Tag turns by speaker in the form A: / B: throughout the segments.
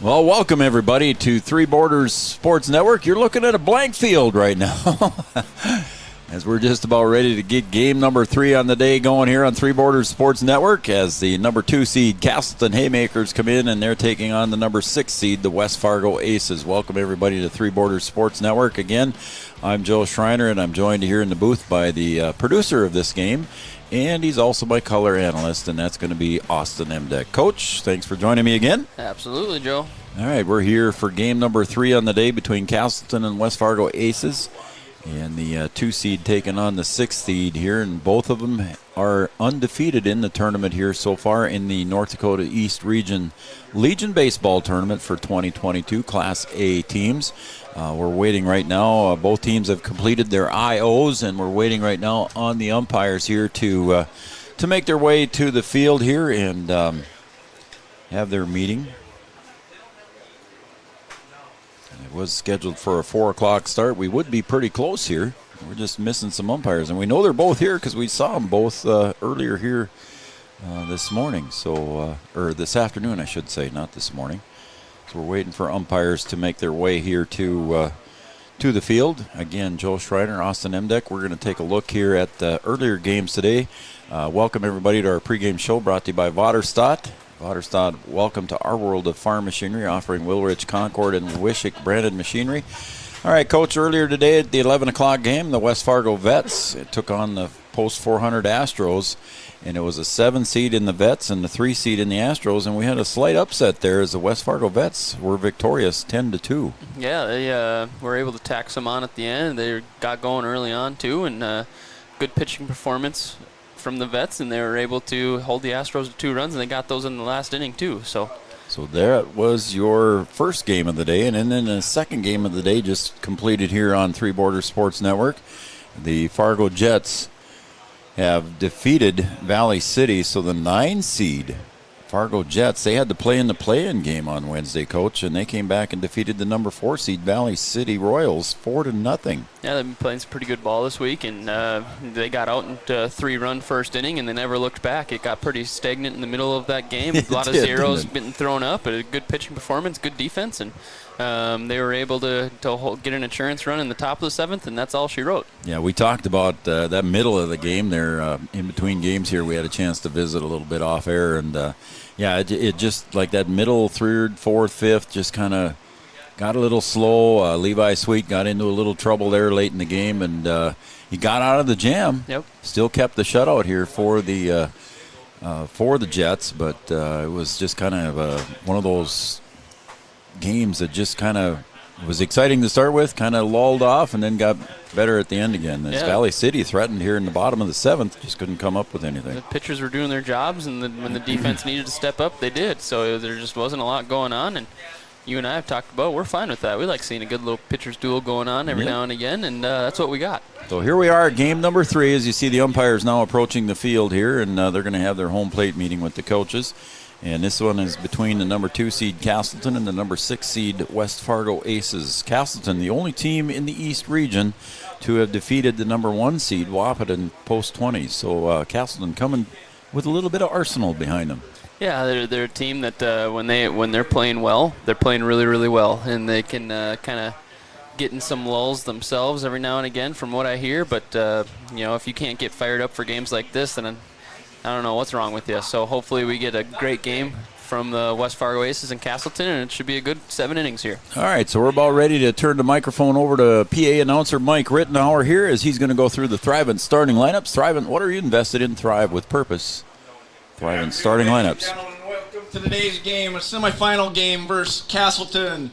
A: Well, welcome everybody to Three Borders Sports Network. You're looking at a blank field right now as we're just about ready to get game number 3 on the day going here on Three Borders Sports Network as the number 2 seed Casselton Haymakers come in and they're taking on the number 6 seed, the West Fargo Aces. Welcome everybody to Three Borders Sports Network. Again, I'm Joe Schreiner and I'm joined here in the booth by the producer of this game. And he's also my color analyst, and that's going to be Austin Emdeck. Coach, thanks for joining me again.
B: Absolutely, Joe.
A: All right, we're here for game number 3 on the day between Casselton and West Fargo Aces. And the 2 seed taking on the 6 seed here, and both of them are undefeated in the tournament here so far in the North Dakota East Region Legion Baseball Tournament for 2022 Class A teams. We're waiting right now. Both teams have completed their IOs, and we're waiting right now on the umpires here to make their way to the field here and have their meeting. It was scheduled for a 4 o'clock start. We would be pretty close here. We're just missing some umpires, and we know they're both here because we saw them both earlier here this morning. So, or this afternoon, I should say, not this morning. So we're waiting for umpires to make their way here to the field. Again, Joe Schreiner, Austin Emdeck. We're going to take a look here at the earlier games today. Welcome everybody to our pregame show brought to you by Vaterstad. Vaterstad, welcome to our world of farm machinery, offering Wilrich, Concord, and Wishick branded machinery. All right, Coach, earlier today at the 11 o'clock game, the West Fargo Vets took on the Post 400 Astros, and it was a 7 seed in the Vets and the 3 seed in the Astros, and we had a slight upset there as the West Fargo Vets were victorious 10-2.
B: Yeah, they were able to tack some on at the end. They got going early on, too, and good pitching performance from the Vets, and they were able to hold the Astros to 2 runs, and they got those in the last inning, too. So
A: that was your first game of the day, and then the second game of the day just completed here on Three Borders Sports Network. The Fargo Jets have defeated Valley City, so the 9 seed Fargo Jets, they had to play in the play-in game on Wednesday, Coach, and they came back and defeated the number 4 seed Valley City Royals 4-0.
B: Yeah, they've been playing some pretty good ball this week, and they got out into a 3-run first inning, and they never looked back. It got pretty stagnant in the middle of that game. A lot of zeros been thrown up, but a good pitching performance, good defense, and they were able to get an insurance run in the top of the 7th, and that's all she wrote. Yeah,
A: we talked about that middle of the game there. In between games here, we had a chance to visit a little bit off air, and it just like that middle 3rd, 4th, 5th just kind of got a little slow. Levi Sweet got into a little trouble there late in the game, and he got out of the jam.
B: Yep.
A: Still kept the shutout here for the Jets, but it was just kind of one of those games that just kind of was exciting to start with, kind of lulled off, and then got better at the end again. This Valley City threatened here in the bottom of the 7th, just couldn't come up with anything.
B: The pitchers were doing their jobs, and when the defense needed to step up, they did. So there just wasn't a lot going on, and you and I have talked about we're fine with that. We like seeing a good little pitcher's duel going on every now and again, and that's what we got.
A: So here we are at game number 3. As you see, the umpires now approaching the field here, and they're going to have their home plate meeting with the coaches. And this one is between the number 2 seed Casselton and the number 6 seed West Fargo Aces. Casselton, the only team in the East region to have defeated the number 1 seed Wahpeton post 20s. So Casselton coming with a little bit of arsenal behind them.
B: Yeah, they're a team that when they're playing well, they're playing really, really well, and they can kind of get in some lulls themselves every now and again, from what I hear. But if you can't get fired up for games like this, then I don't know what's wrong with you. So hopefully we get a great game from the West Fargo Aces in Casselton, and it should be a good 7 innings here.
A: All right, so we're about ready to turn the microphone over to PA announcer Mike Rittenauer here as he's going to go through the Thrivent starting lineups. Thrivent, what are you invested in? Thrive with purpose. Thrivent starting lineups.
C: Gentlemen, welcome to today's game, a semifinal game versus Casselton,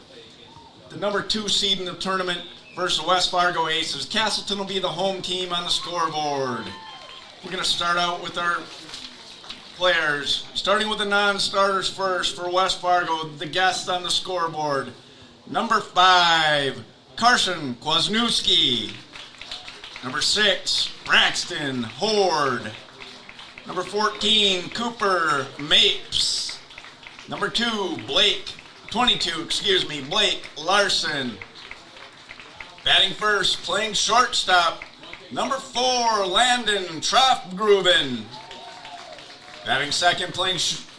C: the number 2 seed in the tournament versus the West Fargo Aces. Casselton will be the home team on the scoreboard. We're going to start out with our players, starting with the non-starters first for West Fargo, the guests on the scoreboard. Number 5, Carson Kwasniewski. Number 6, Braxton Horde. Number 14, Cooper Mapes. Number 22, Blake Larson. Batting first, playing shortstop, number 4, Landon Troftgruben. Batting second, playing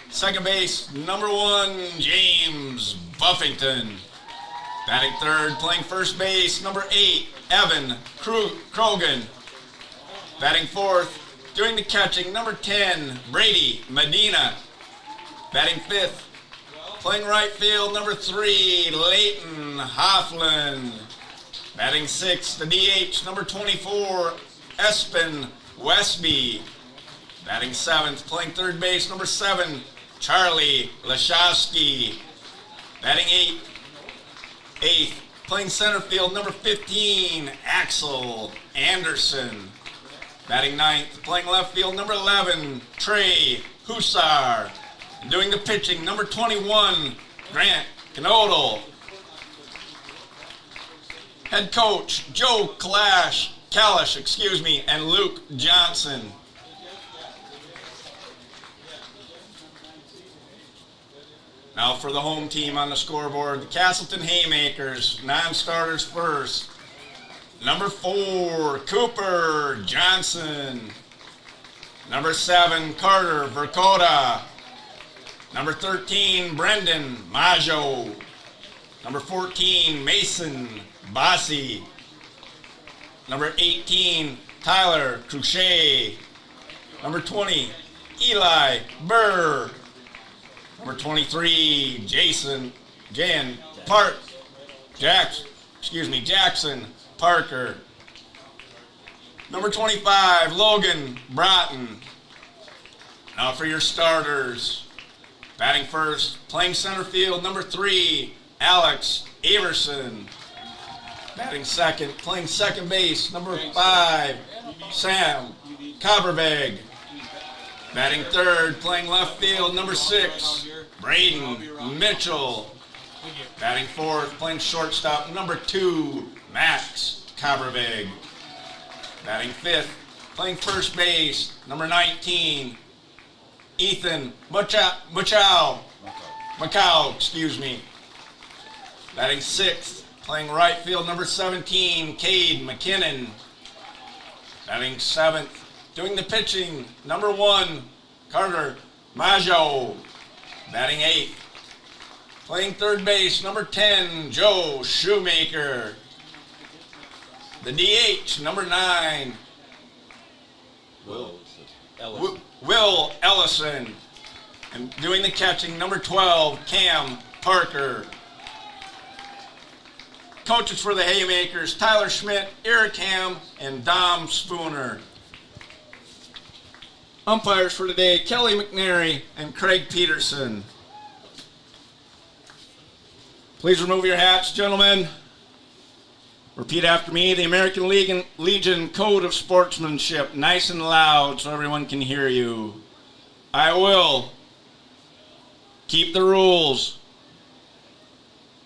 C: Second base, number 1, James Buffington. Batting third, playing first base, number 8, Evan Krogan. Batting fourth, doing the catching, number 10, Brady Medina. Batting fifth, playing right field, number 3, Leighton Hoffland. Batting sixth, the DH, number 24, Espen Westby. Batting seventh, playing third base, number 7, Charlie Lashowski. Batting eighth, playing center field, number 15, Axel Anderson. Batting ninth, playing left field, number 11, Trey Hussar. And doing the pitching, number 21, Grant Knodel. Head coach, Joe Kalish, and Luke Johnson. Now for the home team on the scoreboard, the Casselton Haymakers, non-starters first. Number 4, Cooper Johnson. Number 7, Carter Verkota. Number 13, Brendan Maggio. Number 14, Mason Bassi. Number 18, Tyler Cruchet. Number 20, Eli Burr. Number 23, Jackson Parker. Number 25, Logan Broughton. Now for your starters. Batting first, playing center field, number 3, Alex Averson. Batting second, playing second base, number 5, Sam Copperbeg. Batting third, playing left field, number 6, Braden Mitchell. Batting fourth, playing shortstop, number 2, Max Copperbeg. Batting fifth, playing first base, number 19, Ethan Macau. Batting sixth, playing right field, number 17, Cade McKinnon. Batting seventh, doing the pitching, number 1, Carter Maggio. Batting eighth, playing third base, number 10, Joe Shoemaker. The DH, number 9, Will Ellison. And doing the catching, number 12, Cam Parker. Coaches for the Haymakers, Tyler Schmidt, Eric Ham, and Dom Spooner. Umpires for today, Kelly McNary and Craig Peterson. Please remove your hats, gentlemen. Repeat after me, the American Legion Code of Sportsmanship, nice and loud so everyone can hear you. I will keep the rules,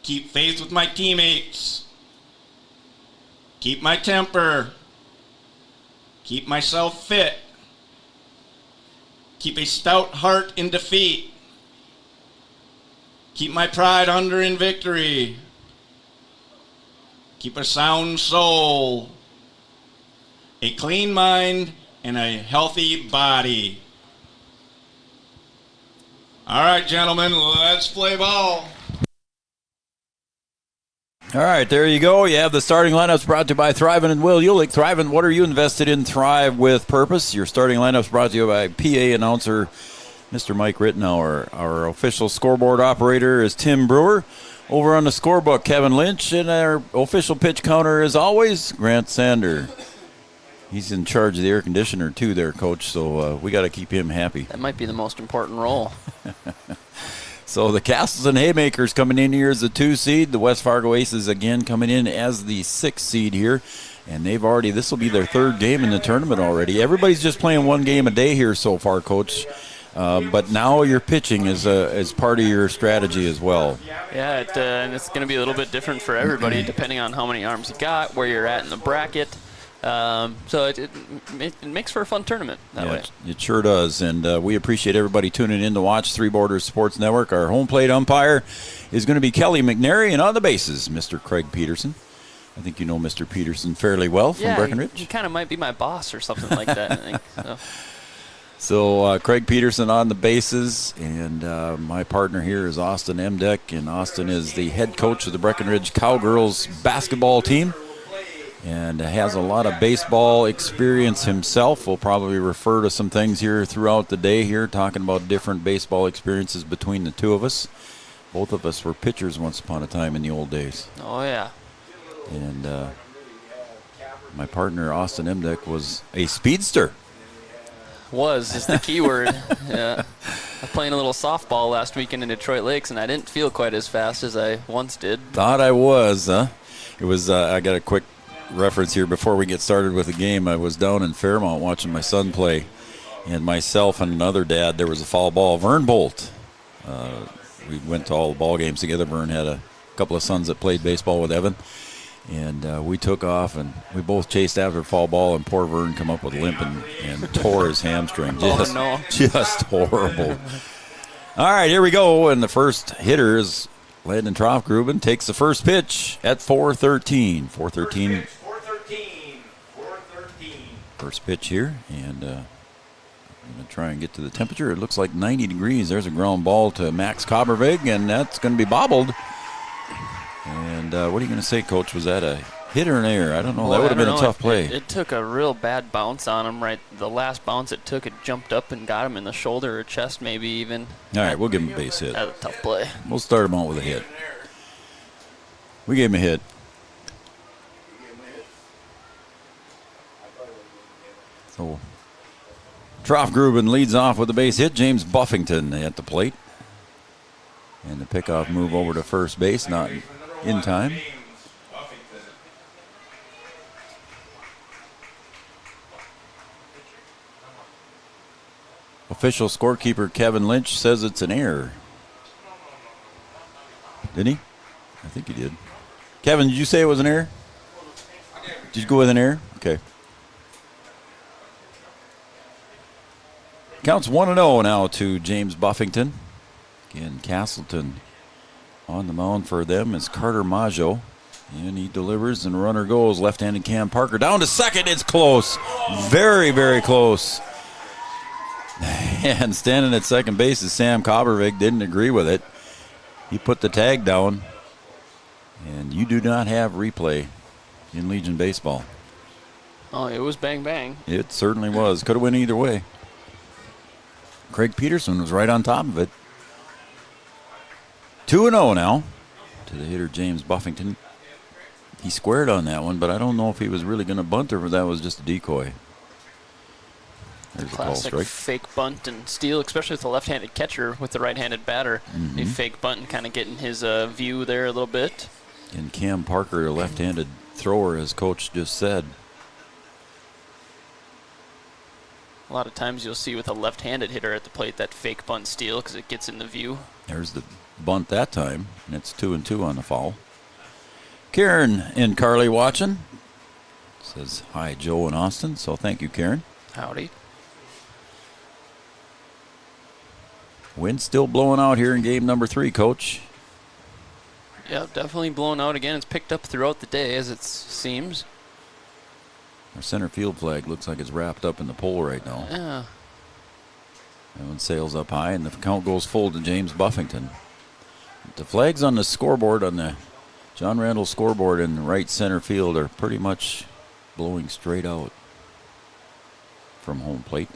C: keep faith with my teammates, keep my temper, keep myself fit, keep a stout heart in defeat, keep my pride under in victory, keep a sound soul, a clean mind, and a healthy body. All right, gentlemen, let's play ball.
A: All right, there you go. You have the starting lineups brought to you by Thrivent and Will Ulick. Thrivent, what are you invested in? Thrive with purpose. Your starting lineups brought to you by PA announcer Mr. Mike Rittenauer. Our official scoreboard operator is Tim Brewer. Over on the scorebook, Kevin Lynch, and our official pitch counter, as always, Grant Sander. He's in charge of the air conditioner, too, there, Coach, so we got to keep him happy.
B: That might be the most important role.
A: So the Casselton Haymakers coming in here as the 2 seed. The West Fargo Aces, again, coming in as the 6 seed here. And this will be their 3rd game in the tournament already. Everybody's just playing 1 game a day here so far, Coach. But now your pitching is part of your strategy as well.
B: Yeah, and it's going to be a little bit different for everybody depending on how many arms you got, where you're at in the bracket. So it makes for a fun tournament that way.
A: It sure does. And we appreciate everybody tuning in to watch Three Borders Sports Network. Our home plate umpire is going to be Kelly McNary, and on the bases, Mr. Craig Peterson. I think you know Mr. Peterson fairly well from Breckenridge.
B: He kind of might be my boss or something like that, I think. So.
A: So Craig Peterson on the bases, and my partner here is Austin Emdeck, and Austin is the head coach of the Breckenridge Cowgirls basketball team and has a lot of baseball experience himself. We'll probably refer to some things here throughout the day here, talking about different baseball experiences between the two of us. Both of us were pitchers once upon a time in the old days.
B: Oh, yeah.
A: And my partner, Austin Emdeck, was a speedster.
B: Was is the key word. Yeah. I was playing a little softball last weekend in Detroit Lakes, and I didn't feel quite as fast as I once did.
A: Thought I was, huh? It was, I got a quick reference here before we get started with the game. I was down in Fairmount watching my son play, and myself and another dad, there was a foul ball. Vern Bolt. We went to all the ball games together. Vern had a couple of sons that played baseball with Evan. And we took off, and we both chased after a foul ball, and poor Vern come up with a limp and tore his hamstring. Just,
B: no.
A: Just horrible. All right, here we go. And the first hitter is Landon Troffgruben. Takes the first pitch at 4:13. 4:13. First pitch here. And I'm going to try and get to the temperature. It looks like 90 degrees. There's a ground ball to Max Kobervig, and that's going to be bobbled. And what are you going to say, Coach? Was that a hit or an error? I don't know. That would have been a tough play.
B: It took a real bad bounce on him, right? The last bounce it took, it jumped up and got him in the shoulder or chest maybe even.
A: All right, we'll give him a base hit.
B: That's a tough play.
A: We'll start him out with a hit. We gave him a hit. So Troffgruben leads off with a base hit. James Buffington at the plate. And the pickoff move over to first base, not in time. Official scorekeeper Kevin Lynch says it's an error. Did he? I think he did. Kevin, did you say it was an error? Did you go with an error? Okay. Counts 1-0 now to James Buffington. Again, Casselton on the mound for them is Carter Maggio. And he delivers, and runner goes. Left-handed Cam Parker down to second. It's close. Very, very close. And standing at second base is Sam Kobervig. Didn't agree with it. He put the tag down. And you do not have replay in Legion baseball.
B: Oh, it was bang, bang.
A: It certainly was. Could have went either way. Craig Peterson was right on top of it. 2-0 now to the hitter James Buffington. He squared on that one, but I don't know if he was really going to bunt or if that was just a decoy. There's a call
B: Classic
A: strike.
B: fake bunt and steal, especially with the left-handed catcher with the right-handed batter. They fake bunt and kind of getting his view there a little bit.
A: And Cam Parker, a left-handed thrower, as Coach just said.
B: A lot of times you'll see with a left-handed hitter at the plate that fake bunt steal because it gets in the view.
A: There's the bunt that time, and it's 2-2 on the foul. Karen and Carly watching. Says hi, Joe and Austin. So thank you, Karen.
B: Howdy.
A: Wind still blowing out here in game number 3, Coach.
B: Yeah, definitely blown out again. It's picked up throughout the day as it seems.
A: Our center field flag looks like it's wrapped up in the pole right now.
B: Yeah.
A: That one sails up high, and the count goes full to James Buffington. The flags on the scoreboard, on the John Randall scoreboard in the right center field, are pretty much blowing straight out from home plate.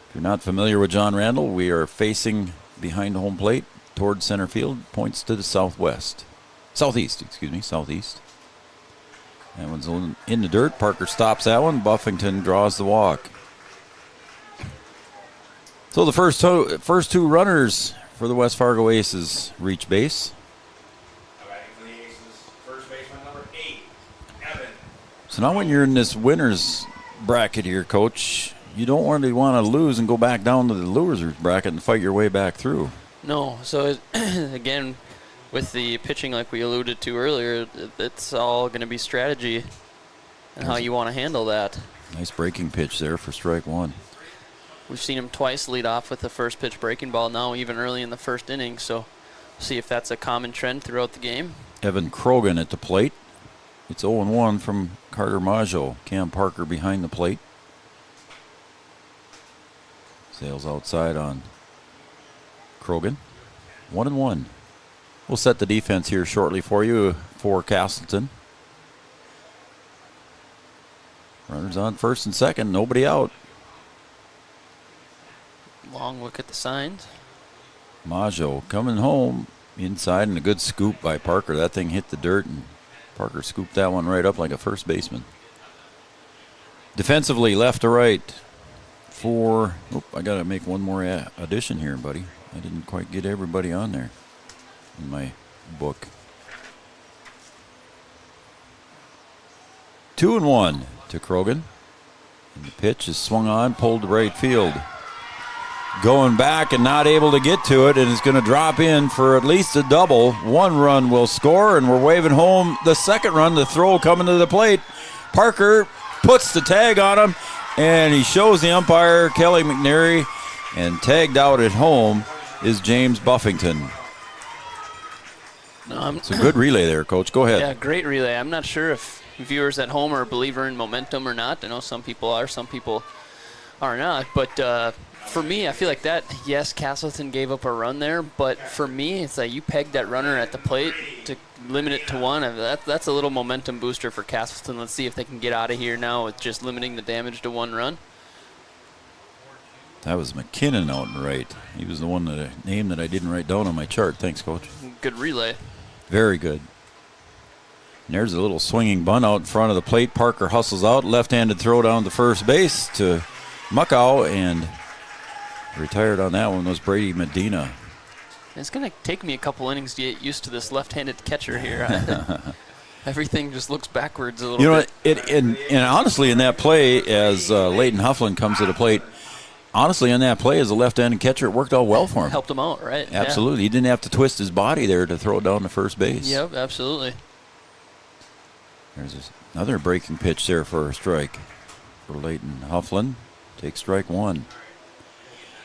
A: If you're not familiar with John Randall, we are facing behind home plate towards center field, points to the southeast. That one's in the dirt. Parker stops that one. Buffington draws the walk. So the first two runners for the West Fargo Aces reach base. So now when you're in this winner's bracket here, Coach, you don't really want to lose and go back down to the loser's bracket and fight your way back through.
B: No. So, again, with the pitching like we alluded to earlier, it's all going to be strategy and how you want to handle that.
A: Nice breaking pitch there for strike one.
B: We've seen him twice lead off with the first pitch breaking ball now, even early in the first inning. So see if that's a common trend throughout the game.
A: Evan Krogan at the plate. It's 0-1 from Carter Maggio. Cam Parker behind the plate. Sails outside on Krogan. 1-1. We'll set the defense here shortly for you for Casselton. Runners on first and second, nobody out.
B: Long look at the signs.
A: Maggio coming home inside, and a good scoop by Parker. That thing hit the dirt, and Parker scooped that one right up like a first baseman. Defensively, left to right for... I got to make one more addition here, buddy. I didn't quite get everybody on there in my book. 2-1 to Krogan. And the pitch is swung on, pulled to right field. Going back and not able to get to it, and it's going to drop in for at least a double. One run will score, and we're waving home the second run. The throw coming to the plate. Parker puts the tag on him, and he shows the umpire, Kelly McNary, and tagged out at home is James Buffington. It's a good relay there, Coach. Go ahead.
B: Yeah, great relay. I'm not sure if viewers at home are a believer in momentum or not. I know some people are, some people are not. But for me, I feel like that, yes, Casselton gave up a run there, but for me, it's like you pegged that runner at the plate to limit it to one. That's a little momentum booster for Casselton. Let's see if they can get out of here now with just limiting the damage to one run.
A: That was McKinnon out and right. He was the one name that I didn't write down on my chart. Thanks, Coach.
B: Good relay.
A: Very good. And there's a little swinging bunt out in front of the plate. Parker hustles out. Left-handed throw down to first base to Muckow, and retired on that one was Brady Medina.
B: It's going to take me a couple innings to get used to this left-handed catcher here. Everything just looks backwards a little bit.
A: And honestly, in that play, as Leighton Hufflin comes to the plate, honestly, on that play as a left-handed catcher, it worked out well for him.
B: Helped him out, right?
A: Absolutely.
B: Yeah.
A: He didn't have to twist his body there to throw it down to first base.
B: Yep, absolutely.
A: There's another breaking pitch there for a strike for Leighton Hufflin. Takes strike one.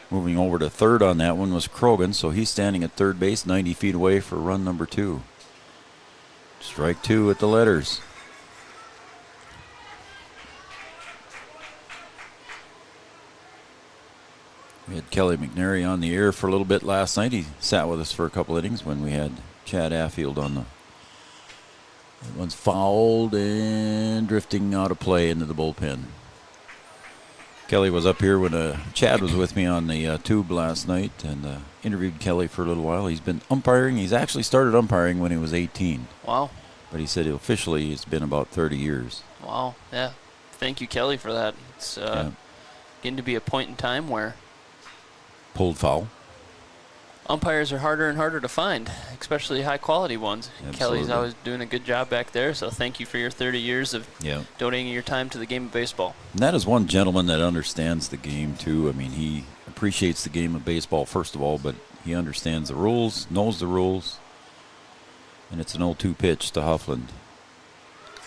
A: Moving over to third on that one was Krogan, so he's standing at third base, 90 feet away for run number 2. Strike 2 at the letters. We had Kelly McNary on the air for a little bit last night. He sat with us for a couple innings when we had Chad Affield on the... That one's fouled and drifting out of play into the bullpen. Kelly was up here when Chad was with me on the tube last night and interviewed Kelly for a little while. He's been umpiring. He's actually started umpiring when he was 18.
B: Wow.
A: But he said officially it's been about 30 years.
B: Wow, yeah. Thank you, Kelly, for that. It's getting to be a point in time where
A: pulled foul.
B: Umpires are harder and harder to find, especially high-quality ones.
A: Absolutely.
B: Kelly's always doing a good job back there, so thank you for your 30 years of donating your time to the game of baseball.
A: And that is one gentleman that understands the game, too. I mean, he appreciates the game of baseball, first of all, but he understands the rules, knows the rules. And it's an 0-2 pitch to Huffland.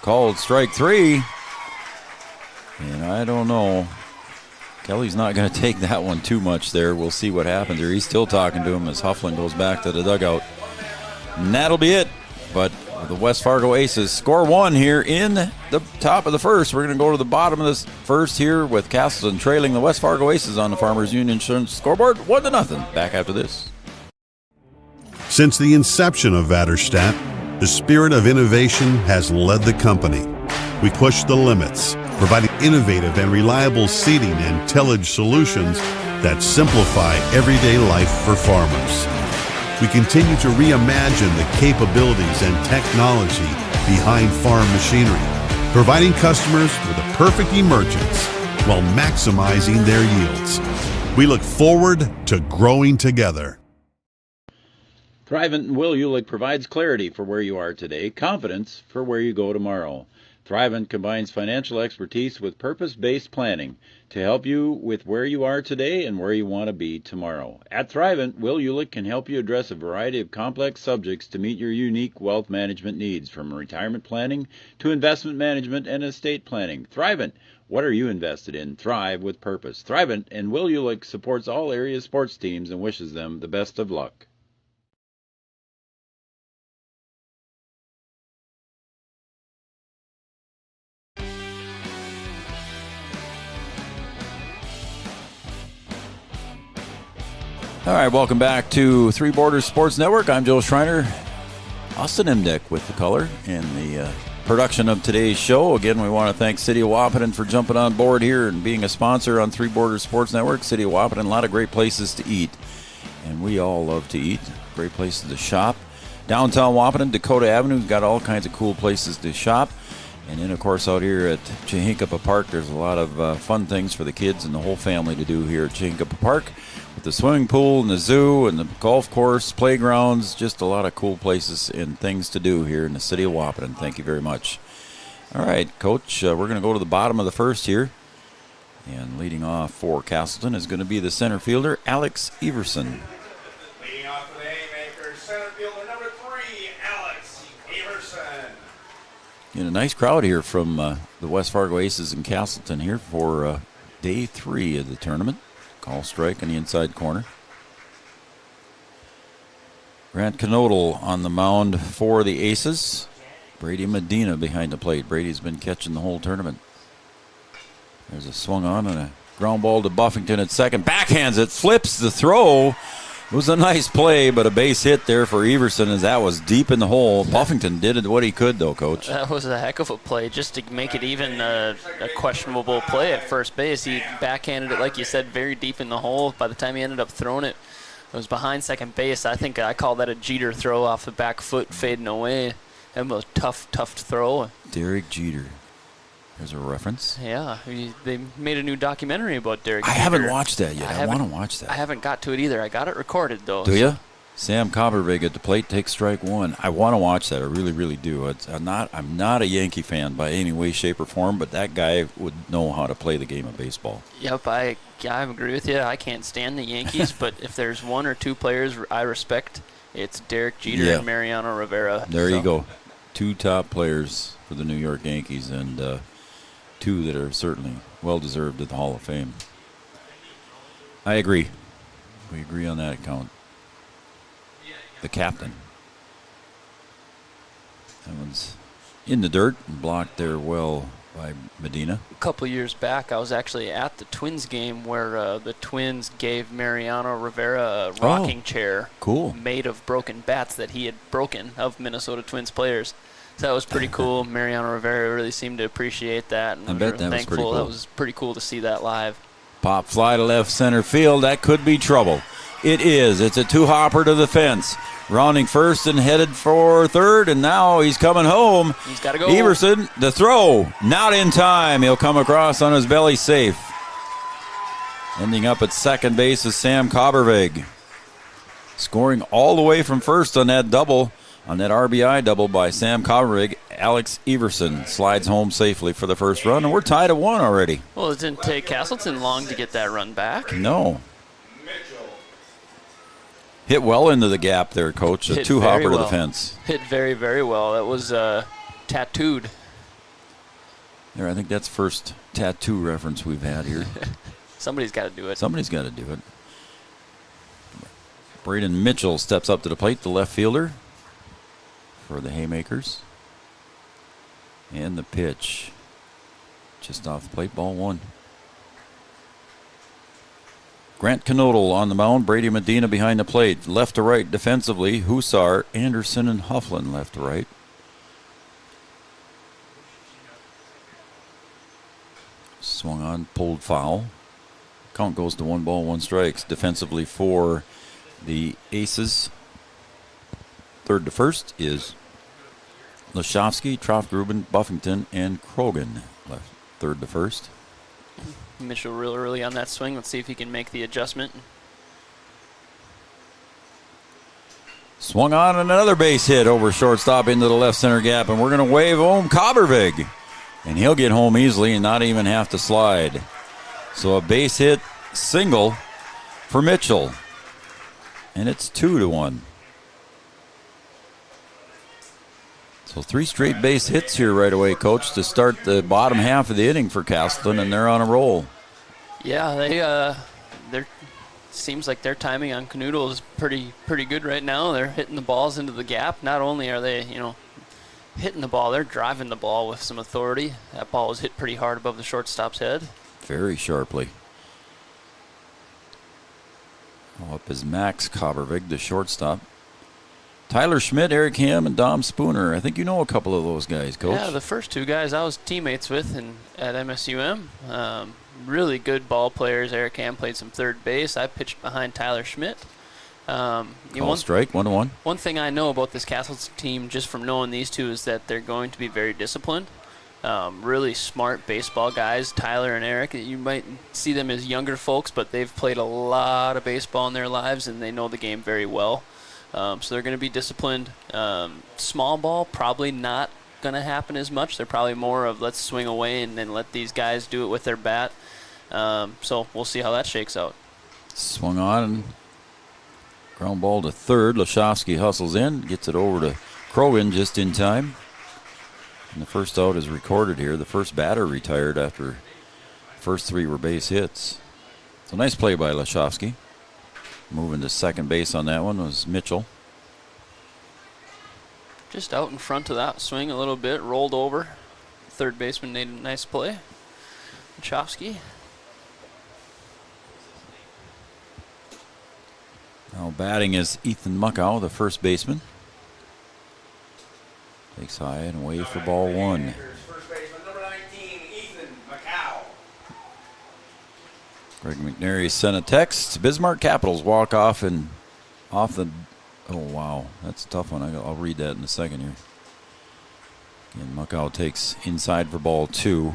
A: Called strike 3. And I don't know. Kelly's not going to take that one too much there. We'll see what happens there. He's still talking to him as Hufflin goes back to the dugout. And that'll be it. But the West Fargo Aces score 1 here in the top of the first. We're going to go to the bottom of this first here with Casselton trailing the West Fargo Aces on the Farmers Union Insurance scoreboard 1-0. Back after this.
D: Since the inception of Vaderstadt, the spirit of innovation has led the company. We push the limits, providing innovative and reliable seeding and tillage solutions that simplify everyday life for farmers. We continue to reimagine the capabilities and technology behind farm machinery, providing customers with a perfect emergence while maximizing their yields. We look forward to growing together.
A: Thrivent and Will Ulick provides clarity for where you are today, confidence for where you go tomorrow. Thrivent combines financial expertise with purpose-based planning to help you with where you are today and where you want to be tomorrow. At Thrivent, Will Ulick can help you address a variety of complex subjects to meet your unique wealth management needs, from retirement planning to investment management and estate planning. Thrivent, what are you invested in? Thrive with purpose. Thrivent and Will Ulick supports all area sports teams and wishes them the best of luck. All right, welcome back to Three Borders Sports Network. I'm Joe Schreiner. Austin Imdick with the color and the production of today's show. Again, we want to thank City of Wahpeton for jumping on board here and being a sponsor on Three Borders Sports Network. City of Wahpeton, a lot of great places to eat, and we all love to eat. Great places to shop. Downtown Wahpeton, Dakota Avenue, we've got all kinds of cool places to shop. And then, of course, out here at Chihinkapa Park, there's a lot of fun things for the kids and the whole family to do here at Chihinkapa Park. With the swimming pool and the zoo and the golf course, playgrounds, just a lot of cool places and things to do here in the city of Wahpeton. Thank you very much. All right, Coach, we're going to go to the bottom of the first here. And leading off for Casselton is going to be the center fielder, Alex Everson.
C: Leading off for the Haymakers, center fielder number 3, Alex Everson.
A: And a nice crowd here from the West Fargo Aces in Casselton here for day 3 of the tournament. Call strike in the inside corner. Grant Knodel on the mound for the Aces. Brady Medina behind the plate. Brady's been catching the whole tournament. There's a swung on and a ground ball to Buffington at second. Backhands it, flips the throw. It was a nice play, but a base hit there for Everson as that was deep in the hole. Buffington did what he could, though, Coach.
B: That was a heck of a play just to make it even a questionable play at first base. He backhanded it, like you said, very deep in the hole. By the time he ended up throwing it, it was behind second base. I think I call that a Jeter throw off the back foot fading away. That was a tough throw.
A: Derek Jeter. There's a reference.
B: Yeah, they made a new documentary about Derek Jeter.
A: I haven't watched that yet. I want to watch that.
B: I haven't got to it either. I got it recorded, though.
A: Do you? Sam Coppervig at the plate takes strike 1. I want to watch that. I really, really do. I'm not a Yankee fan by any way, shape, or form, but that guy would know how to play the game of baseball.
B: Yep, I agree with you. I can't stand the Yankees, but if there's one or two players I respect, it's Derek Jeter and Mariano Rivera.
A: There you go. 2 top players for the New York Yankees, and 2 that are certainly well-deserved at the Hall of Fame. I agree. We agree on that account. The captain. That one's in the dirt and blocked there well by Medina.
B: A couple years back, I was actually at the Twins game where the Twins gave Mariano Rivera a rocking chair made of broken bats that he had broken of Minnesota Twins players. So that was pretty cool. Mariano Rivera really seemed to appreciate that. And
A: I bet that was pretty cool.
B: That was pretty cool to see that live.
A: Pop fly to left center field. That could be trouble. It is. It's a 2-hopper to the fence. Rounding first and headed for third, and now he's coming home.
B: He's got to go.
A: Everson, the throw, not in time. He'll come across on his belly safe. Ending up at second base is Sam Coppervig. Scoring all the way from first on that double. On that RBI double by Sam Coppervig, Alex Everson slides home safely for the first run, and we're tied at 1 already.
B: Well, it didn't take Casselton long to get that run back.
A: No. Hit well into the gap there, Coach. A 2-hopper to the fence.
B: Hit very, very well. That was tattooed.
A: There, I think that's first tattoo reference we've had here.
B: Somebody's got to do it.
A: Somebody's got to do it. Braden Mitchell steps up to the plate, the left fielder for the Haymakers. And the pitch. Just off the plate, ball 1. Grant Knodel on the mound, Brady Medina behind the plate. Left to right defensively, Hussar, Anderson, and Hufflin left to right. Swung on, pulled foul. Count goes to 1 ball, 1 strikes. Defensively for the Aces. Third to first is Lashovsky, Troftgruben, Buffington, and Krogan left third to first.
B: Mitchell real early on that swing. Let's see if he can make the adjustment.
A: Swung on another base hit over shortstop into the left center gap, and we're going to wave home Coppervig. And he'll get home easily and not even have to slide. So a base hit single for Mitchell. And it's 2-1. So 3 straight base hits here right away, Coach, to start the bottom half of the inning for Casselton, and they're on a roll.
B: Yeah, they're seems like their timing on Knudel is pretty good right now. They're hitting the balls into the gap. Not only are they, hitting the ball, they're driving the ball with some authority. That ball was hit pretty hard above the shortstop's head.
A: Very sharply. Up is Max Kobervig, the shortstop. Tyler Schmidt, Eric Ham, and Dom Spooner. I think you know a couple of those guys, Coach.
B: Yeah, the first two guys I was teammates with at MSUM. Really good ball players. Eric Ham played some third base. I pitched behind Tyler Schmidt.
A: Strike, 1-1.
B: One thing I know about this Casselton team, just from knowing these two, is that they're going to be very disciplined. Really smart baseball guys, Tyler and Eric. You might see them as younger folks, but they've played a lot of baseball in their lives, and they know the game very well. So they're going to be disciplined. Small ball, probably not going to happen as much. They're probably more of let's swing away and then let these guys do it with their bat. So we'll see how that shakes out.
A: Swung on and ground ball to third. Lashovsky hustles in, gets it over to Krogan just in time. And the first out is recorded here. The first batter retired after the first three were base hits. So nice play by Lashovsky. Moving to second base on that one was Mitchell.
B: Just out in front of that swing a little bit, rolled over. Third baseman made a nice play. Lashovsky.
A: Now batting is Ethan Muckow, the first baseman. Takes high and away for ball one.
C: First baseman, number 19, Ethan Macau.
A: Greg McNary sent a text. Bismarck Capitals walk off and off the. Oh, wow. That's a tough one. I'll read that in a second here. Again, Muckow takes inside for ball two.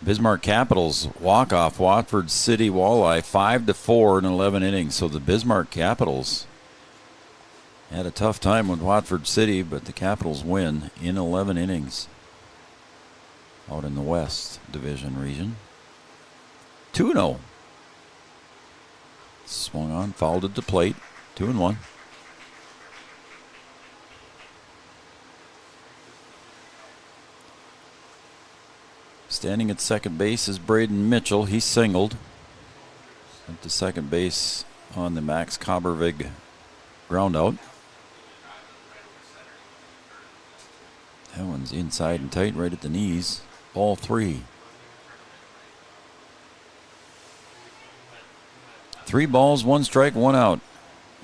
A: Bismarck Capitals walk off Watford City Walleye 5-4 in 11 innings. So the Bismarck Capitals had a tough time with Watford City, but the Capitals win in 11 innings out in the West Division region. 2-0. Swung on, fouled at the plate. 2-1. Standing at second base is Braden Mitchell. He singled. Went to second base on the Max Kobervig ground out. That one's inside and tight right at the knees. Ball three. 3 balls, 1 strike, 1 out.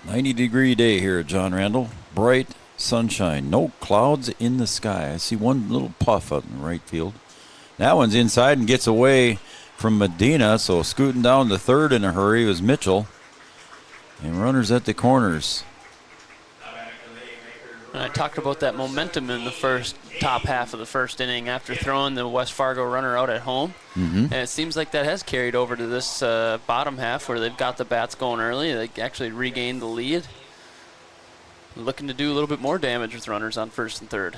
A: 90-degree day here at John Randall. Bright sunshine. No clouds in the sky. I see one little puff out in the right field. That one's inside and gets away from Medina, so scooting down to third in a hurry was Mitchell. And runners at the corners.
B: And I talked about that momentum in the top half of the first inning after throwing the West Fargo runner out at home. And it seems like that has carried over to this bottom half where they've got the bats going early. They actually regained the lead. Looking to do a little bit more damage with runners on first and third.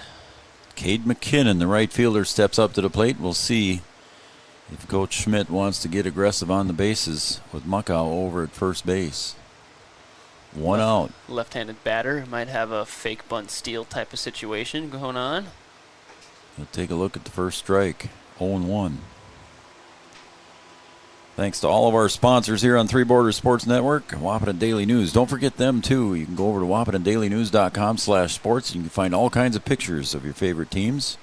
A: Cade McKinnon, the right fielder, steps up to the plate. We'll see if Coach Schmidt wants to get aggressive on the bases with Muckow over at first base. 1 out.
B: Left-handed batter might have a fake bunt steal type of situation going on.
A: We'll take a look at the first strike. 0-1. Thanks to all of our sponsors here on Three Borders Sports Network, Wahpeton Daily News. Don't forget them, too. You can go over to wahpetondailynews.com/sports. You can find all kinds of pictures of your favorite teams.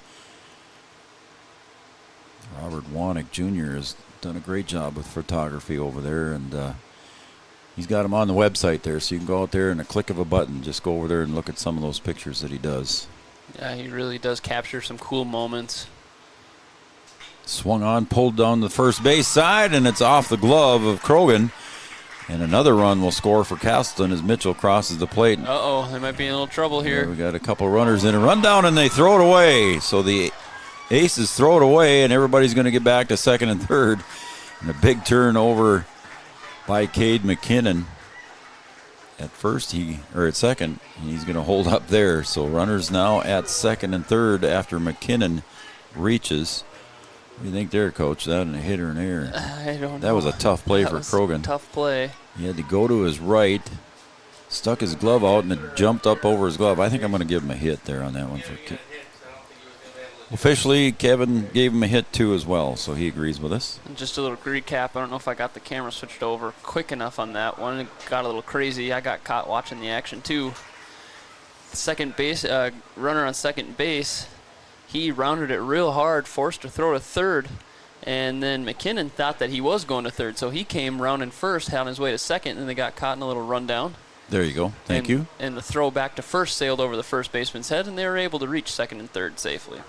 A: Robert Wanek Jr. has done a great job with photography over there, and he's got them on the website there, so you can go out there and a click of a button, just go over there and look at some of those pictures that he does.
B: Yeah, he really does capture some cool moments.
A: Swung on, pulled down the first base side, and it's off the glove of Krogan. And another run will score for Casselton as Mitchell crosses the plate.
B: Uh-oh, they might be in a little trouble here.
A: Yeah, we got a couple runners in a rundown, and they throw it away. So the Aces throw it away, and everybody's going to get back to second and third. And a big turnover by Cade McKinnon at second, and he's going to hold up there. So runners now at second and third after McKinnon reaches. What do you think there, Coach? That and a hit or an error?
B: I don't know.
A: That was a tough play for Krogan.
B: Tough play.
A: He had to go to his right, stuck his glove out, and it jumped up over his glove. I think I'm going to give him a hit there on that one. Officially, Kevin gave him a hit, too, as well, so he agrees with us.
B: And just a little recap. I don't know if I got the camera switched over quick enough on that one. It got a little crazy. I got caught watching the action, too. Second base, runner on second base, he rounded it real hard, forced to throw to third, And then McKinnon thought that he was going to third, so he came rounding first, on his way to second, and they got caught in a little rundown.
A: There you go. Thank you.
B: And the throw back to first sailed over the first baseman's head, and they were able to reach second and third safely.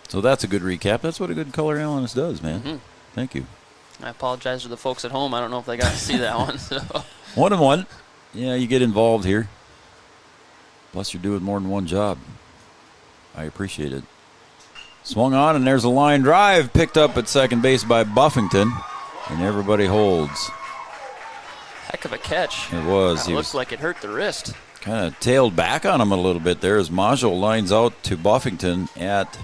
A: So that's a good recap. That's what a good color analyst does, man.
B: Mm-hmm.
A: Thank you.
B: I apologize to the folks at home. I don't know if they got to see that one. So.
A: 1-1. Yeah, you get involved here. Plus, you're doing more than one job. I appreciate it. Swung on, and there's a line drive picked up at second base by Buffington, and everybody holds.
B: Heck of a catch.
A: It was.
B: It looked like it hurt the wrist.
A: Kind of tailed back on him a little bit there as Maggio lines out to Buffington at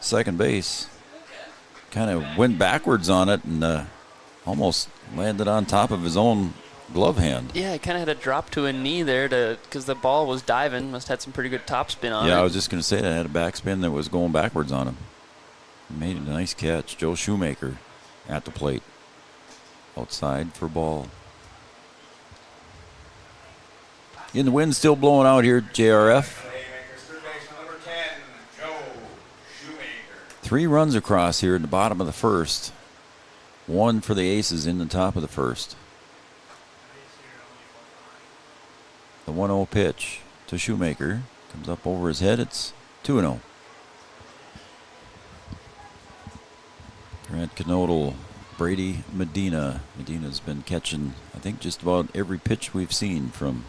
A: second base. Kind of went backwards on it and almost landed on top of his own glove hand.
B: Yeah, he kind of had to drop to a knee there because the ball was diving. Must have had some pretty good topspin on it.
A: Yeah, I was just going to say that. Had a backspin that was going backwards on him. Made a nice catch. Joe Shoemaker at the plate. Outside for ball. In the wind still blowing out here at JRF. 3 runs across here in the bottom of the first. 1 for the Aces in the top of the first. The 1-0 pitch to Shoemaker. Comes up over his head. It's 2-0. Grant Knodel, Brady Medina. Medina's been catching, I think, just about every pitch we've seen from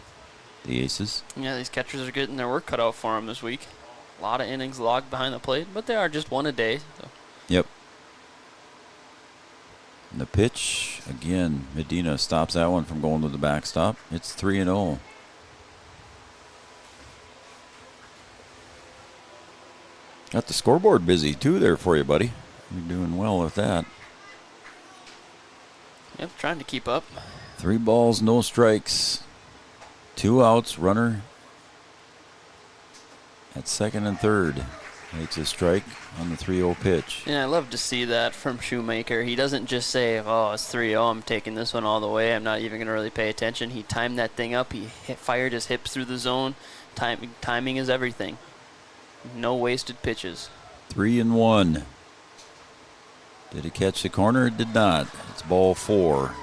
A: the Aces.
B: Yeah, these catchers are getting their work cut out for them this week. A lot of innings logged behind the plate, but they are just one a day. So.
A: Yep. And the pitch, again, Medina stops that one from going to the backstop. It's 3-0. Got the scoreboard busy, too, there for you, buddy. You're doing well with that.
B: Yep, trying to keep up.
A: 3 balls, no strikes. 2 outs, runner at second and third. Makes a strike on the 3-0 pitch.
B: Yeah, I love to see that from Shoemaker. He doesn't just say, oh, it's 3-0, I'm taking this one all the way. I'm not even going to really pay attention. He timed that thing up. He fired his hips through the zone. Timing is everything. No wasted pitches.
A: 3-1. Did it catch the corner? It did not. It's ball 4.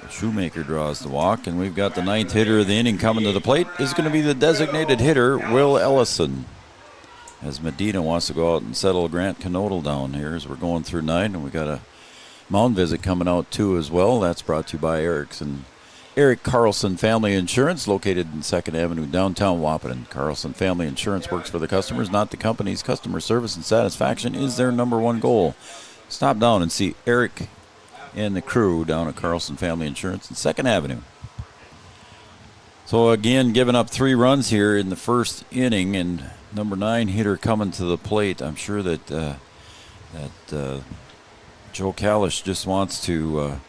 A: Shoemaker draws the walk, and we've got the 9th hitter of the inning coming to the plate. Is going to be the designated hitter, Will Ellison. As Medina wants to go out and settle Grant Knodel down here as we're going through 9, and we got a mound visit coming out too as well. That's brought to you by Eric Carlson Family Insurance, located in 2nd Avenue, downtown Wahpeton. Carlson Family Insurance works for the customers, not the companies. Customer service and satisfaction is their #1 goal. Stop down and see Eric and the crew down at Carlson Family Insurance in 2nd Avenue. So again, giving up 3 runs here in the first inning, and number 9 hitter coming to the plate. I'm sure that Joe Kalish just wants to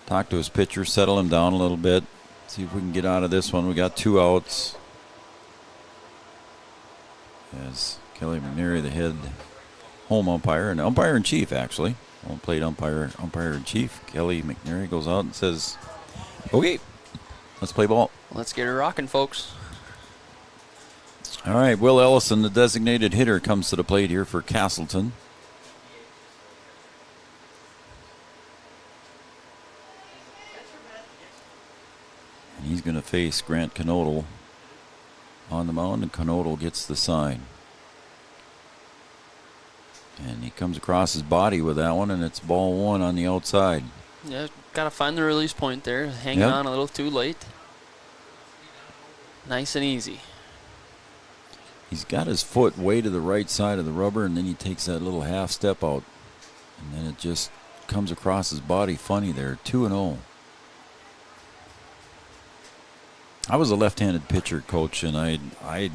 A: talk to his pitcher, settle him down a little bit, see if we can get out of this one. We got 2 outs. As Kelly McNary, the head home umpire, and umpire-in-chief, actually. Home plate umpire-in-chief. Kelly McNary goes out and says, okay, let's play ball.
B: Let's get her rocking, folks.
A: All right, Will Ellison, the designated hitter, comes to the plate here for Casselton. And he's going to face Grant Knodel on the mound, and Knodel gets the sign. And he comes across his body with that one, and it's ball 1 on the outside.
B: Yeah, got to find the release point there. Hanging on a little too late. Nice and easy.
A: He's got his foot way to the right side of the rubber, and then he takes that little half step out. And then it just comes across his body funny there. 2-0. I was a left-handed pitcher, coach, and I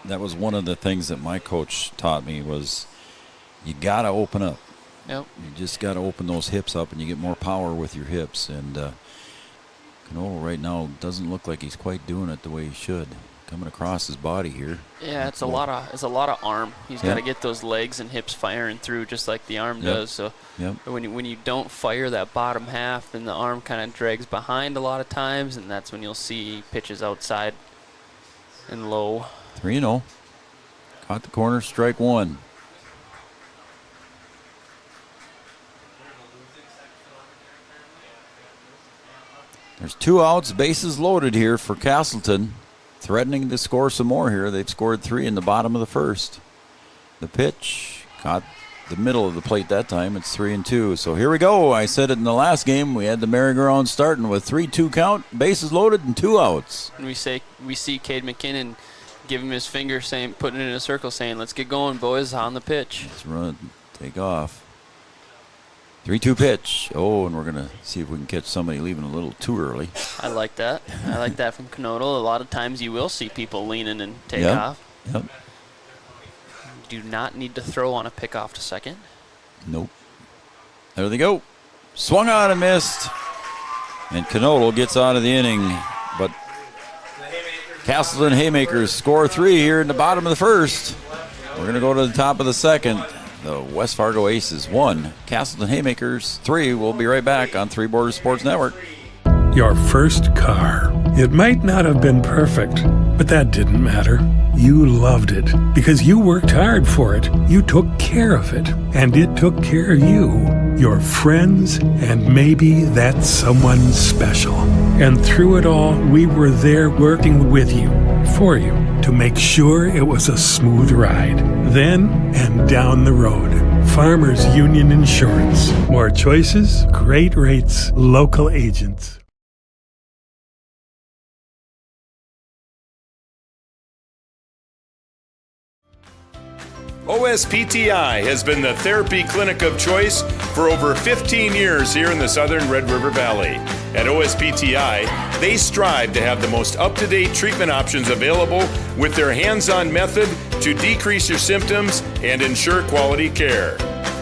A: that was one of the things that my coach taught me was you got to open up.
B: Yep.
A: You just got to open those hips up, and you get more power with your hips. And Knodel right now doesn't look like he's quite doing it the way he should. Coming across his body here.
B: Yeah, it's a lot of arm. He's got to get those legs and hips firing through just like the arm does. So when you don't fire that bottom half, then the arm kind of drags behind a lot of times, and that's when you'll see pitches outside and low.
A: 3-0. Caught the corner, strike 1. There's 2 outs, bases loaded here for Casselton. Threatening to score some more here. They've scored 3 in the bottom of the first. The pitch got the middle of the plate that time. It's 3-2. So here we go. I said it in the last game. We had the merry-go-round starting with 3-2 count, bases loaded, and 2 outs.
B: And we see Cade McKinnon give him his finger, saying, putting it in a circle, saying, "Let's get going, boys, on the pitch."
A: Let's run, take off. 3-2 pitch. Oh, and we're going to see if we can catch somebody leaving a little too early.
B: I like that. I like that from Knodel. A lot of times you will see people leaning and take off.
A: Yep.
B: Do not need to throw on a pickoff to second.
A: Nope. There they go. Swung on and missed. And Knodel gets out of the inning. But Casselton Haymakers score 3 here in the bottom of the first. We're going to go to the top of the second. The West Fargo Aces 1, Casselton Haymakers 3. We'll be right back on Three Borders Sports Network.
E: Your first car. It might not have been perfect, but that didn't matter. You loved it because you worked hard for it. You took care of it, and it took care of you, your friends, and maybe that someone special. And through it all, we were there working with you, for you, to make sure it was a smooth ride. Then and down the road. Farmers Union Insurance. More choices, great rates, local agents.
F: OSPTI has been the therapy clinic of choice for over 15 years here in the southern Red River Valley. At OSPTI, they strive to have the most up-to-date treatment options available with their hands-on method to decrease your symptoms and ensure quality care.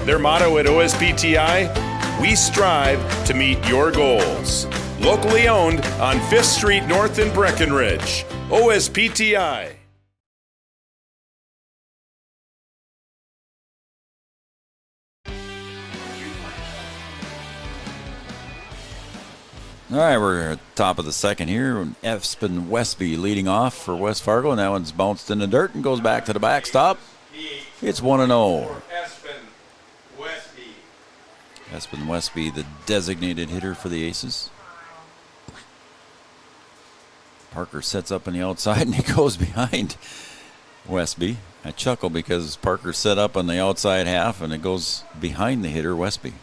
F: Their motto at OSPTI, we strive to meet your goals. Locally owned on 5th Street North in Breckenridge. OSPTI.
A: All right, we're at the top of the second here. Espen Westby leading off for West Fargo, and that one's bounced in the dirt and goes back to the backstop. It's 1-0. Espen Westby, the designated hitter for the Aces. Parker sets up on the outside, and he goes behind Westby. I chuckle because Parker set up on the outside half, and it goes behind the hitter, Westby.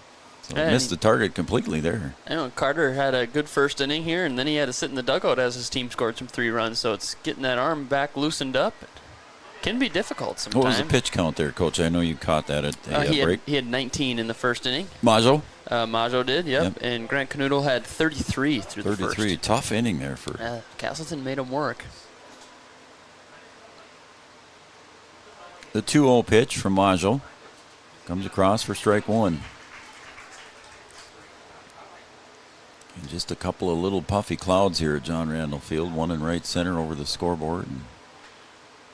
A: So missed the target completely there.
B: I know Carter had a good first inning here, and then he had to sit in the dugout as his team scored some 3 runs. So it's getting that arm back loosened up. It can be difficult sometimes.
A: What was the pitch count there, Coach? I know you caught that at the break.
B: He had 19 in the first inning.
A: Majo?
B: Majo did, yep. And Grant Knudel had 33 through the first.
A: 33, tough inning there for...
B: Casselton made him work.
A: The 2-0 pitch from Majo comes across for strike 1. And just a couple of little puffy clouds here at John Randall Field, one in right center over the scoreboard, and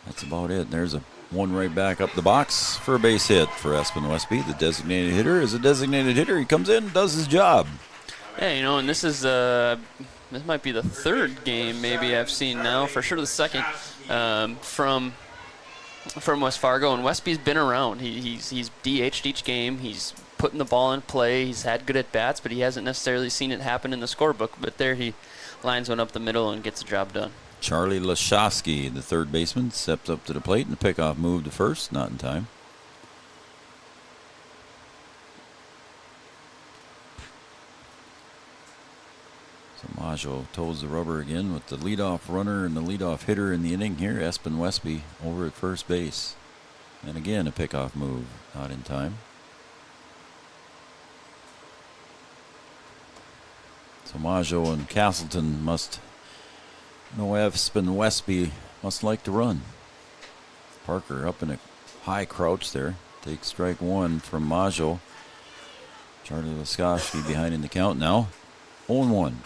A: that's about it. There's a one right back up the box for a base hit for Espen Westby. The designated hitter is a designated hitter. He comes in, does his job.
B: Yeah, and this is this might be the 3rd game maybe I've seen now, for sure the 2nd, from West Fargo, and Westby's been around. He's DH'd each game. He's putting the ball in play. He's had good at-bats, but he hasn't necessarily seen it happen in the scorebook. But there he lines one up the middle and gets the job done.
A: Charlie Lashowski, the third baseman, steps up to the plate, and the pickoff move to first, not in time. So Majo toes the rubber again with the leadoff runner and the leadoff hitter in the inning here, Espen Westby, over at first base. And again, a pickoff move, not in time. So Majo and Casselton must know Espen Westby must like to run. Parker up in a high crouch there. Takes strike 1 from Majo. Charlie Laskowski behind in the count now. 0-1.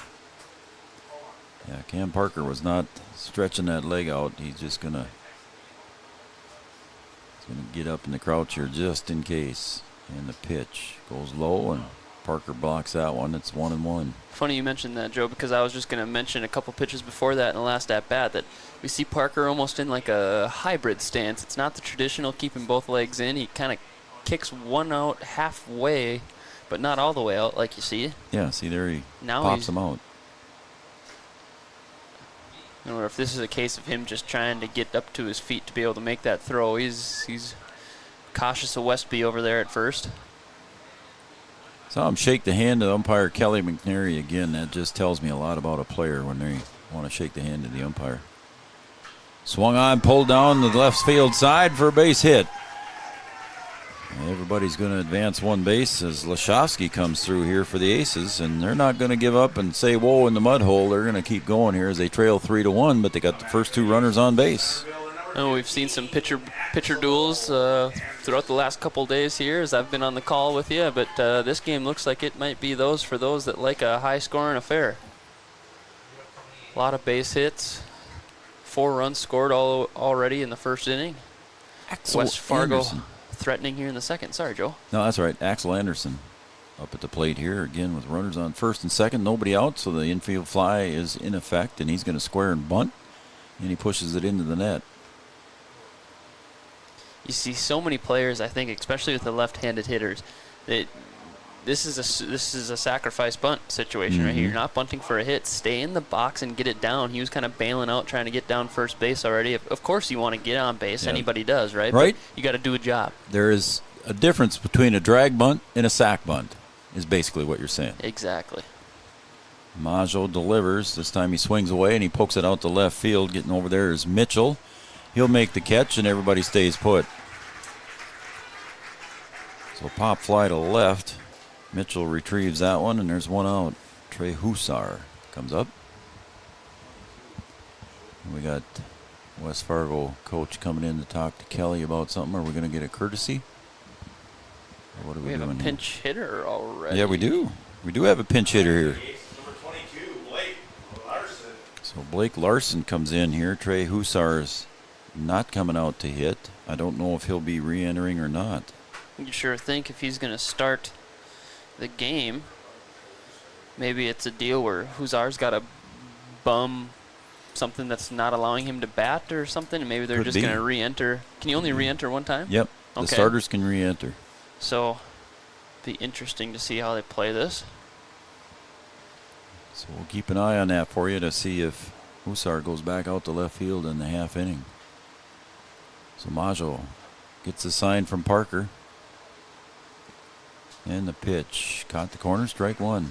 A: Yeah, Cam Parker was not stretching that leg out. He's just gonna get up in the crouch here just in case. And the pitch goes low, and Parker blocks that one. It's 1-1.
B: Funny you mentioned that, Joe, because I was just going to mention a couple pitches before that in the last at-bat that we see Parker almost in like a hybrid stance. It's not the traditional keeping both legs in. He kind of kicks one out halfway, but not all the way out like you see.
A: Yeah, see there he
B: now
A: pops him out.
B: Or if this is a case of him just trying to get up to his feet to be able to make that throw. He's cautious of Westby over there at first.
A: Saw him shake the hand of umpire Kelly McNary again. That just tells me a lot about a player when they want to shake the hand of the umpire. Swung on, pulled down the left field side for a base hit. Everybody's going to advance one base as Laszowski comes through here for the Aces, and they're not going to give up and say, whoa, in the mud hole. They're going to keep going here as they trail 3-1, but they got the first two runners on base.
B: Oh, we've seen some pitcher duels throughout the last couple days here as I've been on the call with you, but this game looks like it might be those for those that like a high-scoring affair. A lot of base hits. 4 runs scored already in the first inning. West Fargo
A: Anderson
B: threatening here in the second. Sorry, Joe.
A: No, that's right. Axel Anderson up at the plate here again with runners on first and second. Nobody out, so the infield fly is in effect, and he's going to square and bunt, and he pushes it into the net.
B: You see so many players, I think, especially with the left-handed hitters, that this is a sacrifice bunt situation right here. You're not bunting for a hit. Stay in the box and get it down. He was kind of bailing out, trying to get down first base already. Of course you want to get on base. Yeah. Anybody does, right?
A: Right.
B: But you got to do a job.
A: There is a difference between a drag bunt and a sac bunt, is basically what you're saying.
B: Exactly.
A: Maggio delivers. This time he swings away and he pokes it out to left field. Getting over there is Mitchell. He'll make the catch and everybody stays put. So pop fly to left. Mitchell retrieves that one, and there's one out. Trey Hussar comes up. We got West Fargo coach coming in to talk to Kelly about something. Are we going to get a courtesy? Or what are we
B: have
A: doing
B: a pinch hitter already.
A: Yeah, we do. We do have a pinch hitter here.
F: Number 22, Blake Larson.
A: So Blake Larson comes in here. Trey Hussar's not coming out to hit. I don't know if he'll be re-entering or not.
B: You sure think if he's going to start the game, maybe it's a deal where Hussar's got a bum something that's not allowing him to bat or something, and maybe they're just going to re-enter. Can you only re-enter one time?
A: Yep. The starters can re-enter.
B: So, be interesting to see how they play this.
A: So we'll keep an eye on that for you to see if Hussar goes back out to left field in the half inning. So Maggio gets a sign from Parker. And the pitch. Caught the corner, strike one.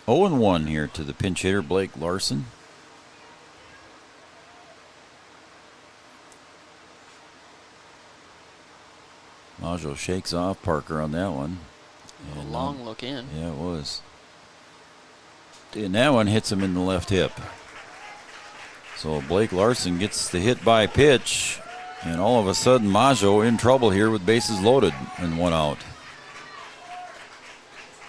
A: 0-1 here to the pinch hitter, Blake Larson. Maggio shakes off Parker on that one.
B: A long look in.
A: Yeah, it was. And that one hits him in the left hip. So Blake Larson gets the hit by pitch. And all of a sudden, Maggio in trouble here with bases loaded and one out.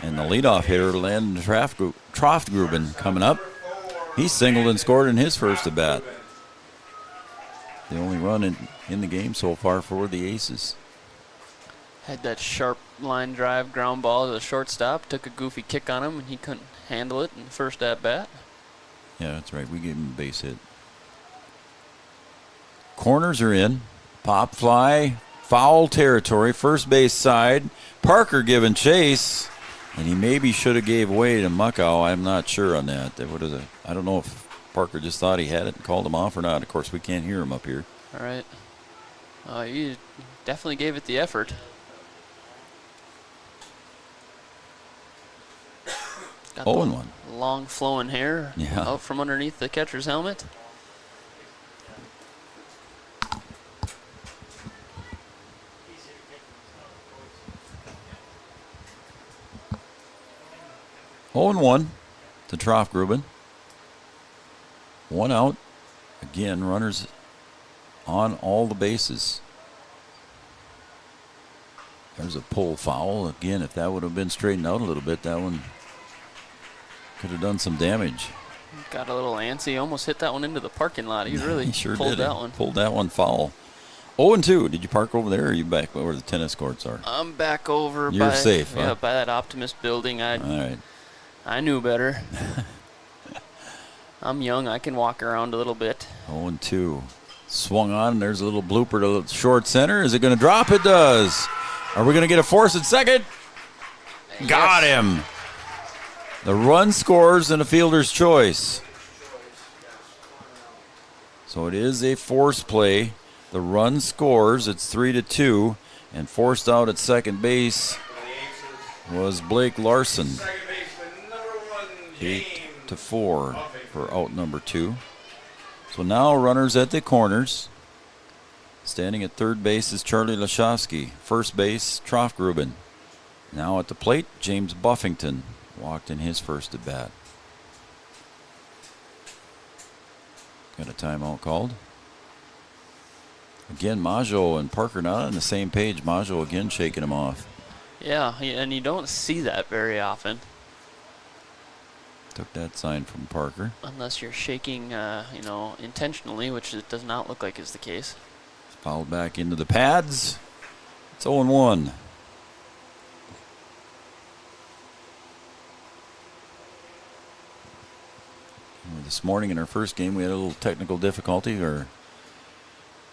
A: And the leadoff hitter, Landon Troftgruben, coming up. He singled and scored in his first at bat. The only run in the game so far for the Aces.
B: Had that sharp line drive ground ball to the shortstop. Took a goofy kick on him, and he couldn't handle it in the first at bat.
A: Yeah, that's right. We gave him a base hit. Corners are in. Pop fly. Foul territory. First base side. Parker giving chase. And he maybe should have gave way to Muckow. I'm not sure on that. I don't know if Parker just thought he had it and called him off or not. Of course, we can't hear him up here.
B: All right. You definitely gave it the effort. Got
A: 0-1.
B: Long flowing hair out from underneath the catcher's helmet.
A: Oh, 0-1 to Troftgruben. One out. Again, runners on all the bases. There's a pull foul. Again, if that would have been straightened out a little bit, that one could have done some damage.
B: Got a little antsy. Almost hit that one into the parking lot. He really
A: sure
B: pulled
A: did.
B: that one.
A: Pulled that one foul. 0-2. Did you park over there, or are you back where the tennis courts are?
B: I'm back over.
A: You're safe, huh?
B: By that Optimist building.
A: All right.
B: I knew better. I'm young. I can walk around a little bit.
A: 0-2. Swung on. There's a little blooper to the short center. Is it going to drop? It does. Are we going to get a force at second? Got him. The run scores and a fielder's choice. So it is a force play. The run scores. It's 3-2. And forced out at second base was Blake Larson. 8-4 for out number 2. So now runners at the corners. Standing at third base is Charlie Lashowski. First base, Troffgruben. Now at the plate, James Buffington walked in his first at bat. Got a timeout called. Again, Maggio and Parker not on the same page. Maggio again shaking him off.
B: Yeah, and you don't see that very often.
A: Took that sign from Parker.
B: Unless you're shaking, intentionally, which it does not look like is the case.
A: Fouled back into the pads. It's 0-1. This morning in our first game, we had a little technical difficulty. Our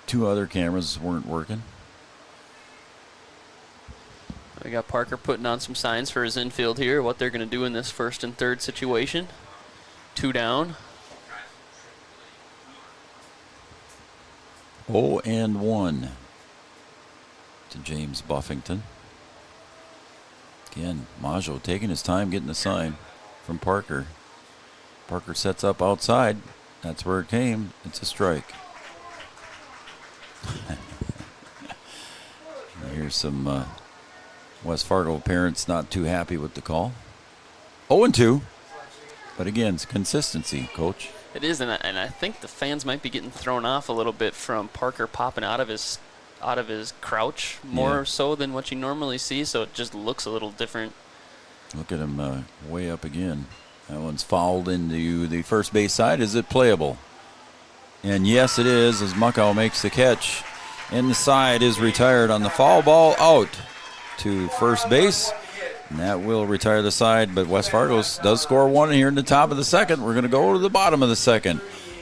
A: 2 other cameras weren't working.
B: We got Parker putting on some signs for his infield here, what they're going to do in this first and third situation. 2 down.
A: 0-1 to James Buffington. Again, Maggio taking his time getting the sign from Parker. Parker sets up outside. That's where it came. It's a strike. Here's some West Fargo parents not too happy with the call. 0-2. But again, it's consistency, Coach.
B: It is, and I think the fans might be getting thrown off a little bit from Parker popping out of his crouch more so than what you normally see, so it just looks a little different.
A: Look at him way up again. That one's fouled into the first base side. Is it playable? And yes, it is, as Muckow makes the catch. And the side is retired on the foul ball out to first base. And that will retire the side, but West Fargo does score 1 here in the top of the second. We're going to go to the bottom of the second.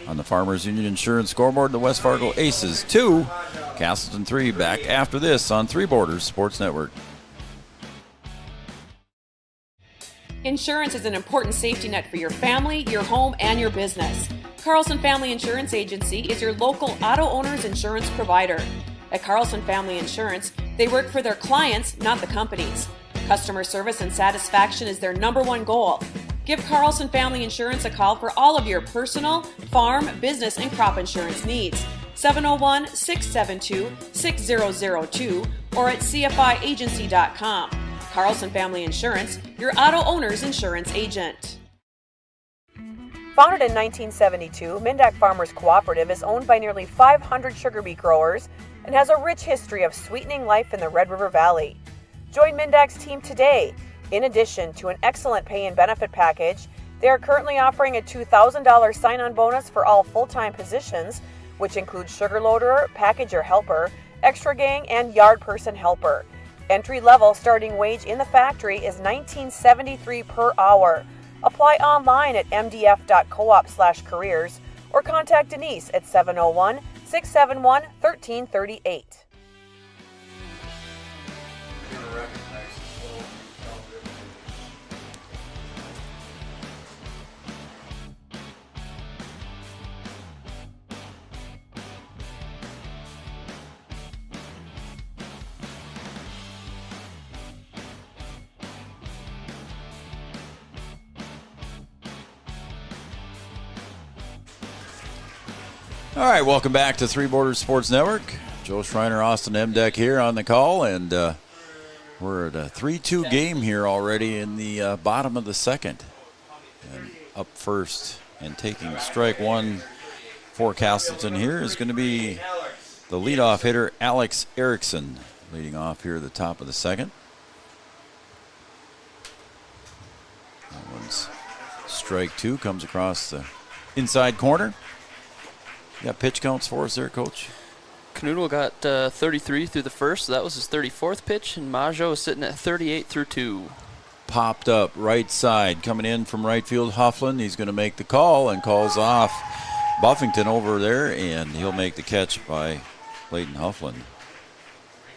A: On the Farmers Union Insurance scoreboard, the West Fargo Aces 2, Casselton 3. Back after this on Three Borders Sports Network.
G: Insurance is an important safety net for your family, your home, and your business. Carlson Family Insurance Agency is your local auto owner's insurance provider. At Carlson Family Insurance, they work for their clients, not the companies. Customer service and satisfaction is their #1 goal. Give Carlson Family Insurance a call for all of your personal, farm, business, and crop insurance needs. 701-672-6002 or at cfiagency.com. Carlson Family Insurance, your auto owner's insurance agent.
H: Founded in 1972, Mindak Farmers Cooperative is owned by nearly 500 sugar beet growers and has a rich history of sweetening life in the Red River Valley. Join Mindak's team today. In addition to an excellent pay and benefit package, they are currently offering a $2,000 sign-on bonus for all full-time positions, which includes sugar loader, packager helper, extra gang, and yard person helper. Entry-level starting wage in the factory is $19.73 per hour. Apply online at mdf.coop/careers or contact Denise at 701-671-1338.
A: All right, welcome back to Three Borders Sports Network. Joe Schreiner, Austin Emdeck here on the call, and we're at a 3-2 game here already in the bottom of the second. And up first and taking strike 1 for Casselton here is going to be the leadoff hitter, Alex Erickson, leading off here at the top of the second. That one's strike 2, comes across the inside corner. You got pitch counts for us there, Coach?
B: Canoodle got 33 through the first, so that was his 34th pitch, and Maggio is sitting at 38 through 2.
A: Popped up right side, coming in from right field, Hufflin. He's going to make the call and calls off Buffington over there, and he'll make the catch by Clayton Hufflin.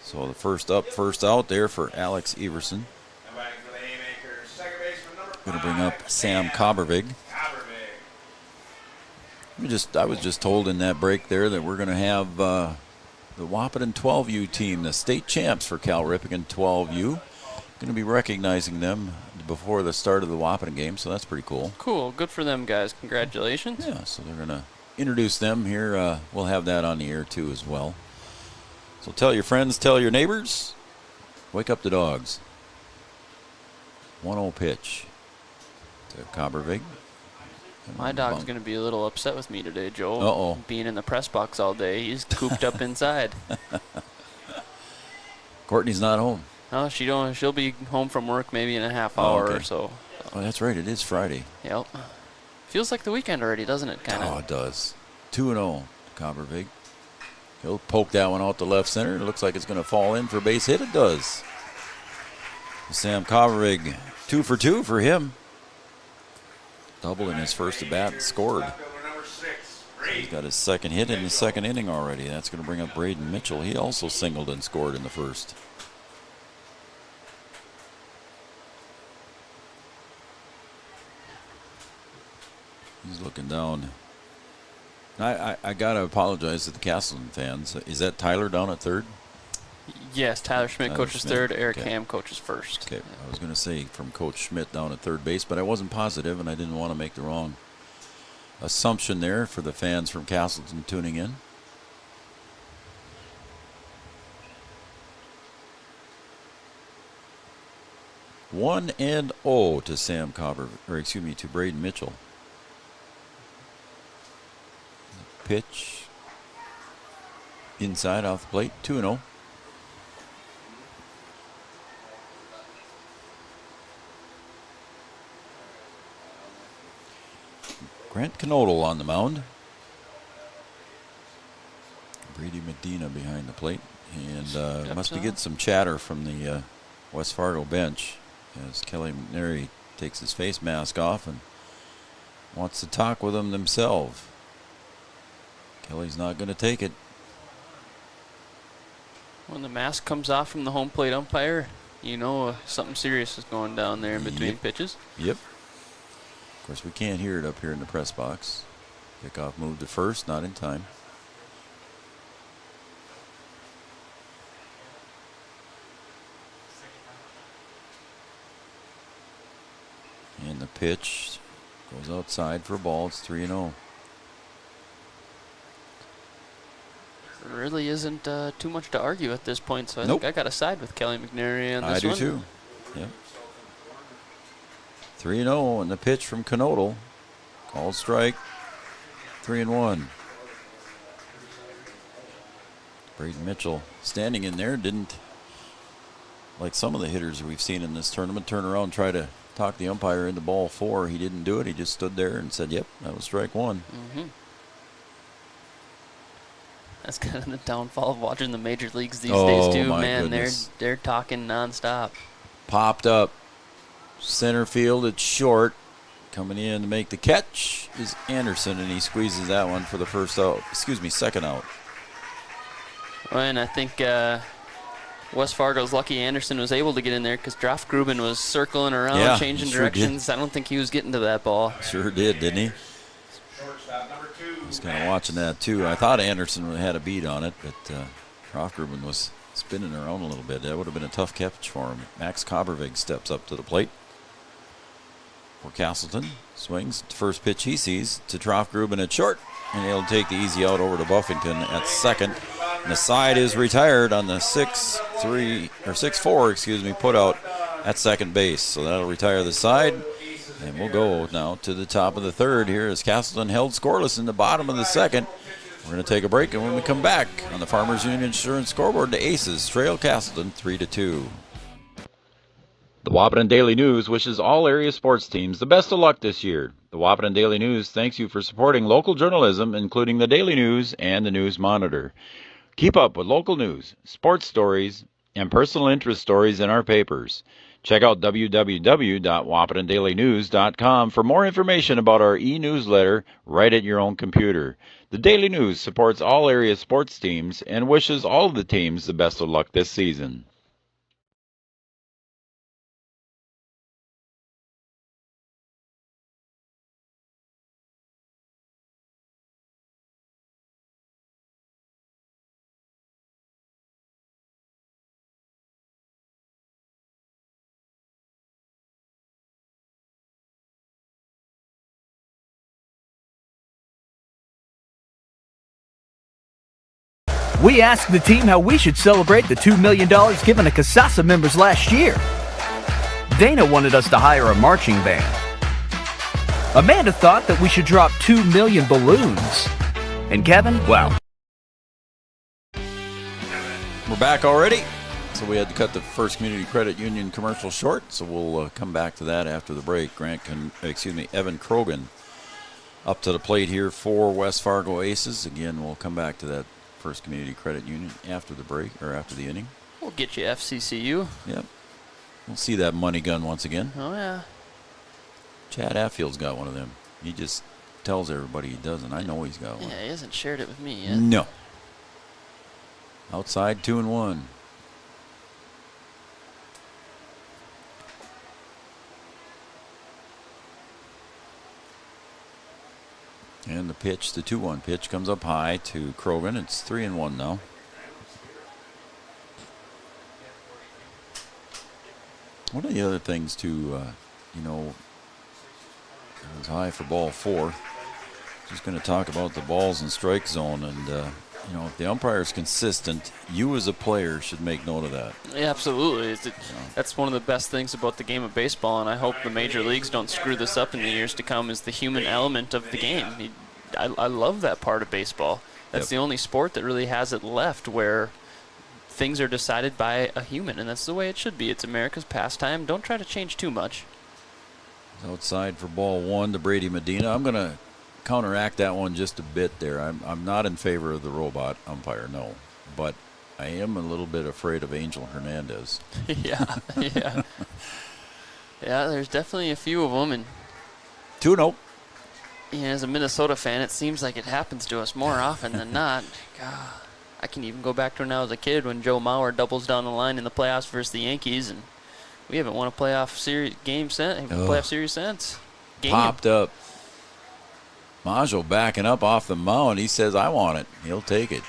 A: So the first up, first out there for Alex Everson. going to bring up Sam Cobbervig. I was just told in that break there that we're going to have the Wahpeton 12U team, the state champs for Cal Ripken 12U. Going to be recognizing them before the start of the Wahpeton game, so that's pretty cool.
B: Cool. Good for them, guys. Congratulations.
A: Yeah, so they're going to introduce them here. We'll have that on the air, too, as well. So tell your friends, tell your neighbors. Wake up the dogs. 1-0 pitch to Cobbervig.
B: My dog's going to be a little upset with me today, Joe.
A: Uh-oh.
B: Being in the press box all day. He's cooped up inside.
A: Courtney's not home.
B: Oh, she'll be home from work maybe in a half hour or so.
A: Oh, that's right. It is Friday.
B: Yep. Feels like the weekend already, doesn't it? Kind of.
A: Oh, it does. 2-0, Cobbervig. He'll poke that one out to left center. It looks like it's going to fall in for a base hit. It does. Sam Cobbervig, 2 for 2 for him. Double in his first at bat and scored. So he's got his second hit in the second inning already. That's going to bring up Braden Mitchell. He also singled and scored in the first. He's looking down. I got to apologize to the Casselton fans. Is that Tyler down at third?
B: Yes, Tyler Schmidt coaches third, Eric
A: Okay.
B: Ham coaches first.
A: Okay, I was going to say from Coach Schmidt down at third base, but I wasn't positive, and I didn't want to make the wrong assumption there for the fans from Casselton tuning in. One and 0 to Sam to Braden Mitchell. Pitch inside off the plate, 2-0. Grant Knodel on the mound. Brady Medina behind the plate. And must be getting some chatter from the West Fargo bench as Kelly McNary takes his face mask off and wants to talk with them themselves. Kelly's not going to take it.
B: When the mask comes off from the home plate umpire, you know something serious is going down there in between pitches.
A: Yep. Of course, we can't hear it up here in the press box. Kickoff move to first, not in time. And the pitch goes outside for a ball. It's 3-0.
B: Really isn't too much to argue at this point, so I
A: Nope.
B: think I got to side with Kelly McNary on this one.
A: I do too. Yep. 3-0 and the pitch from Knodel. Called strike. 3-1. Braden Mitchell standing in there didn't, like some of the hitters we've seen in this tournament, turn around and try to talk the umpire into ball 4. He didn't do it. He just stood there and said, yep, that was strike 1.
B: Mm-hmm. That's kind of the downfall of watching the major leagues these days too,
A: my
B: man.
A: goodness.
B: They're talking nonstop.
A: Popped up. Center field at short. Coming in to make the catch is Anderson, and he squeezes that one for the second out.
B: Well, and I think West Fargo's lucky Anderson was able to get in there because Droff Gruben was circling around, changing directions. I don't think he was getting to that ball.
A: Sure did, didn't he? I was kind of watching that too. I thought Anderson had a beat on it, but Droff Gruben was spinning around a little bit. That would have been a tough catch for him. Max Cobbervig steps up to the plate for Casselton. Swings. First pitch he sees to Droff Gruben at short, and he'll take the easy out over to Buffington at second. And the side is retired on the 6-4, put out at second base. So that'll retire the side. And we'll go now to the top of the third here as Casselton held scoreless in the bottom of the second. We're going to take a break, and when we come back on the Farmers Union Insurance scoreboard, the Aces trail Casselton 3-2. The Wahpeton Daily News wishes all area sports teams the best of luck this year. The Wahpeton Daily News thanks you for supporting local journalism, including the Daily News and the News Monitor. Keep up with local news, sports stories, and personal interest stories in our papers. Check out www.wahpetondailynews.com for more information about our e-newsletter right at your own computer. The Daily News supports all area sports teams and wishes all of the teams the best of luck this season.
I: We asked the team how we should celebrate the $2 million given to Casasa members last year. Dana wanted us to hire a marching band. Amanda thought that we should drop 2 million balloons. And Kevin, well.
A: We're back already. So we had to cut the First Community Credit Union commercial short, so we'll come back to that after the break. Evan Krogan up to the plate here for West Fargo Aces. Again, we'll come back to that First Community Credit Union after the break, or after the inning.
B: We'll get you FCCU.
A: Yep. We'll see that money gun once again.
B: Oh, yeah.
A: Chad Affield's got one of them. He just tells everybody he doesn't. I know he's got one.
B: Yeah, he hasn't shared it with me yet.
A: No. Outside 2-1. And the pitch, the 2-1 pitch, comes up high to Krogan. It's 3-1 now. One of the other things, too, it was high for ball 4. Just going to talk about the balls and strike zone. And, if the umpire's consistent, you as a player should make note of that.
B: Yeah, absolutely. That's one of the best things about the game of baseball, and I hope the major leagues don't screw this up in the years to come, is the human element of the game. I love that part of baseball. That's the only sport that really has it left where things are decided by a human, and that's the way it should be. It's America's pastime. Don't try to change too much.
A: Outside for ball 1 to Brady Medina. I'm going to counteract that one just a bit there. I'm not in favor of the robot umpire, no. But I am a little bit afraid of Angel Hernandez.
B: Yeah. Yeah, there's definitely a few of them. And
A: 2-0.
B: As a Minnesota fan, it seems like it happens to us more often than not. God, I can even go back to when I was a kid when Joe Mauer doubles down the line in the playoffs versus the Yankees, and we haven't won a playoff series since.
A: Popped up. Maggio backing up off the mound. He says, I want it. He'll take it.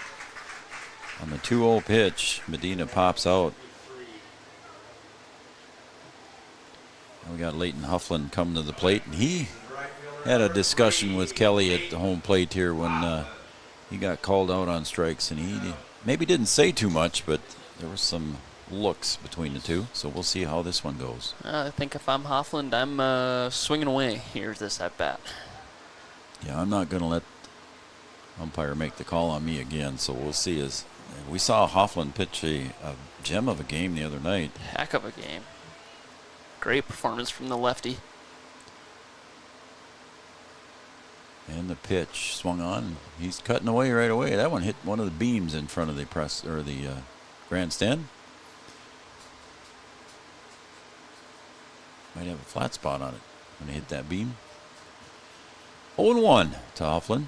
A: On the 2-0 pitch, Medina pops out. And we got Leighton Hufflin coming to the plate, and he had a discussion with Kelly at the home plate here when he got called out on strikes, and he maybe didn't say too much, but there was some looks between the two, so we'll see how this one goes.
B: I think if I'm Hufflin, I'm swinging away here this at-bat.
A: Yeah, I'm not going to let umpire make the call on me again, so we'll see. As we saw Hufflin pitch a gem of a game the other night.
B: Heck of a game. Great performance from the lefty.
A: And the pitch swung on. He's cutting away right away. That one hit one of the beams in front of the press or the grandstand. Might have a flat spot on it when he hit that beam. 0-1 to Hufflin.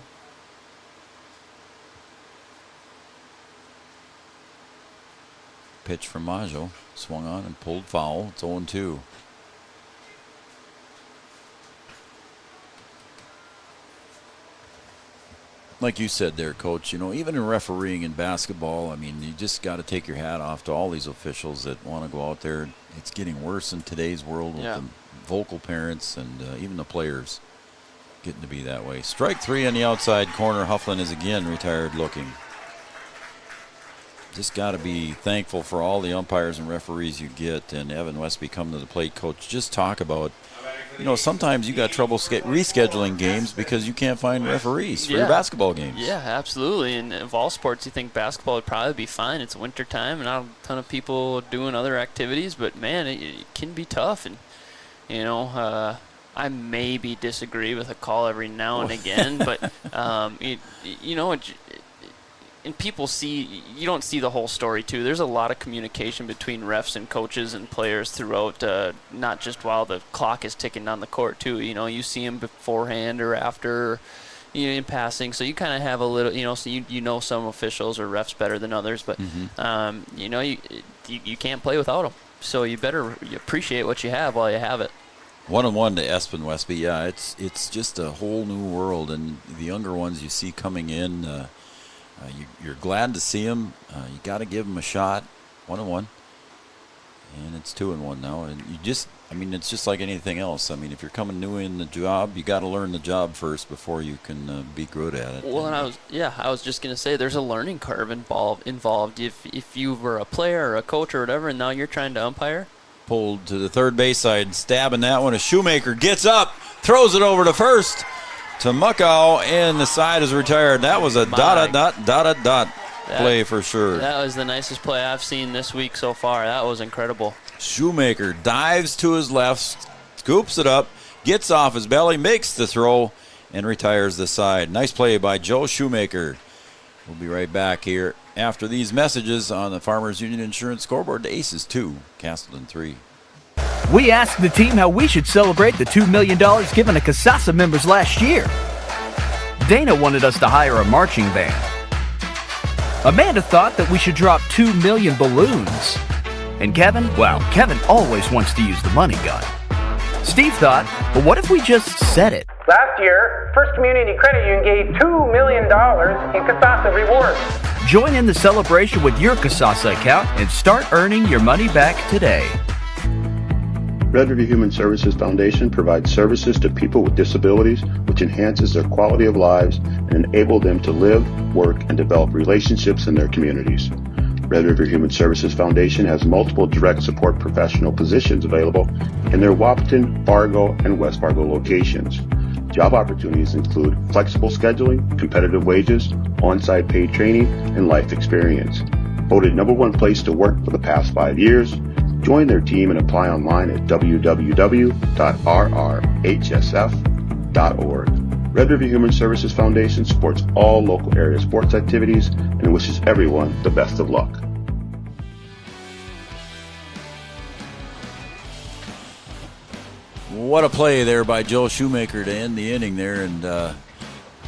A: Pitch from Maggio. Swung on and pulled foul. It's 0-2. Like you said there, Coach, even in refereeing in basketball, I mean, you just got to take your hat off to all these officials that want to go out there. It's getting worse in today's world with the vocal parents and even the players getting to be that way. Strike 3 on the outside corner. Hufflin is again retired looking. Just got to be thankful for all the umpires and referees you get. And Evan Westby come to the plate, Coach. Just talk about, sometimes you got trouble rescheduling games because you can't find referees for your basketball games.
B: Yeah, absolutely. And of all sports, you think basketball would probably be fine. It's winter time and not a ton of people doing other activities. But, man, it can be tough. And, I maybe disagree with a call every now and again, but and people you don't see the whole story too. There's a lot of communication between refs and coaches and players throughout, not just while the clock is ticking down the court too. You see them beforehand or after, in passing. So you kind of have a little, so some officials or refs better than others, but you can't play without them. So you better appreciate what you have while you have it.
A: 1-1 to Espen Westby. Yeah, it's just a whole new world, and the younger ones you see coming in, you're glad to see them. You got to give them a shot. 1-1, and It's 2-1 now, and it's just like anything else. I mean, if you're coming new in the job, you got to learn the job first before you can be good at it.
B: Well, and I was just gonna say, there's a learning curve involved. If you were a player or a coach or whatever, and now you're trying to umpire.
A: Pulled to the third base side, stabbing that one. A Shoemaker gets up, throws it over to first to Muckow, and the side is retired. That was a dot play for sure.
B: That was the nicest play I've seen this week so far. That was incredible.
A: Shoemaker dives to his left, scoops it up, gets off his belly, makes the throw, and retires the side. Nice play by Joe Shoemaker. We'll be right back here after these messages on the Farmers Union Insurance scoreboard. The Aces 2, Casselton 3.
I: We asked the team how we should celebrate the $2 million given to Casasa members last year. Dana wanted us to hire a marching band. Amanda thought that we should drop 2 million balloons. And Kevin always wants to use the money gun. Steve thought, well, what if we just said it?
J: Last year, First Community Credit Union gave $2 million in Casasa rewards.
I: Join in the celebration with your Casasa account and start earning your money back today.
K: Red River Human Services Foundation provides services to people with disabilities, which enhances their quality of lives and enable them to live, work, and develop relationships in their communities. Red River Human Services Foundation has multiple direct support professional positions available in their Wahpeton, Fargo, and West Fargo locations. Job opportunities include flexible scheduling, competitive wages, on-site paid training, and life experience. Voted #1 place to work for the past 5 years. Join their team and apply online at www.rrhsf.org. Red River Human Services Foundation supports all local area sports activities and wishes everyone the best of luck.
A: What a play there by Joe Shoemaker to end the inning there, and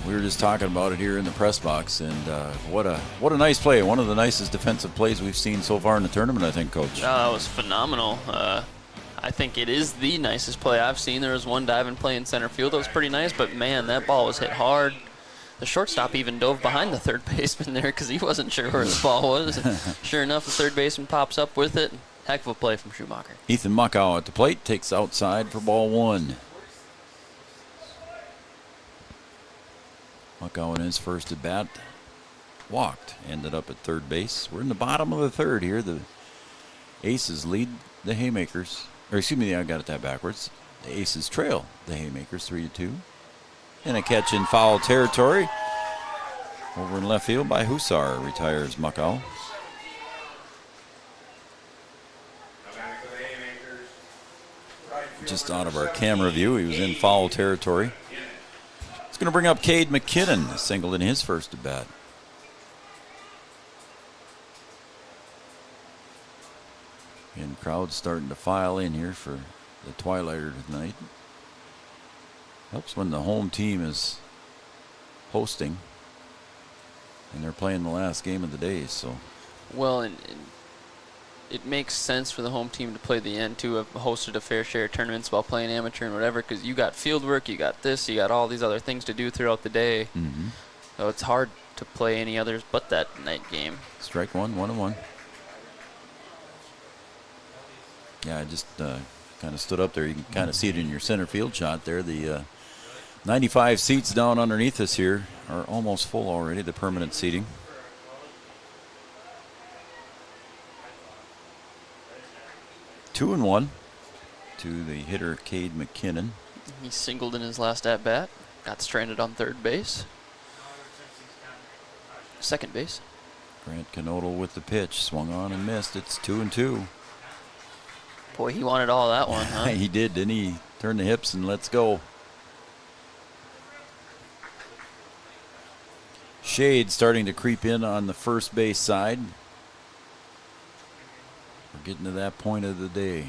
A: we were just talking about it here in the press box, and what a nice play. One of the nicest defensive plays we've seen so far in the tournament, I think, Coach.
B: That was phenomenal. I think it is the nicest play I've seen. There was one diving play in center field that was pretty nice, but man, that ball was hit hard. The shortstop even dove behind the third baseman there because he wasn't sure where the ball was. Sure enough, the third baseman pops up with it. Heck of a play from Schumacher.
A: Ethan Muckow at the plate, takes outside for ball 1. Muckow in his first at bat walked, ended up at third base. We're in the bottom of the third here. The Aces lead the Haymakers. Or excuse me, I got it backwards. The Aces trail the Haymakers 3-2. And a catch in foul territory. Over in left field by Hussar, retires Muckow. Just out of our camera view, he was in foul territory. It's going to bring up Cade McKinnon, singled in his first at bat. And crowd's starting to file in here for the Twilighter tonight. Helps when the home team is hosting and they're playing the last game of the day. So,
B: well, and it makes sense for the home team to play the end to have hosted a fair share of tournaments while playing amateur and whatever, because you got field work, you got this, you got all these other things to do throughout the day.
A: Mm-hmm.
B: So it's hard to play any others but that night game.
A: Strike 1-1-1. Yeah, I just kind of stood up there. You can kind of see it in your center field shot there. The 95 seats down underneath us here are almost full already, the permanent seating. Two and 1 to the hitter, Cade McKinnon.
B: He singled in his last at-bat. Got stranded on third base. Second base.
A: Grant Canodal with the pitch. Swung on and missed. It's 2-2.
B: Boy, he wanted all that one, huh?
A: He did, didn't he? Turn the hips and let's go. Shade starting to creep in on the first base side. We're getting to that point of the day.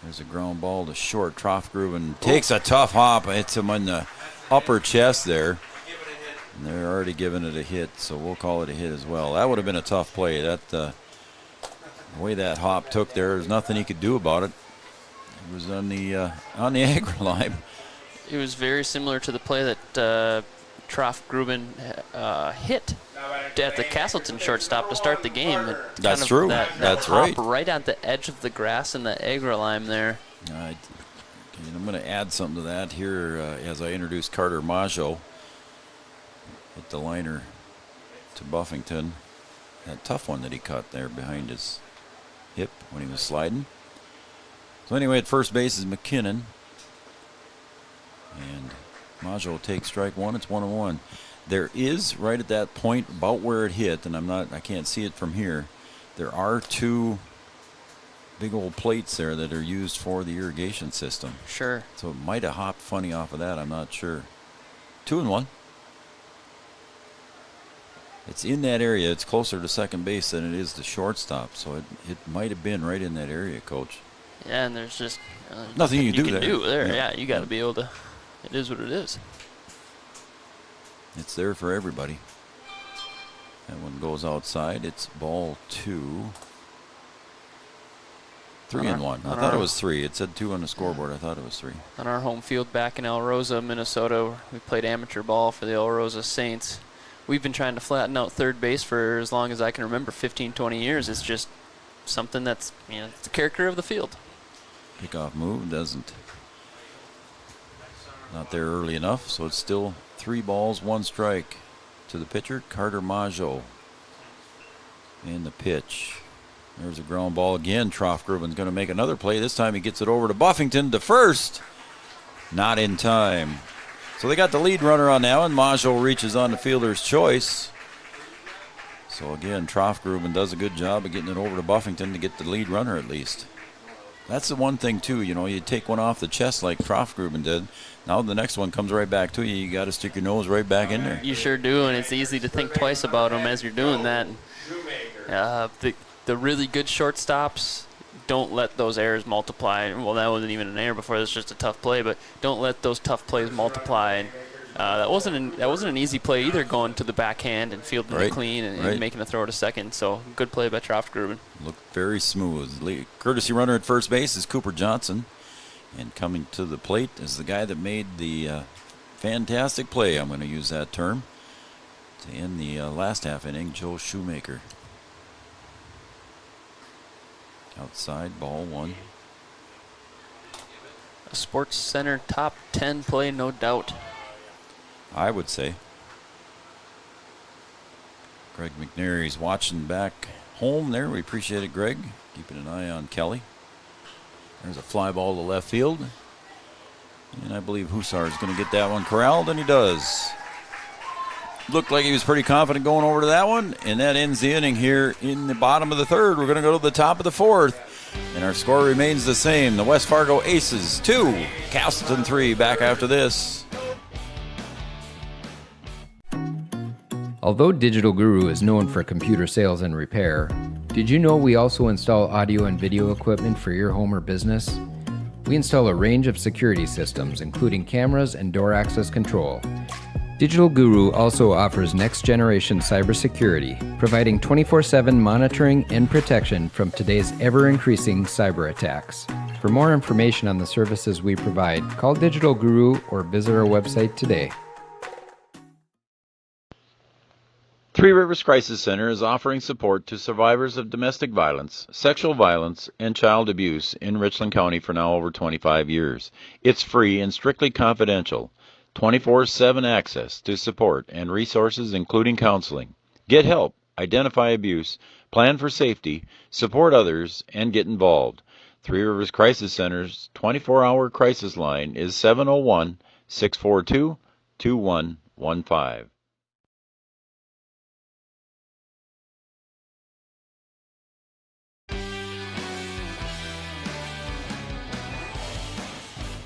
A: There's a ground ball to short. Troffgruben takes a tough hop. Hits him in the upper chest there. And they're already giving it a hit, so we'll call it a hit as well. That would have been a tough play. That the way that hop took there's nothing he could do about it. It was on the aggro line.
B: It was very similar to the play that Troffgruben hit at the Casselton shortstop to start the game.
A: That's true. That's
B: hop
A: right
B: at the edge of the grass in the agri-lime there.
A: I'm going to add something to that here as I introduce Carter Maggio. Hit the liner to Buffington. That tough one that he caught there behind his hip when he was sliding. So anyway, at first base is McKinnon. And Maggio will take strike one. It's 1-1. There is, right at that point, about where it hit, and I can't see it from here, there are two big old plates there that are used for the irrigation system.
B: Sure.
A: So it might have hopped funny off of that. I'm not sure. 2-1. It's in that area. It's closer to second base than it is to shortstop. So it might have been right in that area, Coach.
B: Yeah, and there's just
A: nothing you can
B: do there. Yeah, you got to be able to. It is what it is.
A: It's there for everybody. That one goes outside. It's ball 2. 3-1. I thought it was 3. It said 2 on the scoreboard. I thought it was 3.
B: On our home field back in El Rosa, Minnesota, we played amateur ball for the El Rosa Saints. We've been trying to flatten out third base for as long as I can remember, 15, 20 years. It's just something that's, it's the character of the field.
A: Pickoff move not there early enough, so it's still 3 balls, 1 strike to the pitcher, Carter Maggio. And the pitch. There's a ground ball again. Troftgruben's going to make another play. This time he gets it over to Buffington to first. Not in time. So they got the lead runner on now, and Maggio reaches on the fielder's choice. So again, Troftgruben does a good job of getting it over to Buffington to get the lead runner at least. That's the one thing too, you take one off the chest like Troftgruben did. Now the next one comes right back to you. You got to stick your nose right back in there.
B: You sure do, and it's easy to think twice about them as you're doing that. The really good shortstops, don't let those errors multiply. Well, that wasn't even an error before. That's just a tough play, but don't let those tough plays multiply. And that wasn't an easy play either, going to the backhand and fielding it clean and making a throw to second. So good play by Troftgruben.
A: Looked very smooth. Courtesy runner at first base is Cooper Johnson. And coming to the plate is the guy that made the fantastic play, I'm going to use that term, to end the last half inning, Joe Shoemaker. Outside, ball 1.
B: A Sports Center top 10 play, no doubt.
A: I would say. Greg McNary's watching back home there. We appreciate it, Greg. Keeping an eye on Kelly. There's a fly ball to left field. And I believe Hussar is going to get that one corralled, and he does. Looked like he was pretty confident going over to that one, and that ends the inning here in the bottom of the third. We're going to go to the top of the fourth, and our score remains the same. The West Fargo Aces 2, Casselton 3. Back after this.
L: Although Digital Guru is known for computer sales and repair, did you know we also install audio and video equipment for your home or business? We install a range of security systems, including cameras and door access control. Digital Guru also offers next-generation cybersecurity, providing 24/7 monitoring and protection from today's ever-increasing cyber attacks. For more information on the services we provide, call Digital Guru or visit our website today.
A: Three Rivers Crisis Center is offering support to survivors of domestic violence, sexual violence, and child abuse in Richland County for now over 25 years. It's free and strictly confidential. 24/7 access to support and resources including counseling. Get help, identify abuse, plan for safety, support others, and get involved. Three Rivers Crisis Center's 24-hour crisis line is 701-642-2115.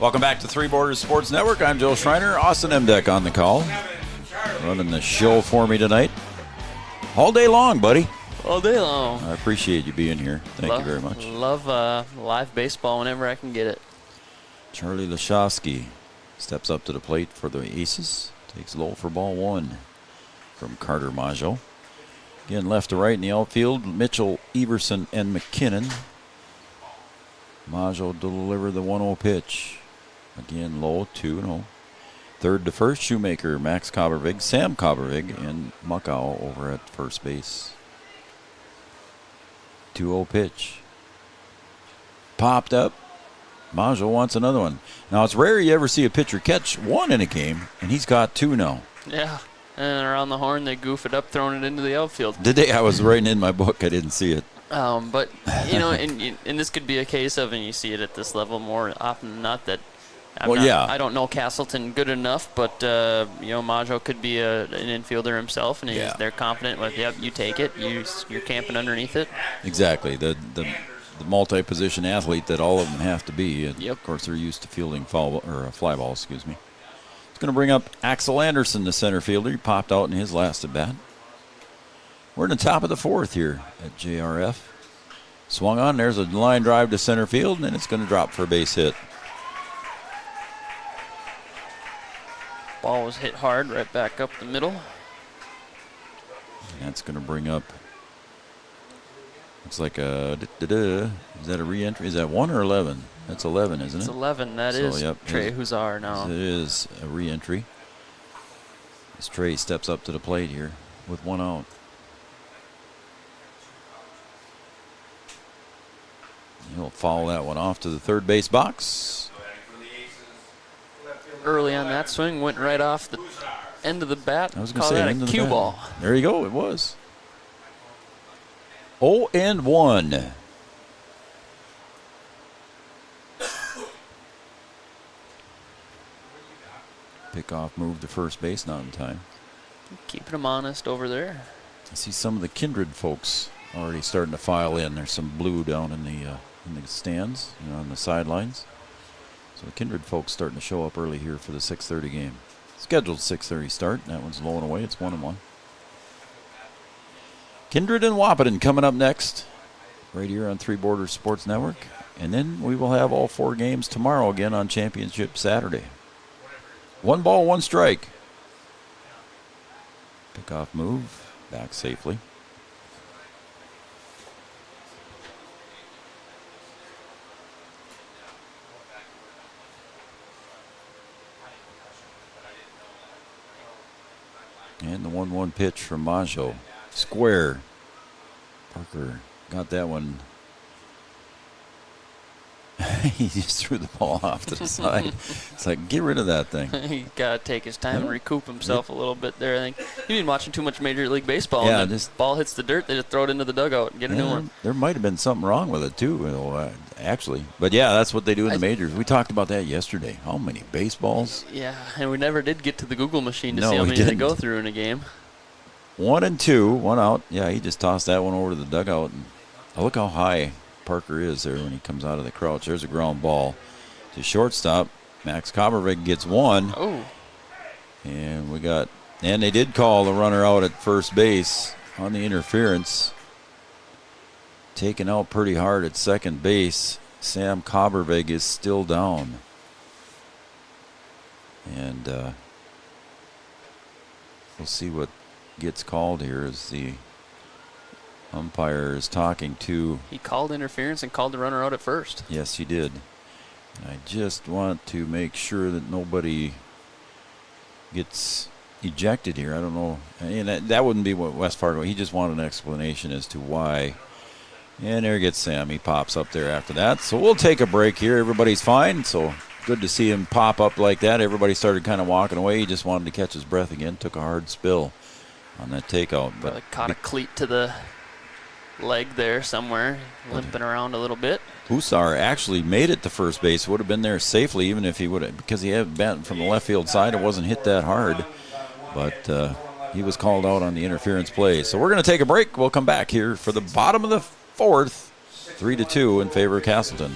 A: Welcome back to Three Borders Sports Network. I'm Joe Schreiner. Austin Emdeck on the call. Running the show for me tonight. All day long, buddy.
B: All day long.
A: I appreciate you being here. Thank you very much.
B: Love live baseball whenever I can get it.
A: Charlie Lashowski steps up to the plate for the Aces. Takes low for ball 1 from Carter Maggio. Again, left to right in the outfield, Mitchell, Everson, and McKinnon. Maggio delivered the 1-0 pitch. Again, low, 2-0. Third to first, Shoemaker, Max Cobbervig, Sam Cobbervig, and Muckow over at first base. 2-0 pitch. Popped up. Maggio wants another one. Now, it's rare you ever see a pitcher catch one in a game, and he's got 2 now.
B: Yeah, and around the horn, they goof it up, throwing it into the outfield.
A: Did they? I was writing in my book. I didn't see it.
B: But, and this could be a case of, and you see it at this level more often than not, that I don't know Casselton good enough, but, Maggio could be an infielder himself, and they're confident with, yep, you take it. You're camping underneath it.
A: Exactly. The multi-position athlete that all of them have to be. And
B: yep.
A: Of course, they're used to fielding fly ball, excuse me. It's going to bring up Axel Anderson, the center fielder. He popped out in his last at bat. We're in the top of the 4th here at JRF. Swung on. There's a line drive to center field, and it's going to drop for a base hit.
B: Ball was hit hard right back up the middle.
A: And that's going to bring up, looks like a, is that a re-entry? Is that 1 or 11? That's 11, isn't it?
B: It's 11. That is Trey Huszar now.
A: It is a re-entry. As Trey steps up to the plate here with 1 out. He'll foul that one off to the third base box.
B: Early on that swing, went right off the end of the bat.
A: I was going to say
B: that a cue ball.
A: There you go. It was. 0-1. Pickoff move to first base, not in time.
B: Keeping them honest over there.
A: I see some of the Kindred folks already starting to file in. There's some blue down in the stands, on the sidelines. So the Kindred folks starting to show up early here for the 6:30 game. Scheduled 6:30 start. That one's low and away. It's 1-1. Kindred and Wahpeton coming up next, right here on Three Borders Sports Network. And then we will have all 4 games tomorrow again on Championship Saturday. 1 ball, 1 strike. Pickoff move, back safely. And the 1-1 pitch from Maggio. Square. Parker got that one. He just threw the ball off to the side. It's like, get rid of that thing.
B: He got to take his time and recoup himself a little bit there, I think. You've been watching too much Major League Baseball.
A: Yeah,
B: and the ball hits the dirt, they just throw it into the dugout and get a new one.
A: There might have been something wrong with it, too, actually. But, yeah, that's what they do in the majors. We talked about that yesterday. How many baseballs?
B: Yeah, and we never did get to the Google machine to see how many they go through in a game.
A: 1-2, 1 out. Yeah, he just tossed that one over to the dugout. And look how high Parker is there when he comes out of the crouch. There's a ground ball to shortstop. Max Cobbervig gets 1.
B: Oh.
A: And they did call the runner out at first base on the interference. Taken out pretty hard at second base. Sam Cobbervig is still down. And we'll see what gets called here as the umpire is talking to.
B: He called interference and called the runner out at first.
A: Yes, he did. I just want to make sure that nobody gets ejected here. I don't know. And that wouldn't be what West Fargo. He just wanted an explanation as to why. And there gets Sam. He pops up there after that. So we'll take a break here. Everybody's fine. So good to see him pop up like that. Everybody started kind of walking away. He just wanted to catch his breath again. Took a hard spill on that takeout. But
B: caught a cleat to the leg there somewhere, limping around a little bit.
A: Huszar actually made it to first base. Would have been there safely even if he would have, because he had bent from the left field side. It wasn't hit that hard. But he was called out on the interference play. So we're going to take a break. We'll come back here for the bottom of the 4th, 3-2 in favor of Casselton.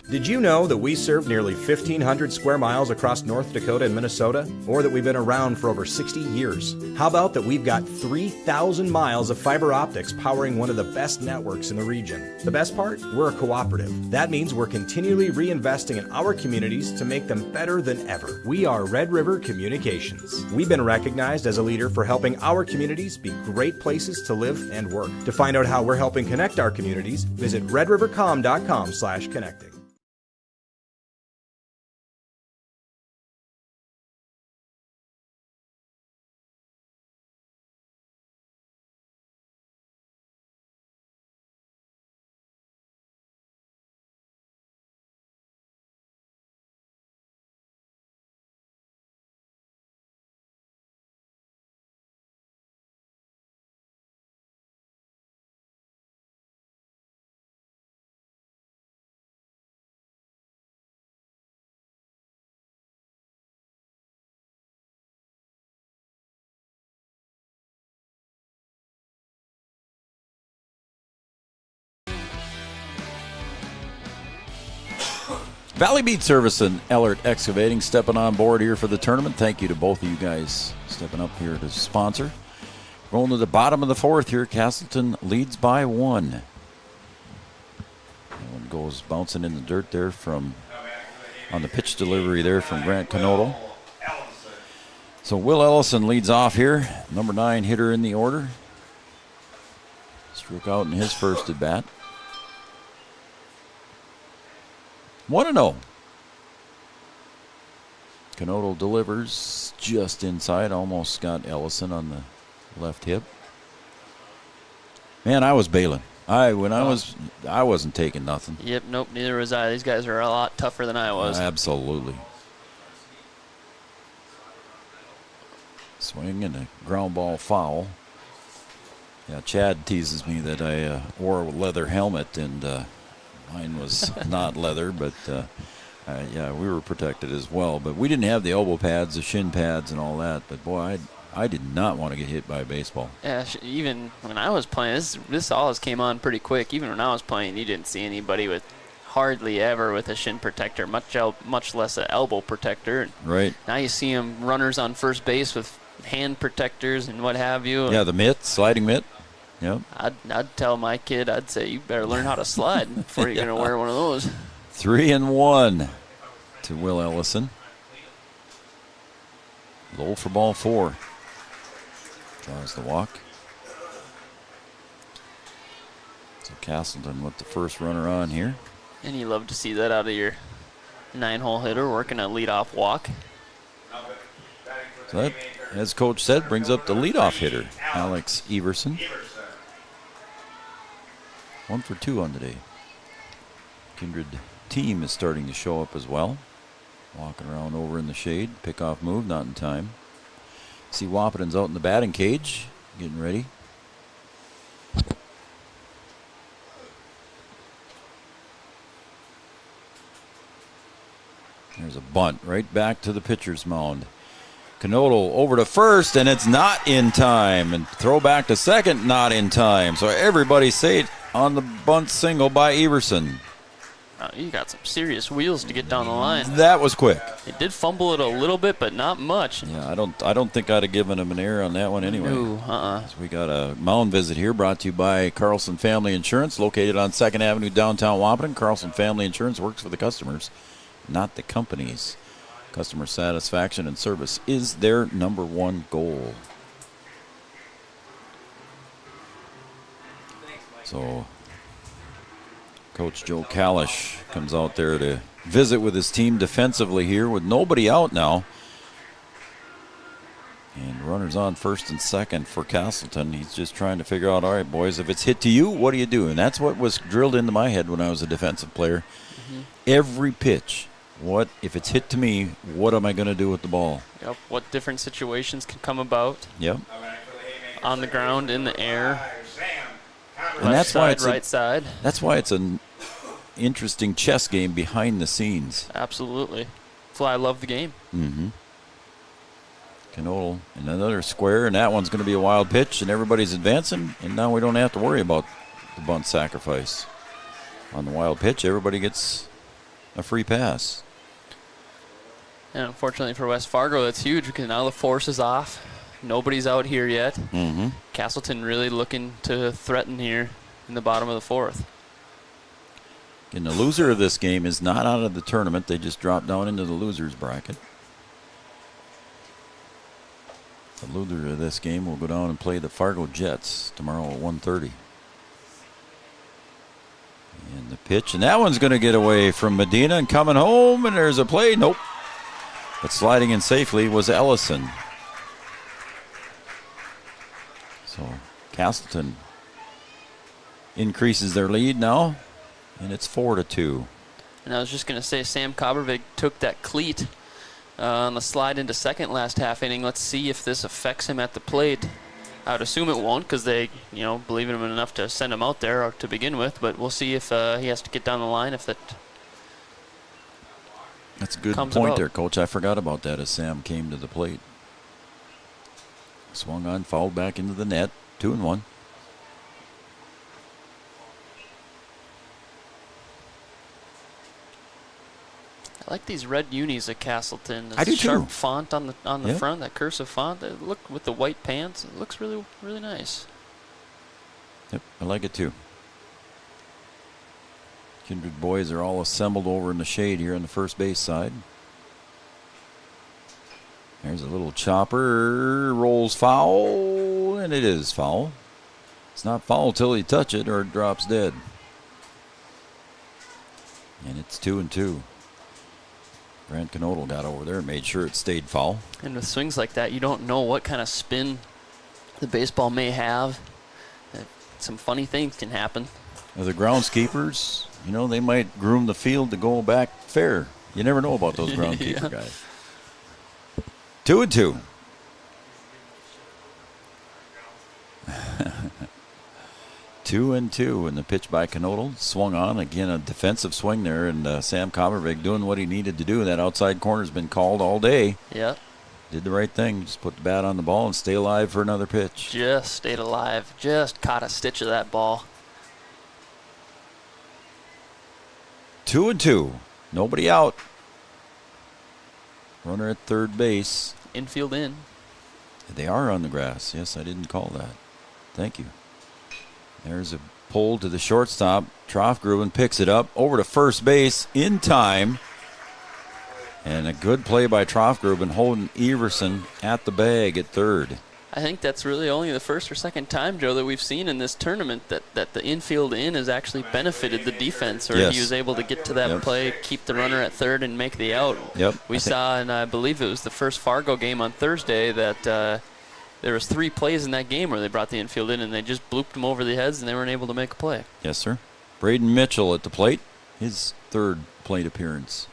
M: Did you know that we serve nearly 1,500 square miles across North Dakota and Minnesota? Or that we've been around for over 60 years? How about that we've got 3,000 miles of fiber optics powering one of the best networks in the region? The best part? We're a cooperative. That means we're continually reinvesting in our communities to make them better than ever. We are Red River Communications. We've been recognized as a leader for helping our communities be great places to live and work. To find out how we're helping connect our communities, visit redrivercom.com/connecting.
A: Valley Beat Service and Ellert Excavating stepping on board here for the tournament. Thank you to both of you guys stepping up here to sponsor. Rolling to the bottom of the fourth here. Casselton leads by 1. That one goes bouncing in the dirt there from on the pitch delivery there from Grant Canodal. So Will Ellison leads off here, number 9 hitter in the order. Struck out in his first at bat. 1-0. Canodal delivers just inside, almost got Ellison on the left hip. Man, I was bailing. I wasn't taking nothing.
B: Yep, nope, neither was I. These guys are a lot tougher than I was.
A: Absolutely. Swing and a ground ball foul. Yeah, Chad teases me that I wore a leather helmet, and mine was not leather, but yeah, we were protected as well. But we didn't have the elbow pads, the shin pads, and all that. But boy, I did not want to get hit by a baseball.
B: Yeah, even when I was playing, this always came on pretty quick. Even when I was playing, you didn't see anybody with hardly ever with a shin protector, much less an elbow protector.
A: Right.
B: Now you see them runners on first base with hand protectors and what have you.
A: Yeah, the mitt, sliding mitt. Yep.
B: I'd tell my kid, I'd say, you better learn how to slide before you're going to wear one of those.
A: 3-1 to Will Ellison. Low for ball 4. Draws the walk. So Casselton with the first runner on here.
B: And you love to see that out of your 9-hole hitter working a leadoff walk.
A: So that, as Coach said, brings up the leadoff hitter, Alex Everson. 1 for 2 on the day. Kindred team is starting to show up as well. Walking around over in the shade. Pickoff move, not in time. See Wapaton's out in the batting cage, getting ready. There's a bunt right back to the pitcher's mound. Canodal over to first, and it's not in time. And throw back to second, not in time. So everybody safe on the bunt single by Everson.
B: You got some serious wheels to get down the line.
A: That was quick.
B: They did fumble it a little bit, but not much.
A: Yeah, I don't think I'd have given him an error on that one anyway.
B: No,
A: So we got a mound visit here brought to you by Carlson Family Insurance, located on 2nd Avenue, downtown Wapaton. Carlson Family Insurance works for the customers, not the companies. Customer satisfaction and service is their number 1 goal. So Coach Joe Kalish comes out there to visit with his team defensively here with nobody out now. And runners on first and second for Casselton. He's just trying to figure out, all right, boys, if it's hit to you, what do you do? And that's what was drilled into my head when I was a defensive player. Mm-hmm. Every pitch, what if it's hit to me, what am I going to do with the ball?
B: Yep, what different situations can come about.
A: Yep.
B: On the ground, in the air.
A: And that's why it's
B: right side.
A: That's why it's an interesting chess game behind the scenes.
B: Absolutely. That's why I love the game.
A: Mm-hmm. Canodal in another square, and that one's going to be a wild pitch, and everybody's advancing, and now we don't have to worry about the bunt sacrifice. On the wild pitch, everybody gets a free pass.
B: And unfortunately for West Fargo, that's huge because now the force is off. Nobody's out here yet.
A: Mm-hmm.
B: Casselton really looking to threaten here in the bottom of the fourth.
A: And the loser of this game is not out of the tournament. They just dropped down into the losers bracket. The loser of this game will go down and play the Fargo Jets tomorrow at 1:30. And the pitch, and that one's going to get away from Medina and coming home, and there's a play. Nope. But sliding in safely was Ellison. So Casselton increases their lead now, and it's 4-2.
B: And I was just going to say, Sam Kobervig took that cleat on the slide into second last half inning. Let's see if this affects him at the plate. I would assume it won't because they, believe in him enough to send him out there to begin with. But we'll see if he has to get down the line if that.
A: That's a good point there, Coach. I forgot about that as Sam came to the plate. Swung on, fouled back into the net. 2-1.
B: I like these red unis at Casselton.
A: I do
B: sharp
A: too.
B: font on the
A: Yep.
B: front, that cursive font. They look with the white pants. It looks really, really nice.
A: Yep, I like it too. Kindred boys are all assembled over in the shade here on the first base side. There's a little chopper, rolls foul, and it is foul. It's not foul till you touch it or it drops dead. And it's 2-2. Grant Canodal got over there and made sure it stayed foul.
B: And with swings like that, you don't know what kind of spin the baseball may have. Some funny things can happen.
A: The groundskeepers, you know, they might groom the field to go back fair. You never know about those groundskeeper guys. 2-2. Two and two, and the pitch by Canodal swung on again. A defensive swing there, and Sam Coppervig doing what he needed to do. That outside corner's been called all day.
B: Yep.
A: Did the right thing. Just put the bat on the ball and stay alive for another pitch.
B: Just stayed alive. Just caught a stitch of that ball.
A: 2-2. Nobody out. Runner at third base.
B: Infield in.
A: They are on the grass. Yes, I didn't call that. Thank you. There's a pull to the shortstop. Troffgruben picks it up over to first base in time. And a good play by Troffgruben holding Everson at the bag at third.
B: I think that's really only the first or second time, Joe, that we've seen in this tournament that the infield in has actually benefited the defense, or
A: Yes.
B: he was able to get to that play, keep the runner at third, and make the out.
A: Yep.
B: We saw, and I believe it was the first Fargo game on Thursday, that there was 3 plays in that game where they brought the infield in, and they just blooped them over the heads, and they weren't able to make a play.
A: Yes, sir. Braden Mitchell at the plate. His third plate appearance.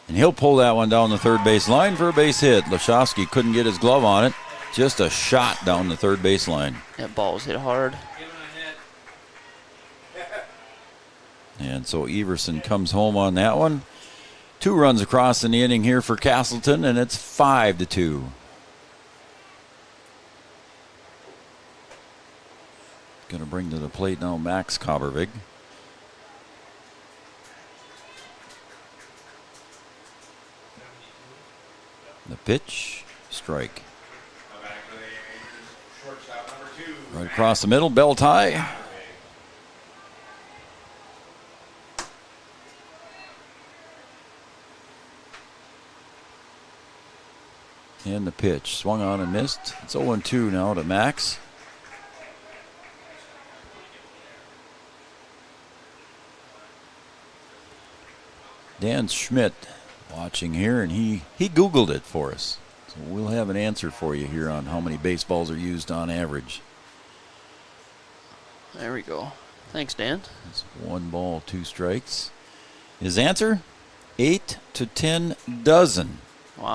A: And he'll pull that one down the third base line for a base hit. Lashowski couldn't get his glove on it. Just a shot down the third base line.
B: That ball was hit hard.
A: And so Everson comes home on that one. 2 runs across in the inning here for Casselton, and it's 5-2. Going to bring to the plate now Max Coppervig. The pitch, strike. Right across the middle, bell tie. And the pitch, swung on and missed. It's 0-2 now to Max. Dan Schmidt watching here, and he Googled it for us. So we'll have an answer for you here on how many baseballs are used on average.
B: There we go. Thanks, Dan.
A: It's 1 ball, 2 strikes. His answer? 8 to 10 dozen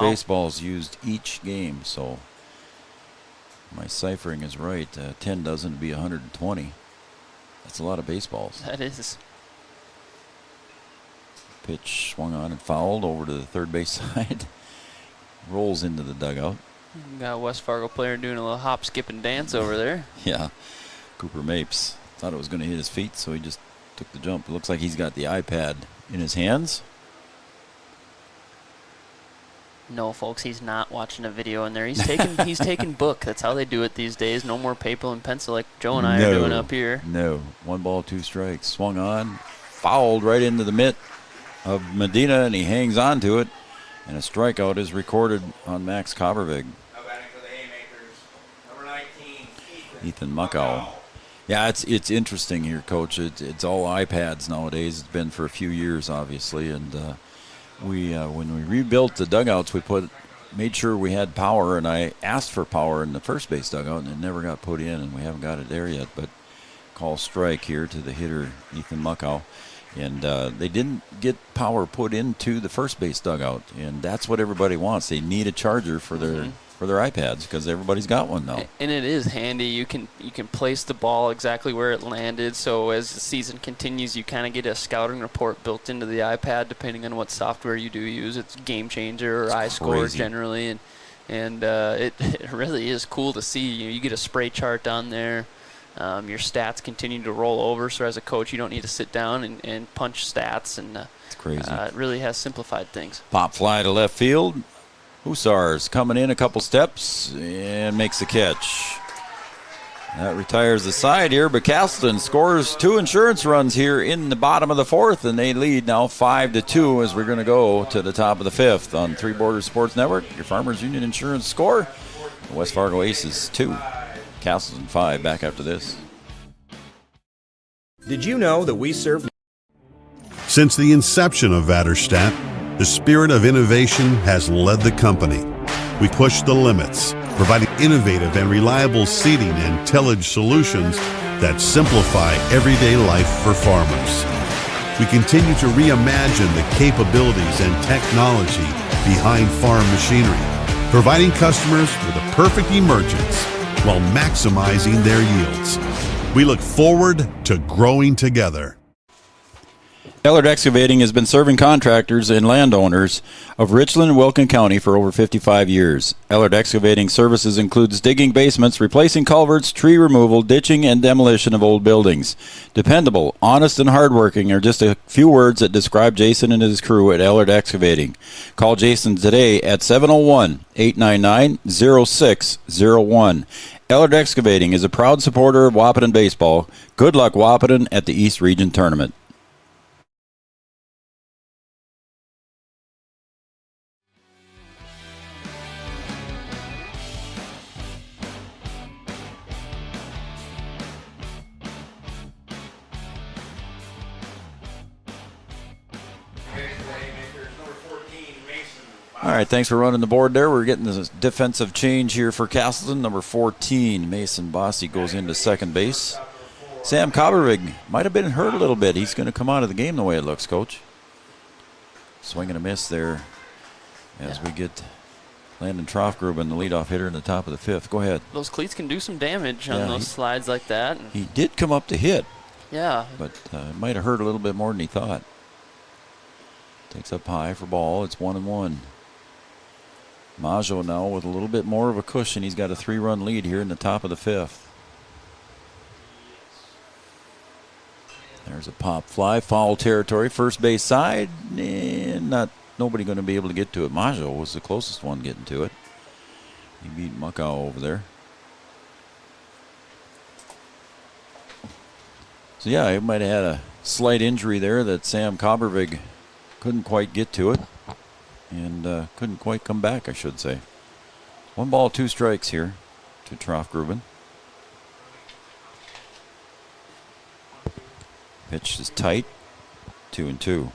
A: baseballs used each game. So my ciphering is right. 10 dozen would be 120. That's a lot of baseballs.
B: That is.
A: Pitch swung on and fouled over to the third base side. Rolls into the dugout.
B: Got a West Fargo player doing a little hop, skip, and dance over there.
A: Yeah. Cooper Mapes thought it was going to hit his feet, so he just took the jump. It looks like he's got the iPad in his hands.
B: No, folks, he's not watching a video in there. He's taking book. That's how they do it these days. No more paper and pencil like Joe and I are doing up here.
A: No. 1 ball, 2 strikes. Swung on, fouled right into the mitt of Medina, and he hangs on to it. And a strikeout is recorded on Max Coppervig. Ethan Muckow. Yeah, it's interesting here, Coach. It's all iPads nowadays. It's been for a few years, obviously, and we when we rebuilt the dugouts, we made sure we had power, and I asked for power in the first base dugout, and it never got put in, and we haven't got it there yet. But call strike here to the hitter, Ethan Muckow. And they didn't get power put into the first base dugout, and that's what everybody wants. They need a charger for their iPads because everybody's got one now.
B: And it is handy. You can place the ball exactly where it landed. So as the season continues, you kind of get a scouting report built into the iPad, depending on what software you do use. It's Game Changer or iScore generally, and it really is cool to see. You get a spray chart on there. Your stats continue to roll over, so as a coach, you don't need to sit down and punch stats, and
A: it's crazy.
B: It really has simplified things.
A: Pop fly to left field. Hussars coming in a couple steps and makes the catch. That retires the side here, but Casselton scores 2 insurance runs here in the bottom of the 4th, and they lead now 5-2 as we're going to go to the top of the 5th on Three Borders Sports Network. Your Farmers Union Insurance score, the West Fargo Aces 2, Casselton 5. Back after this.
M: Did you know that we serve?
D: Since the inception of Vaderstadt, the spirit of innovation has led the company. We push the limits, providing innovative and reliable seeding and tillage solutions that simplify everyday life for farmers. We continue to reimagine the capabilities and technology behind farm machinery, providing customers with a perfect emergence while maximizing their yields. We look forward to growing together.
A: Ellard Excavating has been serving contractors and landowners of Richland and Wilkin County for over 55 years. Ellard Excavating services includes digging basements, replacing culverts, tree removal, ditching, and demolition of old buildings. Dependable, honest, and hardworking are just a few words that describe Jason and his crew at Ellard Excavating. Call Jason today at 701-899-0601. Ellard Excavating is a proud supporter of Wahpeton baseball. Good luck, Wahpeton, at the East Region Tournament. All right, thanks for running the board there. We're getting this defensive change here for Casselton. Number 14, Mason Bossy, goes into second base. Sam Cobbervig might have been hurt a little bit. He's going to come out of the game the way it looks, Coach. Swing and a miss there as we get Landon Troffgruben, the leadoff hitter, in the top of the 5th. Go ahead.
B: Those cleats can do some damage on those slides like that.
A: He did come up to hit.
B: Yeah.
A: But it might have hurt a little bit more than he thought. Takes up high for ball. It's 1-1. Maggio now with a little bit more of a cushion. He's got a 3-run lead here in the top of the 5th. There's a pop fly, foul territory, first base side, and nobody going to be able to get to it. Maggio was the closest one getting to it. He beat Muckow over there. So yeah, he might have had a slight injury there that Sam Cobbervig couldn't quite get to it. And couldn't quite come back, I should say. 1 ball, 2 strikes here to Troffgruben. Pitch is tight, 2-2.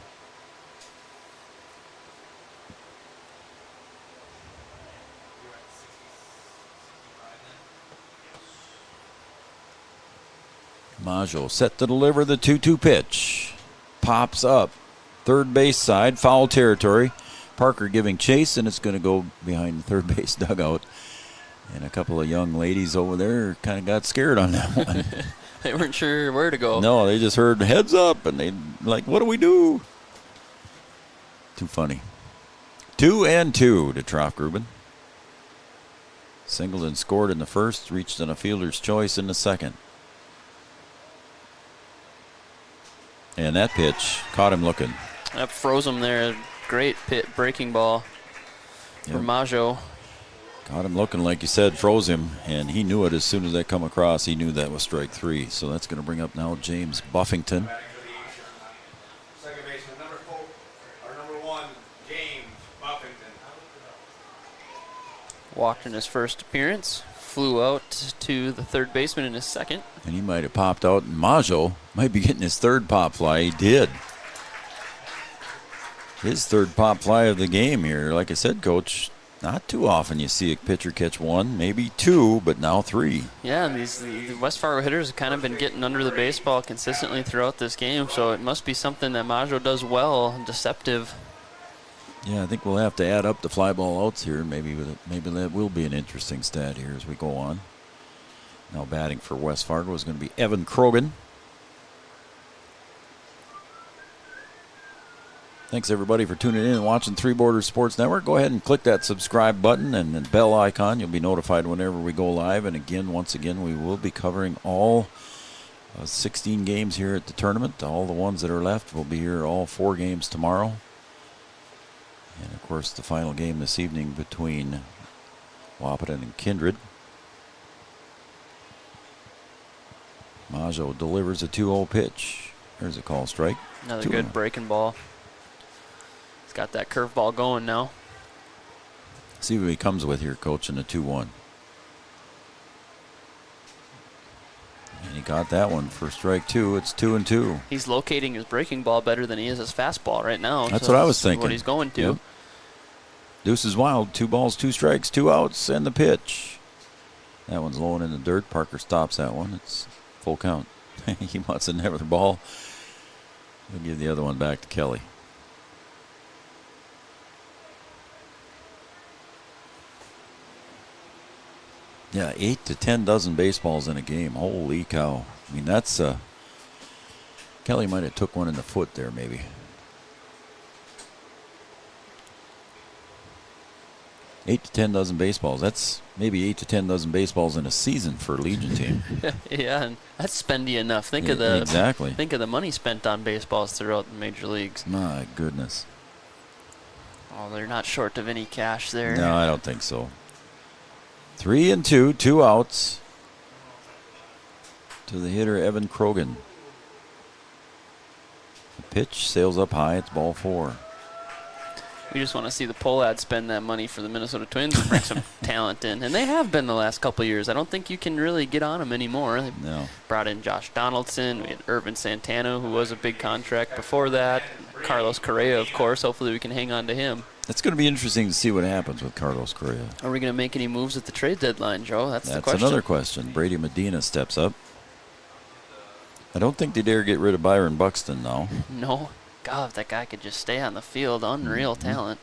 A: Maggio set to deliver the 2-2 pitch. Pops up, third base side, foul territory. Parker giving chase, and it's going to go behind the third base dugout. And a couple of young ladies over there kind of got scared on that one.
B: They weren't sure where to go.
A: No, they just heard heads up, and they like, what do we do? Too funny. 2-2 to Troffgruben. Singleton scored in the first, reached on a fielder's choice in the second. And that pitch caught him looking.
B: That froze him there. Great breaking ball for Maggio.
A: Got him looking, like you said, froze him, and he knew it as soon as that come across. He knew that was strike 3. So that's going to bring up now James Buffington.
C: Second baseman, number 1, James Buffington.
B: Walked in his first appearance, flew out to the third baseman in his second.
A: And he might have popped out, and Maggio might be getting his 3rd pop fly. He did. His 3rd pop fly of the game here. Like I said, Coach, not too often you see a pitcher catch 1, maybe 2, but now 3.
B: Yeah, and the West Fargo hitters have kind of been getting under the baseball consistently throughout this game, so it must be something that Maggio does well, deceptive.
A: Yeah, I think we'll have to add up the fly ball outs here. Maybe that will be an interesting stat here as we go on. Now batting for West Fargo is going to be Evan Krogan. Thanks, everybody, for tuning in and watching Three Borders Sports Network. Go ahead and click that subscribe button and the bell icon. You'll be notified whenever we go live. And again, once again, we will be covering all 16 games here at the tournament. All the ones that are left will be here all 4 games tomorrow. And, of course, the final game this evening between Wahpeton and Kindred. Maggio delivers a 2-0 pitch. There's a call strike.
B: Another good breaking ball. He's got that curveball going now.
A: See what he comes with here, Coach, in the 2-1. And he got that one for strike 2. It's 2-2.
B: He's locating his breaking ball better than he is his fastball right now.
A: That's what I was thinking.
B: What he's going to.
A: Yep. Deuce is wild. 2 balls, 2 strikes, 2 outs, and the pitch. That one's low and in the dirt. Parker stops that one. It's full count. He wants another ball. We'll give the other one back to Kelly. Yeah, 8 to 10 dozen baseballs in a game. Holy cow. I mean, that's Kelly might have took one in the foot there, maybe. Eight to 10 dozen baseballs. That's maybe 8 to 10 dozen baseballs in a season for a Legion team.
B: Yeah, and that's spendy enough. Think of the money spent on baseballs throughout the major leagues.
A: My goodness.
B: Oh, they're not short of any cash there.
A: No, I don't think so. 3-2, 2 outs to the hitter, Evan Krogan. The pitch sails up high. It's ball 4.
B: We just want to see the Pohlads spend that money for the Minnesota Twins and bring some talent in. And they have been the last couple of years. I don't think you can really get on them anymore. They brought in Josh Donaldson. We had Irvin Santana, who was a big contract before that. Carlos Correa, of course. Hopefully we can hang on to him.
A: It's going to be interesting to see what happens with Carlos Correa.
B: Are we going to make any moves at the trade deadline, Joe? That's the question.
A: That's another question. Brady Medina steps up. I don't think they dare get rid of Byron Buxton now.
B: No. God, if that guy could just stay on the field, unreal talent.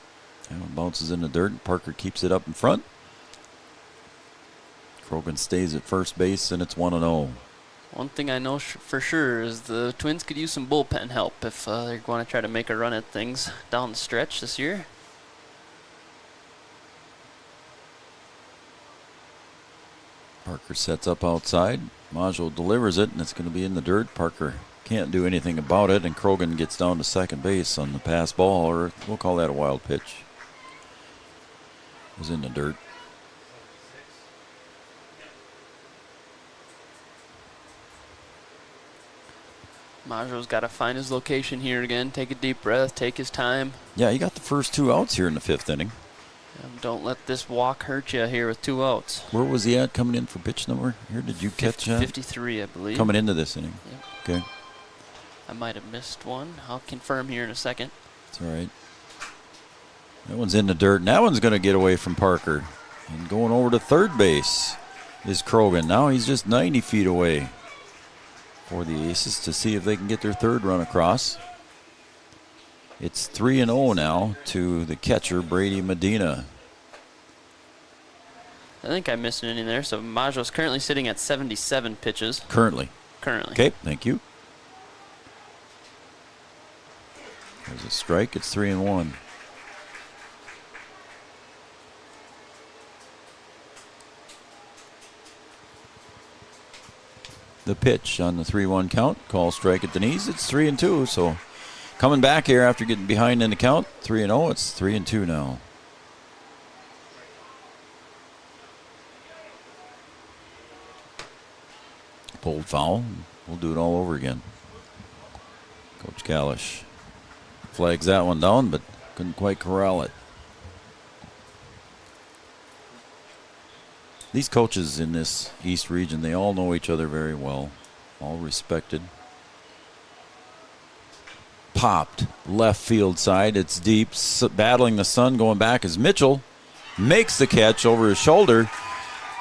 A: And bounces in the dirt, and Parker keeps it up in front. Krogan stays at first base, and it's 1-0.
B: One thing I know for sure is the Twins could use some bullpen help if they're going to try to make a run at things down the stretch this year.
A: Parker sets up outside. Maggio delivers it, and it's going to be in the dirt. Parker can't do anything about it, and Krogan gets down to second base on the pass ball, or we'll call that a wild pitch. It was in the dirt.
B: Maggio's got to find his location here again, take a deep breath, take his time.
A: Yeah, he got the first 2 outs here in the 5th inning.
B: Don't let this walk hurt you here with 2 outs.
A: Where was he at coming in for pitch number here? Did you catch that?
B: 53, I believe.
A: Coming into this inning.
B: Yep.
A: Okay.
B: I might have missed one. I'll confirm here in a second.
A: That's all right. That one's in the dirt, and that one's going to get away from Parker. And going over to third base is Krogan. Now he's just 90 feet away for the Aces to see if they can get their third run across. It's 3-0 now to the catcher, Brady Medina.
B: I think I missed an inning there. So Maggio's currently sitting at 77 pitches.
A: Currently.
B: Okay,
A: thank you. There's a strike. It's 3-1. The pitch on the 3-1 count. Call strike at the knees. It's 3-2. So coming back here after getting behind in the count, 3-0. It's 3-2 now. Pulled foul. We'll do it all over again. Coach Kalish flags that one down, but couldn't quite corral it. These coaches in this East region, they all know each other very well, all respected. Popped left field side. It's deep. Battling the sun going back as Mitchell makes the catch over his shoulder.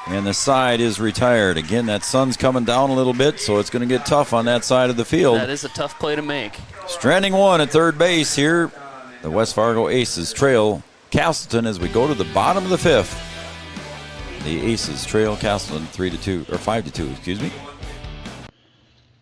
A: And the side is retired. Again, that sun's coming down a little bit, so it's going to get tough on that side of the field.
B: That is a tough play to make.
A: Stranding one at third base here. The West Fargo Aces trail Casselton as we go to the bottom of the 5th. The Aces trail Casselton 3-2, or 5-2, excuse me.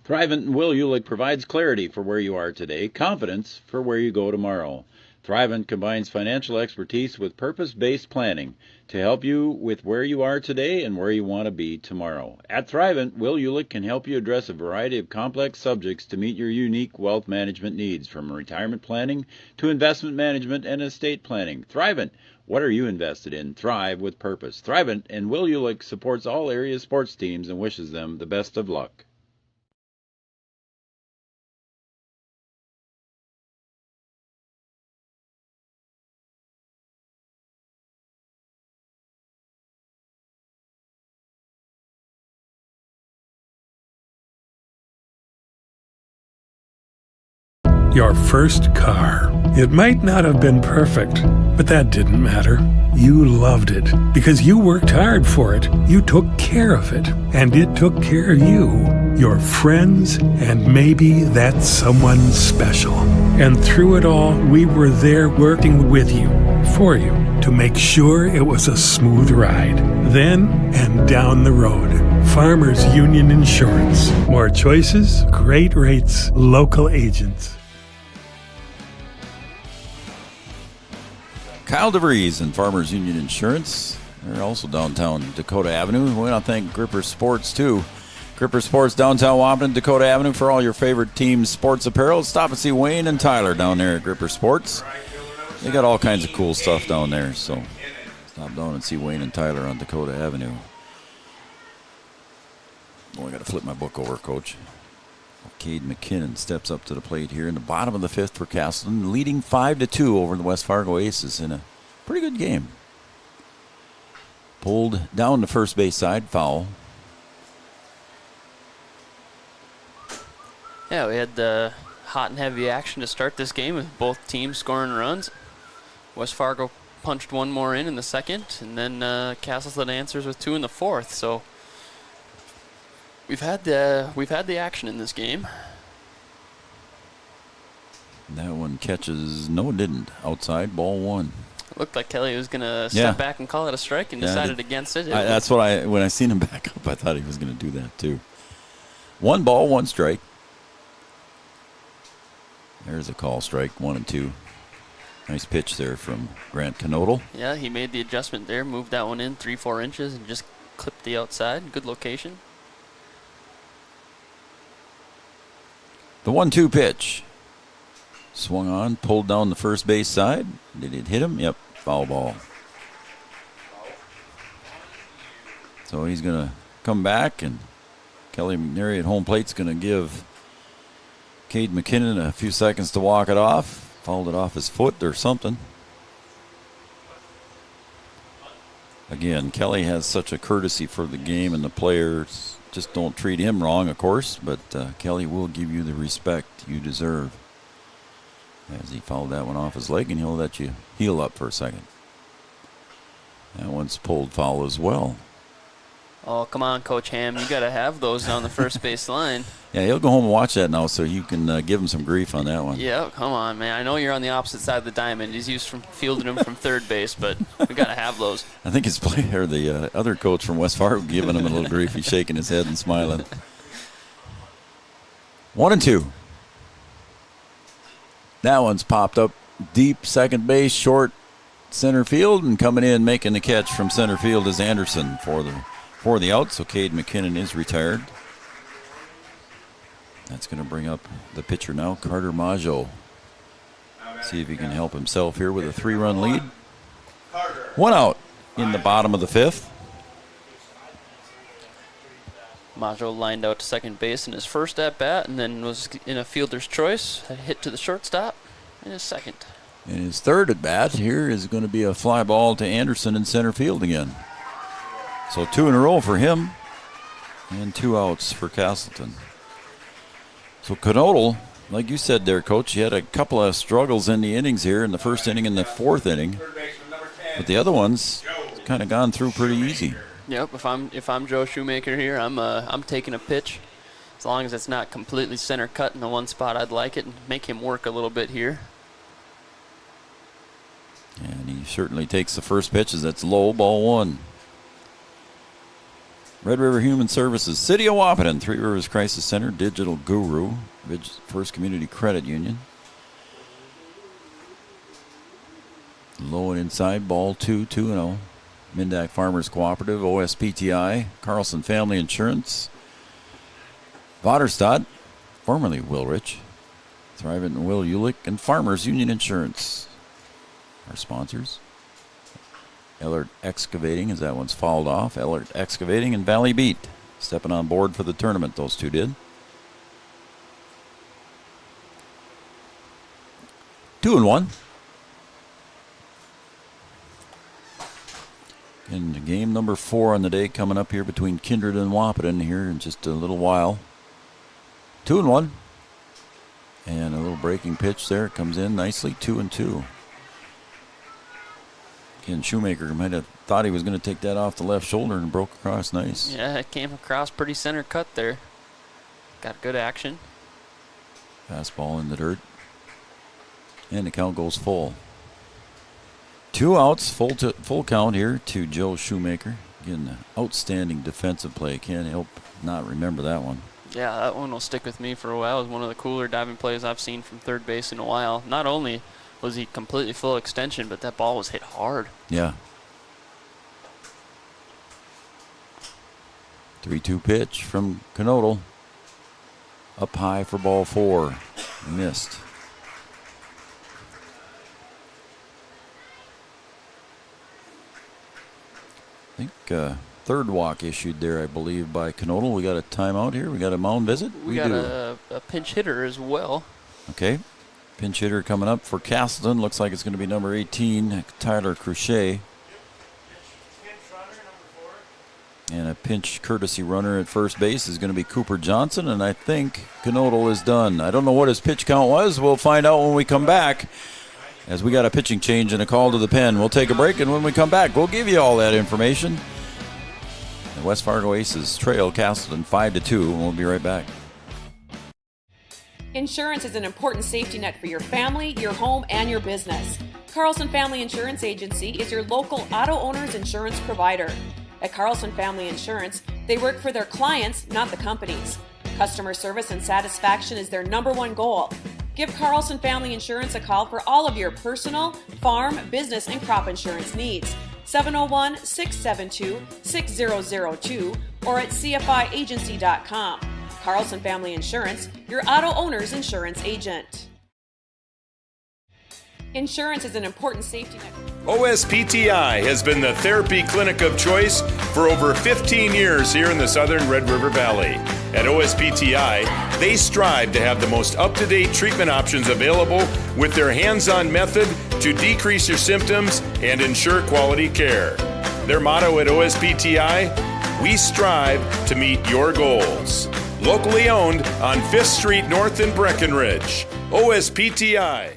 A: Thrivent and Will Ulick provides clarity for where you are today, confidence for where you go tomorrow. Thrivent combines financial expertise with purpose-based planning to help you with where you are today and where you want to be tomorrow. At Thrivent, Will Ulick can help you address a variety of complex subjects to meet your unique wealth management needs, from retirement planning to investment management and estate planning. Thrivent, what are you invested in? Thrive with purpose. Thrivent and Will Ulick supports all area sports teams and wishes them the best of luck.
E: Your first car. It might not have been perfect, but that didn't matter. You loved it because you worked hard for it. You took care of it, and it took care of you, your friends, and maybe that someone special. And through it all, we were there working with you, for you, to make sure it was a smooth ride. Then and down the road. Farmers Union Insurance. More choices, great rates, local agents.
A: Kyle DeVries and Farmers Union Insurance. They're also downtown Dakota Avenue. We want to thank Gripper Sports, too. Gripper Sports, downtown Wampton, Dakota Avenue, for all your favorite team's sports apparel. Stop and see Wayne and Tyler down there at Gripper Sports. They got all kinds of cool stuff down there, so stop down and see Wayne and Tyler on Dakota Avenue. Oh, I got to flip my book over, Coach. Cade McKinnon steps up to the plate here in the bottom of the fifth for Casselton, leading 5-2 over the West Fargo Aces in a pretty good game. Pulled down the first base side, foul.
B: Yeah, we had the hot and heavy action to start this game with both teams scoring runs. West Fargo punched one more in the second, and then Casselton answers with two in the fourth. So we've had the action in this game.
A: That one catches, no it didn't, outside, ball one.
B: It looked like Kelly was going to step back and call it a strike and decided against it.
A: That's what when I seen him back up, I thought he was going to do that too. 1 ball, 1 strike. There's a call, strike 1 and 2. Nice pitch there from Grant Knodel.
B: Yeah, he made the adjustment there, moved that one in 3-4 inches and just clipped the outside. Good location.
A: The 1-2 pitch. Swung on, pulled down the first base side. Did it hit him? Yep, foul ball. So he's going to come back, and Kelly McNary at home plate's going to give Cade McKinnon a few seconds to walk it off. Fouled it off his foot or something. Again, Kelly has such a courtesy for the game, and the players just don't treat him wrong, of course, but Kelly will give you the respect you deserve. As he fouled that one off his leg, and he'll let you heal up for a second. That one's pulled foul as well.
B: Oh, come on, Coach Ham. You got to have those on the first base line.
A: Yeah, he'll go home and watch that now, so you can give him some grief on that one.
B: Yeah, come on, man. I know you're on the opposite side of the diamond. He's used from fielding them from third base, but we got to have those.
A: I think his player, the other coach from West Fargo, giving him a little grief. He's shaking his head and smiling. 1 and 2. That one's popped up deep second base, short center field, and coming in making the catch from center field is Anderson for the out. So Cade McKinnon is retired. That's going to bring up the pitcher now, Carter Maggio. See if he can help himself here with a 3-run lead. 1 out in the bottom of the fifth.
B: Maggio lined out to second base in his first at-bat and then was in a fielder's choice. A hit to the shortstop in his second.
A: And his third at-bat here is going to be a fly ball to Anderson in center field again. So 2 in a row for him and 2 outs for Casselton. So Knodel, like you said there, Coach, he had a couple of struggles in the innings here, in the first inning and the fourth inning. But the other ones kind of gone through pretty easy.
B: Yep, if I'm Joe Shoemaker here, I'm taking a pitch. As long as it's not completely center cut in the one spot, I'd like it and make him work a little bit here. And
A: he certainly takes the first pitch as that's low, ball 1. Red River Human Services, City of Wahpeton, Three Rivers Crisis Center, Digital Guru, First Community Credit Union. Low and inside, ball 2-0. Mindak Farmers Cooperative, OSPTI, Carlson Family Insurance, Vaderstad, formerly Wilrich, Thrivent and Will Ulick, and Farmers Union Insurance. Our sponsors. Ellert Excavating, as that one's fouled off. Ellert Excavating and Valley Beat stepping on board for the tournament, those two did. 2-1. And game number 4 on the day coming up here between Kindred and Wahpeton here in just a little while. 2-1. And a little breaking pitch there. It comes in nicely. 2-2. Again, Shoemaker might have thought he was going to take that off the left shoulder and broke across nice.
B: Yeah, it came across pretty center cut there. Got good action.
A: Fastball in the dirt. And the count goes full. 2 outs, full count here to Joe Shoemaker. Again, outstanding defensive play. Can't help not remember that one.
B: Yeah, that one will stick with me for a while. It was one of the cooler diving plays I've seen from third base in a while. Not only was he completely full extension, but that ball was hit hard.
A: Yeah. 3-2 pitch from Knodel. Up high for ball 4. Missed. I think third walk issued there, I believe, by Knodel. We got a timeout here. We got a mound visit.
B: We got a pinch hitter as well.
A: Okay. Pinch hitter coming up for Casselton. Looks like it's going to be number 18, Tyler Crochet. And a pinch courtesy runner at first base is going to be Cooper Johnson, and I think Knodel is done. I don't know what his pitch count was. We'll find out when we come back, as we got a pitching change and a call to the pen. We'll take a break, and when we come back, we'll give you all that information. The West Fargo Aces trail Casselton 5-2, and we'll be right back.
G: Insurance is an important safety net for your family, your home, and your business. Carlson Family Insurance Agency is your local auto owner's insurance provider. At Carlson Family Insurance, they work for their clients, not the companies. Customer service and satisfaction is their /1 goal. Give Carlson Family Insurance a call for all of your personal, farm, business, and crop insurance needs. 701-672-6002 or at cfiagency.com. Carlson Family Insurance, your auto owner's insurance agent. Insurance is an important safety net.
F: OSPTI has been the therapy clinic of choice for over 15 years here in the southern Red River Valley. At OSPTI, they strive to have the most up-to-date treatment options available with their hands-on method to decrease your symptoms and ensure quality care. Their motto at OSPTI, we strive to meet your goals. Locally owned on 5th Street North in Breckenridge. OSPTI.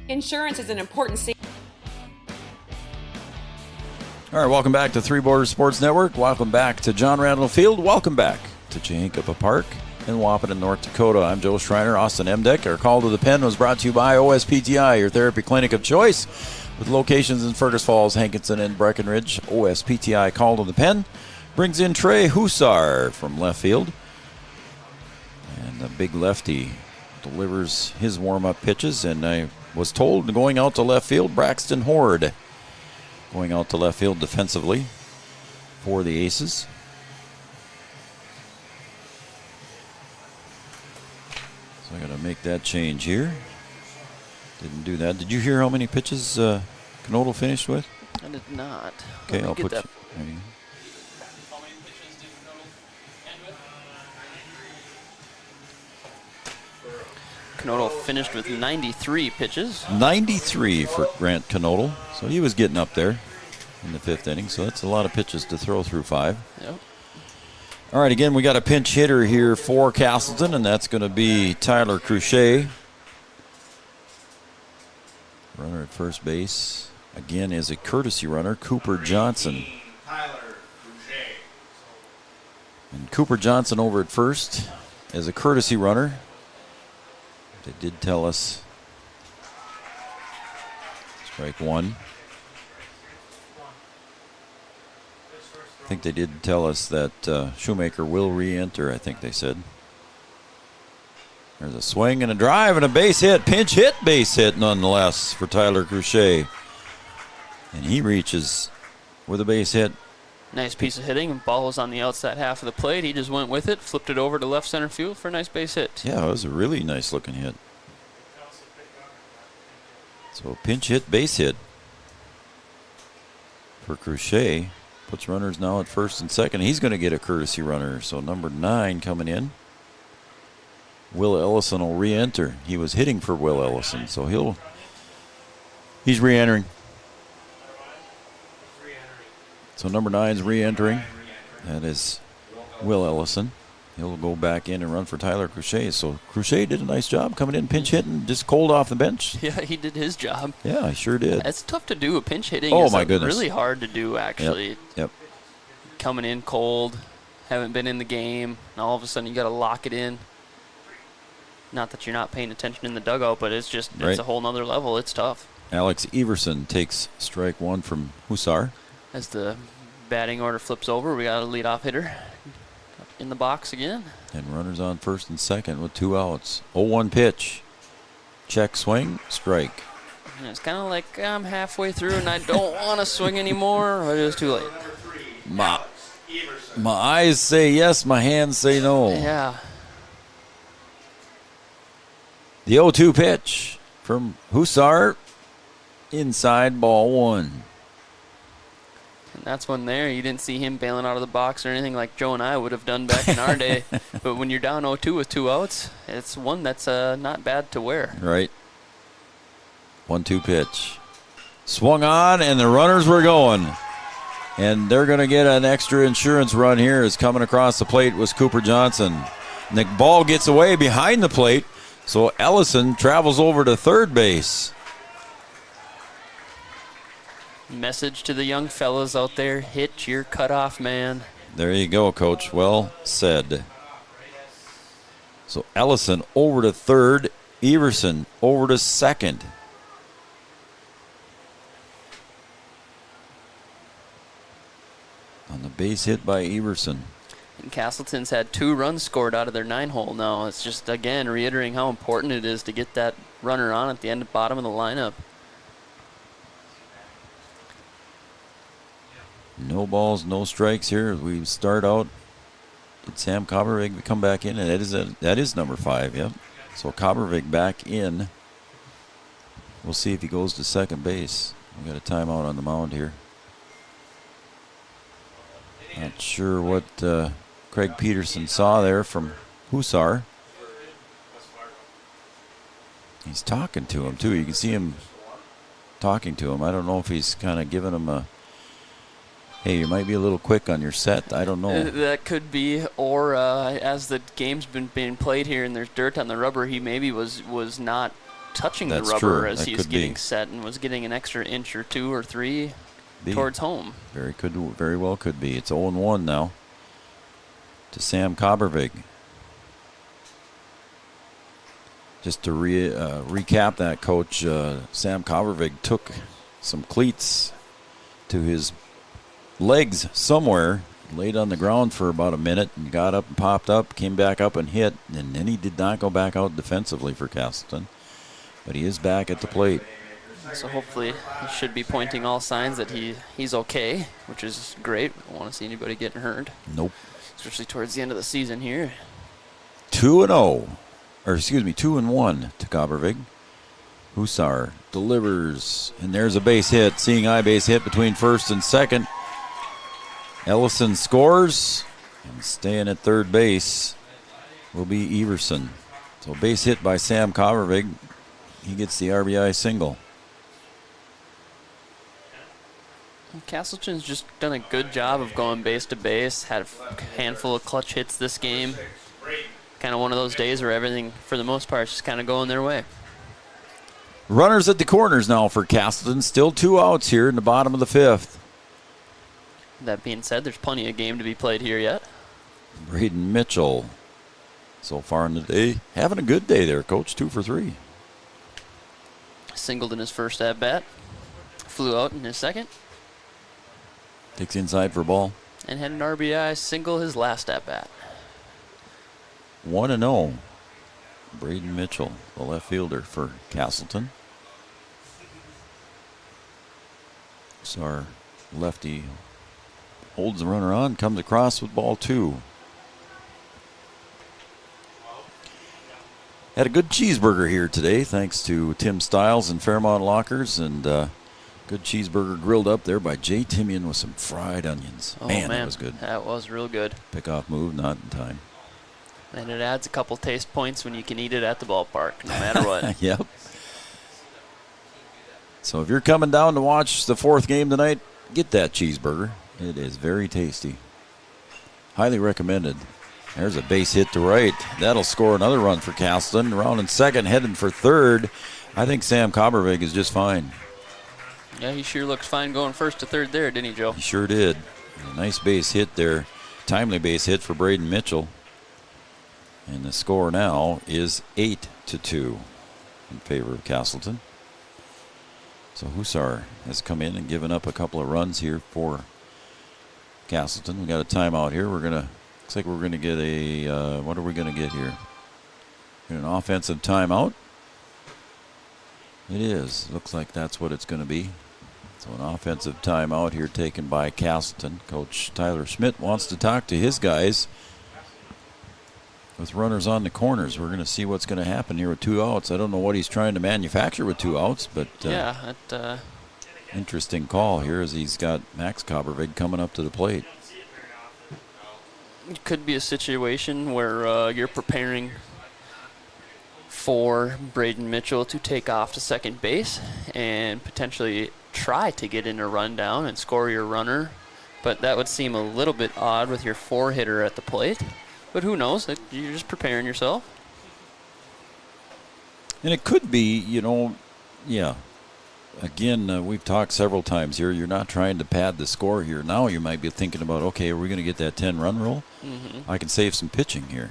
G: Insurance is an important safety.
A: All right, welcome back to Three Borders Sports Network. Welcome back to John Randall Field. Welcome back to Chankapa Park in Wahpeton, North Dakota. I'm Joe Schreiner, Austin Emdeck. Our call to the pen was brought to you by OSPTI, your therapy clinic of choice, with locations in Fergus Falls, Hankinson, and Breckenridge. OSPTI call to the pen brings in Trey Hussar from left field. And the big lefty delivers his warm-up pitches, and I was told going out to left field, Braxton Horde going out to left field defensively for the Aces. So I got to make that change here. Didn't do that. Did you hear how many pitches Knodel finished with?
B: I did not.
A: Okay, I'll put you. There you go.
B: Knodel finished with 93 pitches.
A: 93 for Grant Knodel. So he was getting up there in the 5th inning. So that's a lot of pitches to throw through 5.
B: Yep.
A: All right, again, we got a pinch hitter here for Casselton, and that's going to be Tyler Crochet. Runner at first base, again, is a courtesy runner, Cooper Johnson. And Cooper Johnson over at first as a courtesy runner. They did tell us strike 1. think they did tell us that Shoemaker will re-enter, I think they said. There's a swing and a drive and a base hit. Pinch hit, base hit nonetheless for Tyler Cruchet. And he reaches with a base hit.
B: Nice piece of hitting. Ball was on the outside half of the plate. He just went with it, flipped it over to left center field for a nice base hit.
A: Yeah, it was a really nice looking hit. So pinch hit, base hit for Cruchet. Puts runners now at first and second. He's going to get a courtesy runner. So number 9 coming in. Will Ellison will re-enter. He was hitting for Will Ellison, so he's re-entering. So number 9's re-entering. That is Will Ellison. He'll go back in and run for Tyler Cruchet. So Cruchet did a nice job coming in, pinch hitting, just cold off the bench.
B: Yeah, he did his job.
A: Yeah, he sure did.
B: It's tough to do. A pinch hitting
A: Oh,
B: is
A: my goodness.
B: really hard to do, actually.
A: Yep.
B: Coming in cold, haven't been in the game, and all of a sudden you got to lock it in. Not that you're not paying attention in the dugout, but it's just
A: Right.
B: it's a whole nother level. It's tough.
A: Alex Everson takes strike 1 from Hussar.
B: As the batting order flips over, we got a leadoff hitter in the box again.
A: And runners on first and second with 2 outs. 0-1 pitch. Check swing, strike.
B: And it's kind of like I'm halfway through and I don't want to swing anymore, but it was too late.
A: My eyes say yes, my hands say no.
B: Yeah.
A: The 0-2 pitch from Hussar. Inside, ball 1.
B: And that's one there. You didn't see him bailing out of the box or anything like Joe and I would have done back in our day. But when you're down 0-2 with 2 outs, it's one that's not bad to wear.
A: Right. 1-2 pitch. Swung on, and the runners were going. And they're going to get an extra insurance run here. As coming across the plate was Cooper Johnson. And the ball gets away behind the plate, so Ellison travels over to third base.
B: Message to the young fellas out there, hit your cutoff man.
A: There you go, Coach. Well said. So Ellison over to third, Everson over to second. On the base hit by Everson.
B: And Casselton's had 2 runs scored out of their 9-hole now. It's just, again, reiterating how important it is to get that runner on at the end, bottom of the lineup.
A: No balls, no strikes here. We start out. Did Sam Coppervig come back in? And that is number 5, yep. So Coppervig back in. We'll see if he goes to second base. We got a timeout on the mound here. Not sure what Craig Peterson saw there from Hussar. He's talking to him, too. You can see him talking to him. I don't know if he's kind of giving him a, hey, you might be a little quick on your set. I don't know.
B: That could be, or as the game's been being played here and there's dirt on the rubber, he maybe was not touching
A: That's
B: the rubber
A: true.
B: as
A: That
B: he's
A: could
B: getting
A: be.
B: set and was getting an extra inch or 2 or 3 towards home.
A: Very well could be. It's 0-1 now to Sam Coppervig. Just to recap that, Coach, Sam Coppervig took some cleats to his legs somewhere, laid on the ground for about a minute, and got up and popped up, came back up and hit, and then he did not go back out defensively for Casselton. But he is back at the plate.
B: So hopefully he should be pointing all signs that he's okay, which is great. I don't want to see anybody getting hurt.
A: Nope.
B: Especially towards the end of the season here.
A: 2-1 to Coppervig. Hussar delivers, and there's a base hit. Seeing eye base hit between first and second. Ellison scores, and staying at third base will be Everson. So base hit by Sam Coppervig. He gets the RBI single.
B: Casselton's just done a good job of going base to base. Had a handful of clutch hits this game. Kind of one of those days where everything, for the most part, is just kind of going their way.
A: Runners at the corners now for Casselton. Still 2 outs here in the bottom of the 5th.
B: That being said, there's plenty of game to be played here yet.
A: Braden Mitchell, so far in the day, having a good day there, Coach. 2 for 3.
B: Singled in his first at bat. Flew out in his second.
A: Takes inside for a ball.
B: and had an RBI single his last at-bat.
A: 1-0. Braden Mitchell, the left fielder for Casselton. So our lefty holds the runner on, comes across with ball 2. Had a good cheeseburger here today, thanks to Tim Stiles and Fairmont Lockers, and good cheeseburger grilled up there by Jay Timian with some fried onions.
B: Oh,
A: man, that was good.
B: That was real good.
A: Pickoff move, not in time.
B: And it adds a couple taste points when you can eat it at the ballpark, no matter what.
A: Yep. So if you're coming down to watch the 4th game tonight, get that cheeseburger. It is very tasty. Highly recommended. There's a base hit to right. That'll score another run for Casselton. Round in second, heading for third. I think Sam Cobbervig is just fine.
B: Yeah, he sure looks fine going first to third there, didn't he, Joe?
A: He sure did. A nice base hit there. Timely base hit for Braden Mitchell. And the score now is 8-2 in favor of Casselton. So Hussar has come in and given up a couple of runs here for Casselton. We got a timeout here. Looks like we're gonna get a what are we gonna get here? An offensive timeout. It is. Looks like that's what it's gonna be. So an offensive timeout here taken by Casselton. Coach Tyler Schmidt wants to talk to his guys. With runners on the corners, we're going to see what's going to happen here with 2 outs. I don't know what he's trying to manufacture with 2 outs, but interesting call here as he's got Max Cobbervig coming up to the plate.
B: It could be a situation where you're preparing for Braden Mitchell to take off to second base and potentially try to get in a rundown and score your runner, but that would seem a little bit odd with your 4-hitter at the plate. But who knows? You're just preparing yourself.
A: And it could be, yeah. Again, we've talked several times here. You're not trying to pad the score here. Now you might be thinking about, okay, are we going to get that 10-run rule?
B: Mm-hmm.
A: I can save some pitching here.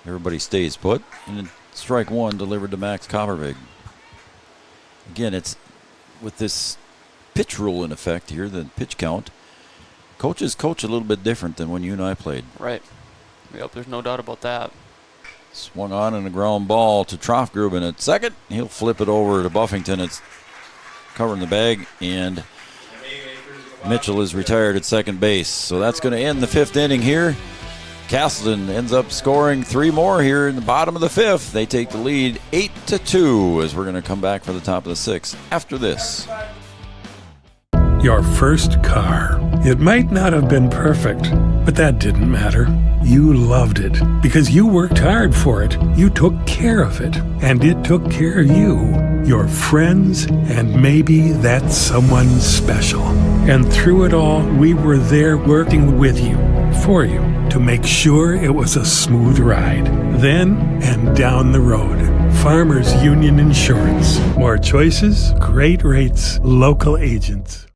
A: Everybody stays put. And then strike 1 delivered to Max Cobbervig. Again, it's with this pitch rule in effect here, the pitch count. Coaches coach a little bit different than when you and I played.
B: Right. Yep, there's no doubt about that.
A: Swung on and a ground ball to Troffgruben at second. He'll flip it over to Buffington. It's covering the bag, and Mitchell is retired at second base. So that's going to end the 5th inning here. Casselton ends up scoring 3 more here in the bottom of the 5th. They take the lead 8-2 as we're going to come back for the top of the 6th after this.
E: Your first car. It might not have been perfect, but that didn't matter. You loved it because you worked hard for it. You took care of it, and it took care of you, your friends, and maybe that someone special. And through it all, we were there working with you, for you, to make sure it was a smooth ride. Then and down the road. Farmers Union Insurance. More choices, great rates, local agents.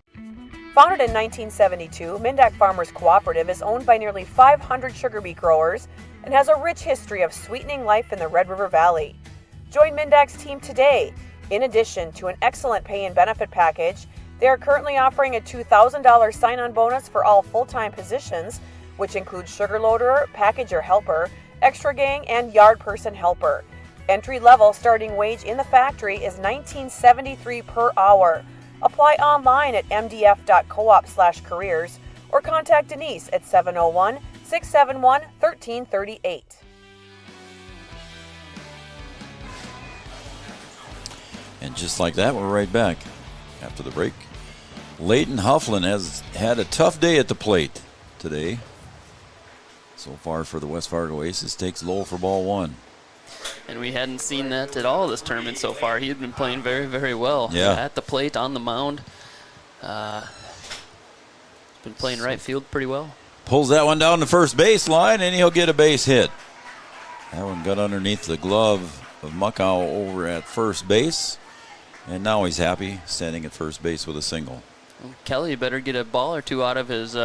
H: Founded in 1972, Mindak Farmers Cooperative is owned by nearly 500 sugar beet growers and has a rich history of sweetening life in the Red River Valley. Join Mindak's team today. In addition to an excellent pay and benefit package, they are currently offering a $2,000 sign-on bonus for all full-time positions, which includes sugar loader, packager helper, extra gang, and yard person helper. Entry-level starting wage in the factory is $19.73 per hour. Apply online at mdf.coop/careers or contact Denise at 701-671-1338.
A: And just like that, we're right back after the break. Leighton Hufflin has had a tough day at the plate today. So far for the West Fargo Aces, takes low for ball 1.
B: And we hadn't seen that at all this tournament so far. He had been playing very, very well at the plate, on the mound. Been playing right field pretty well.
A: Pulls that one down the first base line, and he'll get a base hit. That one got underneath the glove of Muckow over at first base. And now he's happy, standing at first base with a single.
B: Kelly better get a ball or two out of his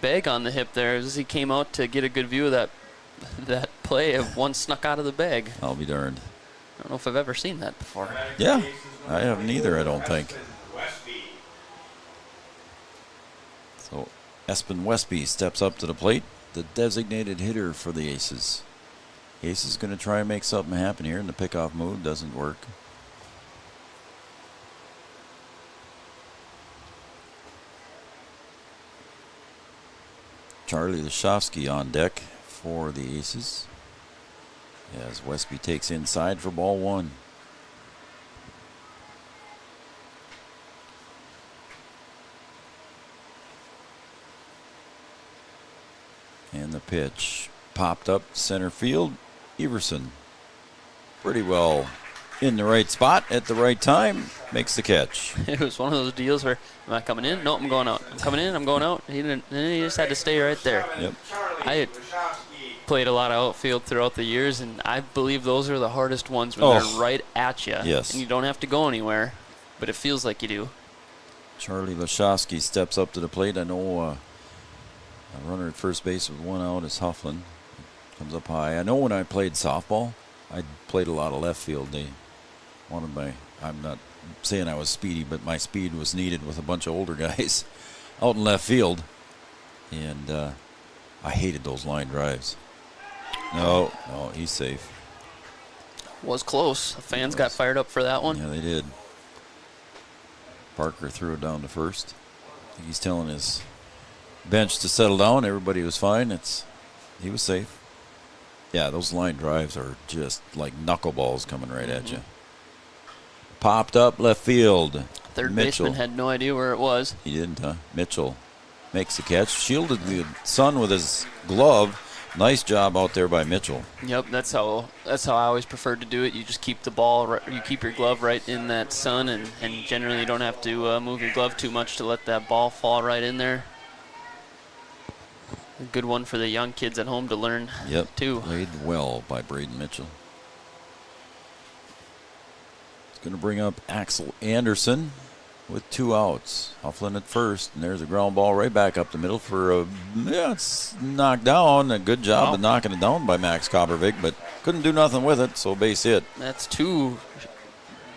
B: bag on the hip there as he came out to get a good view of that play of one snuck out of the bag.
A: I'll be darned.
B: I don't know if I've ever seen that before.
A: Yeah, I haven't either, I don't think. So Espen Westby steps up to the plate, the designated hitter for the Aces. Aces going to try and make something happen here, and the pickoff move doesn't work. Charlie Lashofsky on deck for the Aces as Westby takes inside for ball one. And the pitch popped up center field. Everson pretty well in the right spot at the right time, makes the catch.
B: It was one of those deals where, am I coming in? No, I'm going out. I'm coming in, I'm going out. He just had to stay right there.
A: Yep.
B: I had played a lot of outfield throughout the years, and I believe those are the hardest ones when they're right at you.
A: Yes.
B: And you don't have to go anywhere, but it feels like you do.
A: Charlie Lashofsky steps up to the plate. I know a runner at first base with one out is Hufflin. Comes up high. I know when I played softball, I played a lot of left field. They wanted I'm not saying I was speedy, but my speed was needed with a bunch of older guys out in left field. And I hated those line drives. No, he's safe.
B: Was close. The fans got fired up for that one.
A: Yeah, they did. Parker threw it down to first. I think he's telling his bench to settle down. Everybody was fine. He was safe. Yeah, those line drives are just like knuckleballs coming right at you. Popped up left field.
B: Third
A: Mitchell.
B: baseman had no idea where it was.
A: He didn't, huh? Mitchell makes the catch. Shielded the sun with his glove. Nice job out there by Mitchell.
B: Yep, that's how I always preferred to do it. You just keep the ball, you keep your glove right in that sun, and generally you don't have to move your glove too much to let that ball fall right in there. A good one for the young kids at home to learn, too.
A: Played well by Braden Mitchell. It's going to bring up Axel Anderson with 2 outs. Hufflin at first, and there's a ground ball right back up the middle for it's knocked down. A good job of knocking it down by Max Koppervik, but couldn't do nothing with it, so base hit.
B: That's 2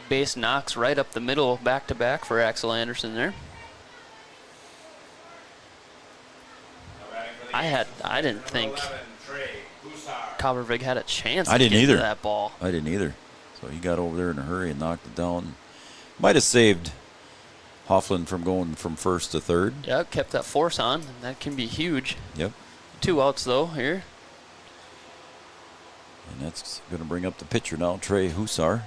B: base knocks right up the middle, back-to-back for Axel Anderson there. I didn't think Koppervik had a chance to get to that ball.
A: I didn't either. So he got over there in a hurry and knocked it down. Might have saved Hufflin from going from first to third.
B: Yeah, kept that force on, and that can be huge.
A: Yep.
B: 2 outs, though, here.
A: And that's going to bring up the pitcher now, Trey Hussar.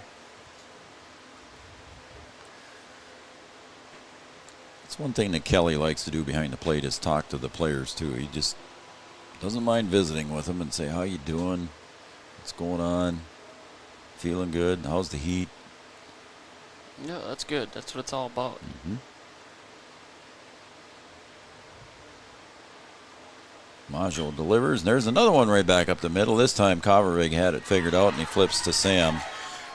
A: That's one thing that Kelly likes to do behind the plate is talk to the players, too. He just doesn't mind visiting with them and say, how you doing? What's going on? Feeling good? How's the heat?
B: Yeah, that's good. That's what it's all about.
A: Mm-hmm. Maggio delivers, and there's another one right back up the middle. This time Koppervik had it figured out, and he flips to Sam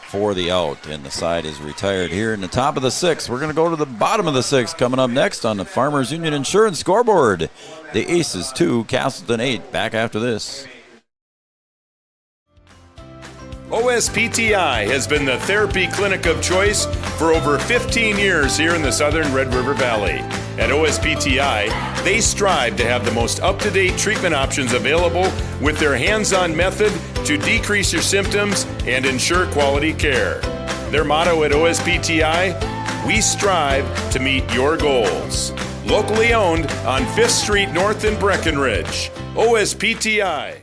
A: for the out, and the side is retired here in the top of the 6th. We're going to go to the bottom of the 6th coming up next on the Farmers Union Insurance Scoreboard. The Aces 2, Casselton 8. Back after this.
F: OSPTI has been the therapy clinic of choice for over 15 years here in the southern Red River Valley. At OSPTI, they strive to have the most up-to-date treatment options available with their hands-on method to decrease your symptoms and ensure quality care. Their motto at OSPTI, we strive to meet your goals. Locally owned on 5th Street North in Breckenridge. OSPTI.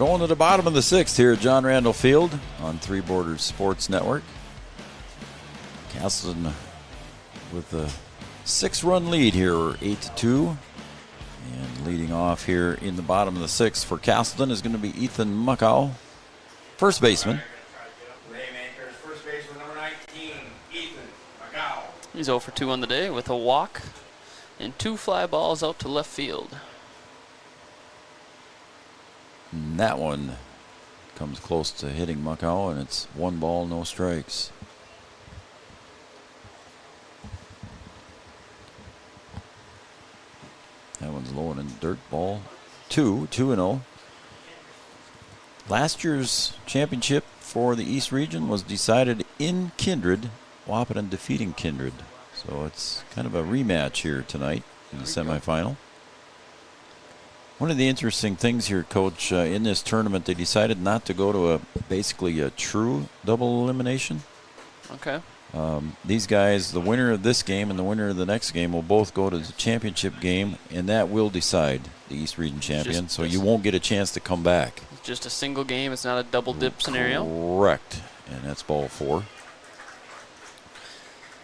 A: going to the bottom of the 6th here at John Randall Field on Three Borders Sports Network. Casselton with a 6-run lead here, 8-2. And leading off here in the bottom of the 6th for Casselton is going to be Ethan Muckow, first baseman.
C: First baseman number 19, Ethan Muckow.
B: He's 0 for 2 on the day with a walk and 2 fly balls out to left field.
A: And that one comes close to hitting Muckow, and it's 1 ball, no strikes. That one's low and in dirt. Ball 2-0. Last year's championship for the East Region was decided in Kindred, Wahpeton defeating Kindred. So it's kind of a rematch here tonight in the semifinal. One of the interesting things here, Coach, in this tournament, they decided not to go to basically a true double elimination.
B: Okay.
A: These guys, the winner of this game and the winner of the next game, will both go to the championship game, and that will decide the East Region champion. So you won't get a chance to come back.
B: It's just a single game. It's not a double dip scenario.
A: Correct. And that's ball 4.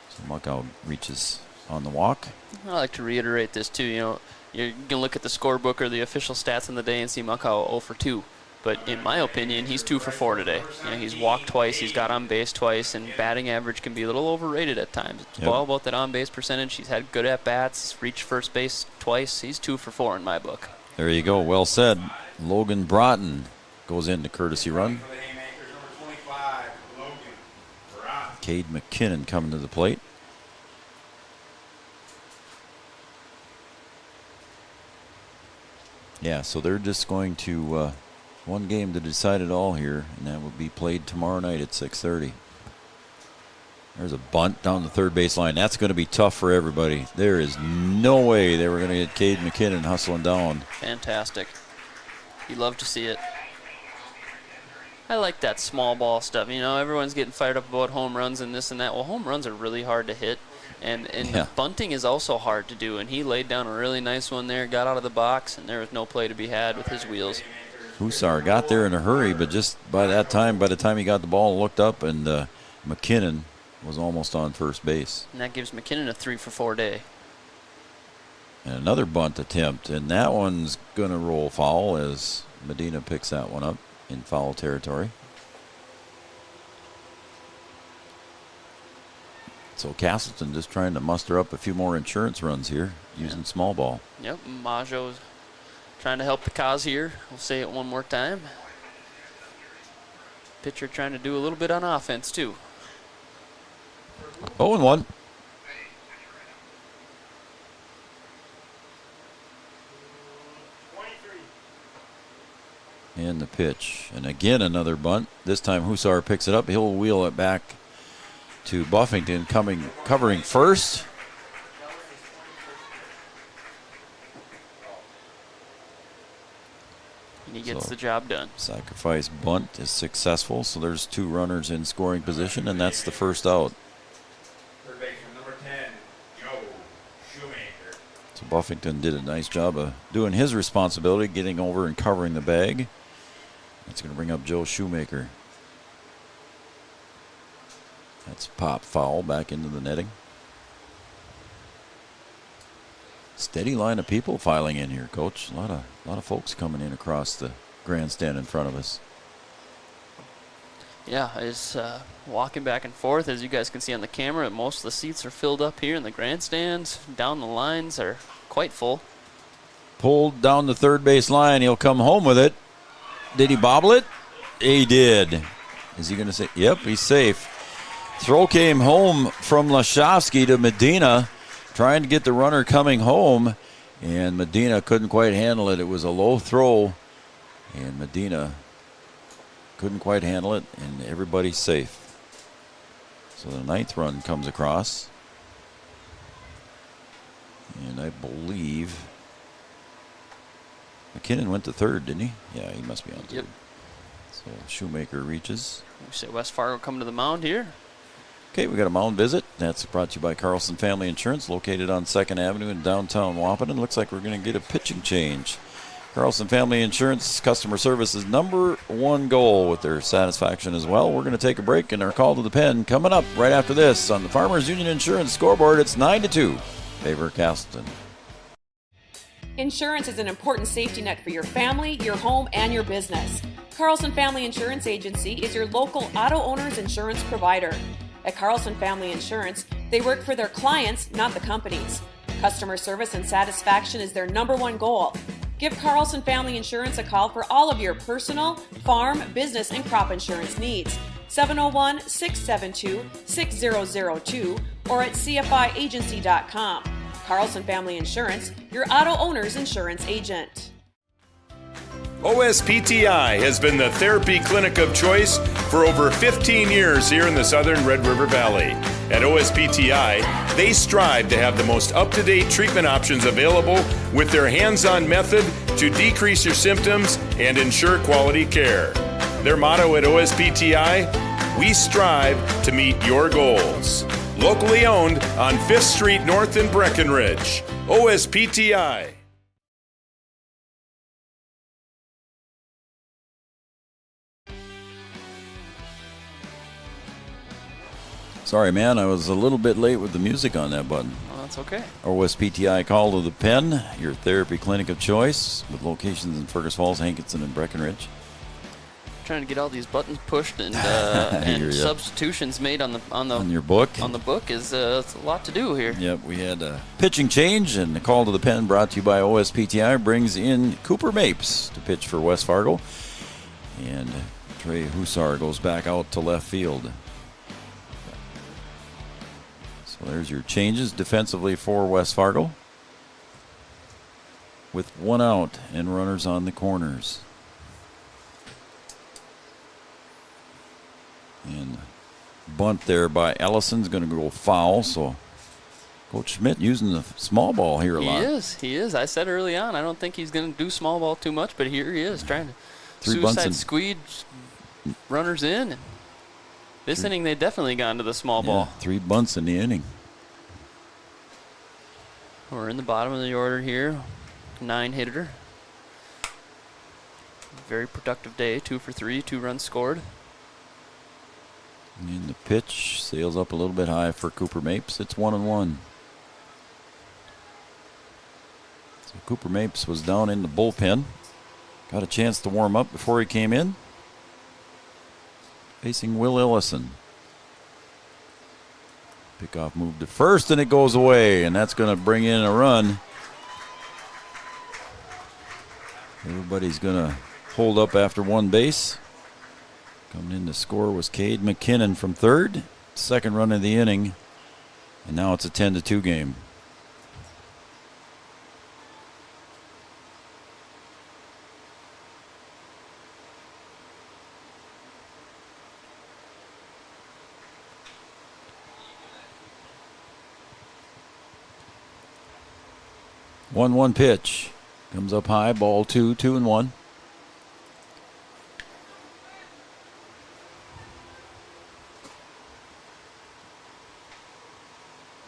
A: So Muckow reaches on the walk.
B: I like to reiterate this too. You know, you're going to look at the scorebook or the official stats in the day and see Muckow 0 for 2. But in my opinion, he's 2 for 4 today. You know, he's walked twice, he's got on base twice, and batting average can be a little overrated at times. It's all about that on base percentage. He's had good at bats, reached first base twice. He's 2 for 4 in my book.
A: There you go. Well said. Logan Broughton goes into courtesy run. Cade McKinnon coming to the plate. Yeah, so they're just going to one game to decide it all here, and that will be played tomorrow night at 6:30. There's a bunt down the third base line. That's going to be tough for everybody. There is no way they were going to get Cade McKinnon hustling down.
B: Fantastic. You love to see it. I like that small ball stuff. You know, everyone's getting fired up about home runs and this and that. Well, home runs are really hard to hit. And bunting is also hard to do. And he laid down a really nice one there, got out of the box, and there was no play to be had with his wheels.
A: Hussar got there in a hurry, but just by the time he got the ball and looked up, and McKinnon was almost on first base.
B: And that gives McKinnon a 3 for 4 day.
A: And another bunt attempt, and that one's going to roll foul as Medina picks that one up in foul territory. So Casselton just trying to muster up a few more insurance runs here using small ball.
B: Yep, Majo's trying to help the cause here. We'll say it one more time. Pitcher trying to do a little bit on offense too.
A: 0-1. And the pitch. And again another bunt. This time Hussar picks it up. He'll wheel it back to Buffington, covering first.
B: And he gets the job done.
A: Sacrifice bunt is successful, so there's 2 runners in scoring position, and that's the first out.
C: Third baseman number 10, Joe Shoemaker.
A: So Buffington did a nice job of doing his responsibility, getting over and covering the bag. That's going to bring up Joe Shoemaker. That's pop foul back into the netting. Steady line of people filing in here, Coach. A lot of folks coming in across the grandstand in front of us.
B: Yeah, it's walking back and forth. As you guys can see on the camera, most of the seats are filled up here in the grandstands. Down the lines are quite full.
A: Pulled down the third base line. He'll come home with it. Did he bobble it? He did. Is he going to say? Yep, he's safe. Throw came home from Lashovsky to Medina, trying to get the runner coming home, and Medina couldn't quite handle it. It was a low throw, and Medina couldn't quite handle it, and everybody's safe. So the 9th run comes across, and I believe McKinnon went to third, didn't he? Yeah, he must be on third.
B: Yep.
A: So Shoemaker reaches.
B: We say West Fargo coming to the mound here.
A: Okay, we got a mound visit. That's brought to you by Carlson Family Insurance, located on 2nd Avenue in downtown Wahpeton. Looks like we're going to get a pitching change. Carlson Family Insurance customer service is #1 goal with their satisfaction as well. We're going to take a break, and our call to the pen coming up right after this on the Farmers Union Insurance scoreboard. It's 9-2. Favor Casselton.
G: Insurance is an important safety net for your family, your home, and your business. Carlson Family Insurance Agency is your local auto owner's insurance provider. At Carlson Family Insurance, they work for their clients, not the companies. Customer service and satisfaction is their #1 goal. Give Carlson Family Insurance a call for all of your personal, farm, business, and crop insurance needs. 701-672-6002 or at cfiagency.com. Carlson Family Insurance, your auto owner's insurance agent.
F: OSPTI has been the therapy clinic of choice for over 15 years here in the southern Red River Valley. At OSPTI, they strive to have the most up-to-date treatment options available with their hands-on method to decrease your symptoms and ensure quality care. Their motto at OSPTI, we strive to meet your goals. Locally owned on 5th Street North in Breckenridge. OSPTI.
A: Sorry, man, I was a little bit late with the music on that button.
B: Well, that's okay.
A: OSPTI call to the pen, your therapy clinic of choice, with locations in Fergus Falls, Hankinson, and Breckenridge.
B: Trying to get all these buttons pushed and, and substitutions made on
A: your book.
B: On the book is it's a lot to do here.
A: Yep, we had a pitching change, and the call to the pen brought to you by OSPTI brings in Cooper Mapes to pitch for West Fargo, and Trey Hussar goes back out to left field. So there's your changes defensively for West Fargo, with 1 out and runners on the corners. And bunt there by Ellison's going to go foul, so Coach Schmidt using the small ball here a lot.
B: He is. I said early on, I don't think he's going to do small ball too much, but here he is trying to suicide squeeze runners in. This inning, they definitely got into the small ball.
A: 3 bunts in the inning.
B: We're in the bottom of the order here. 9-hitter. Very productive day. 2 for 3, 2 runs scored.
A: And the pitch sails up a little bit high for Cooper Mapes. It's 1-1. So Cooper Mapes was down in the bullpen. Got a chance to warm up before he came in. Facing Will Ellison. Pickoff move to first, and it goes away, and that's going to bring in a run. Everybody's going to hold up after 1 base. Coming in to score was Cade McKinnon from third. 2nd run of the inning, and now it's a 10-2 game. One pitch. Comes up high, ball 2, 2-1.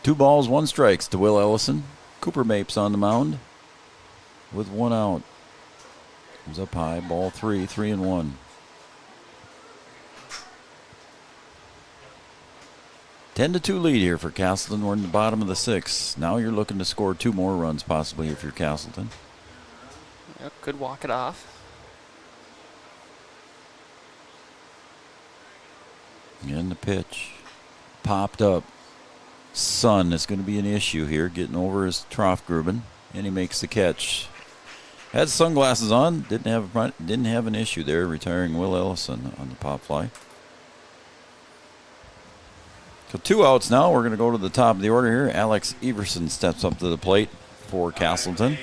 A: Two balls, 1 strikes to Will Ellison. Cooper Mapes on the mound with 1 out. Comes up high, ball 3, 3-1. 10-2 lead here for Casselton. We're in the bottom of the 6th. Now you're looking to score 2 more runs possibly if you're Casselton.
B: Yep, could walk it off.
A: And the pitch. Popped up. Sun is going to be an issue here, getting over his trough Grubin, and he makes the catch. Had sunglasses on, didn't have an issue there, retiring Will Ellison on the pop fly. So 2 outs now. We're going to go to the top of the order here. Alex Everson steps up to the plate for Casselton,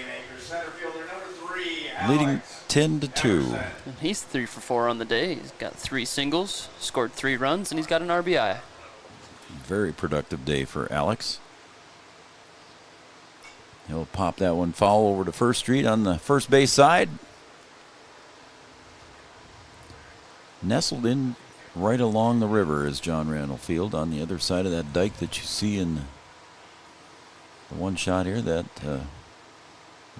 A: leading 10-2.
B: He's 3 for 4 on the day. He's got 3 singles, scored 3 runs, and he's got an RBI.
A: Very productive day for Alex. He'll pop that one foul over to First Street on the first base side. Nestled in right along the river is John Randall Field, on the other side of that dike that you see in the one shot here. That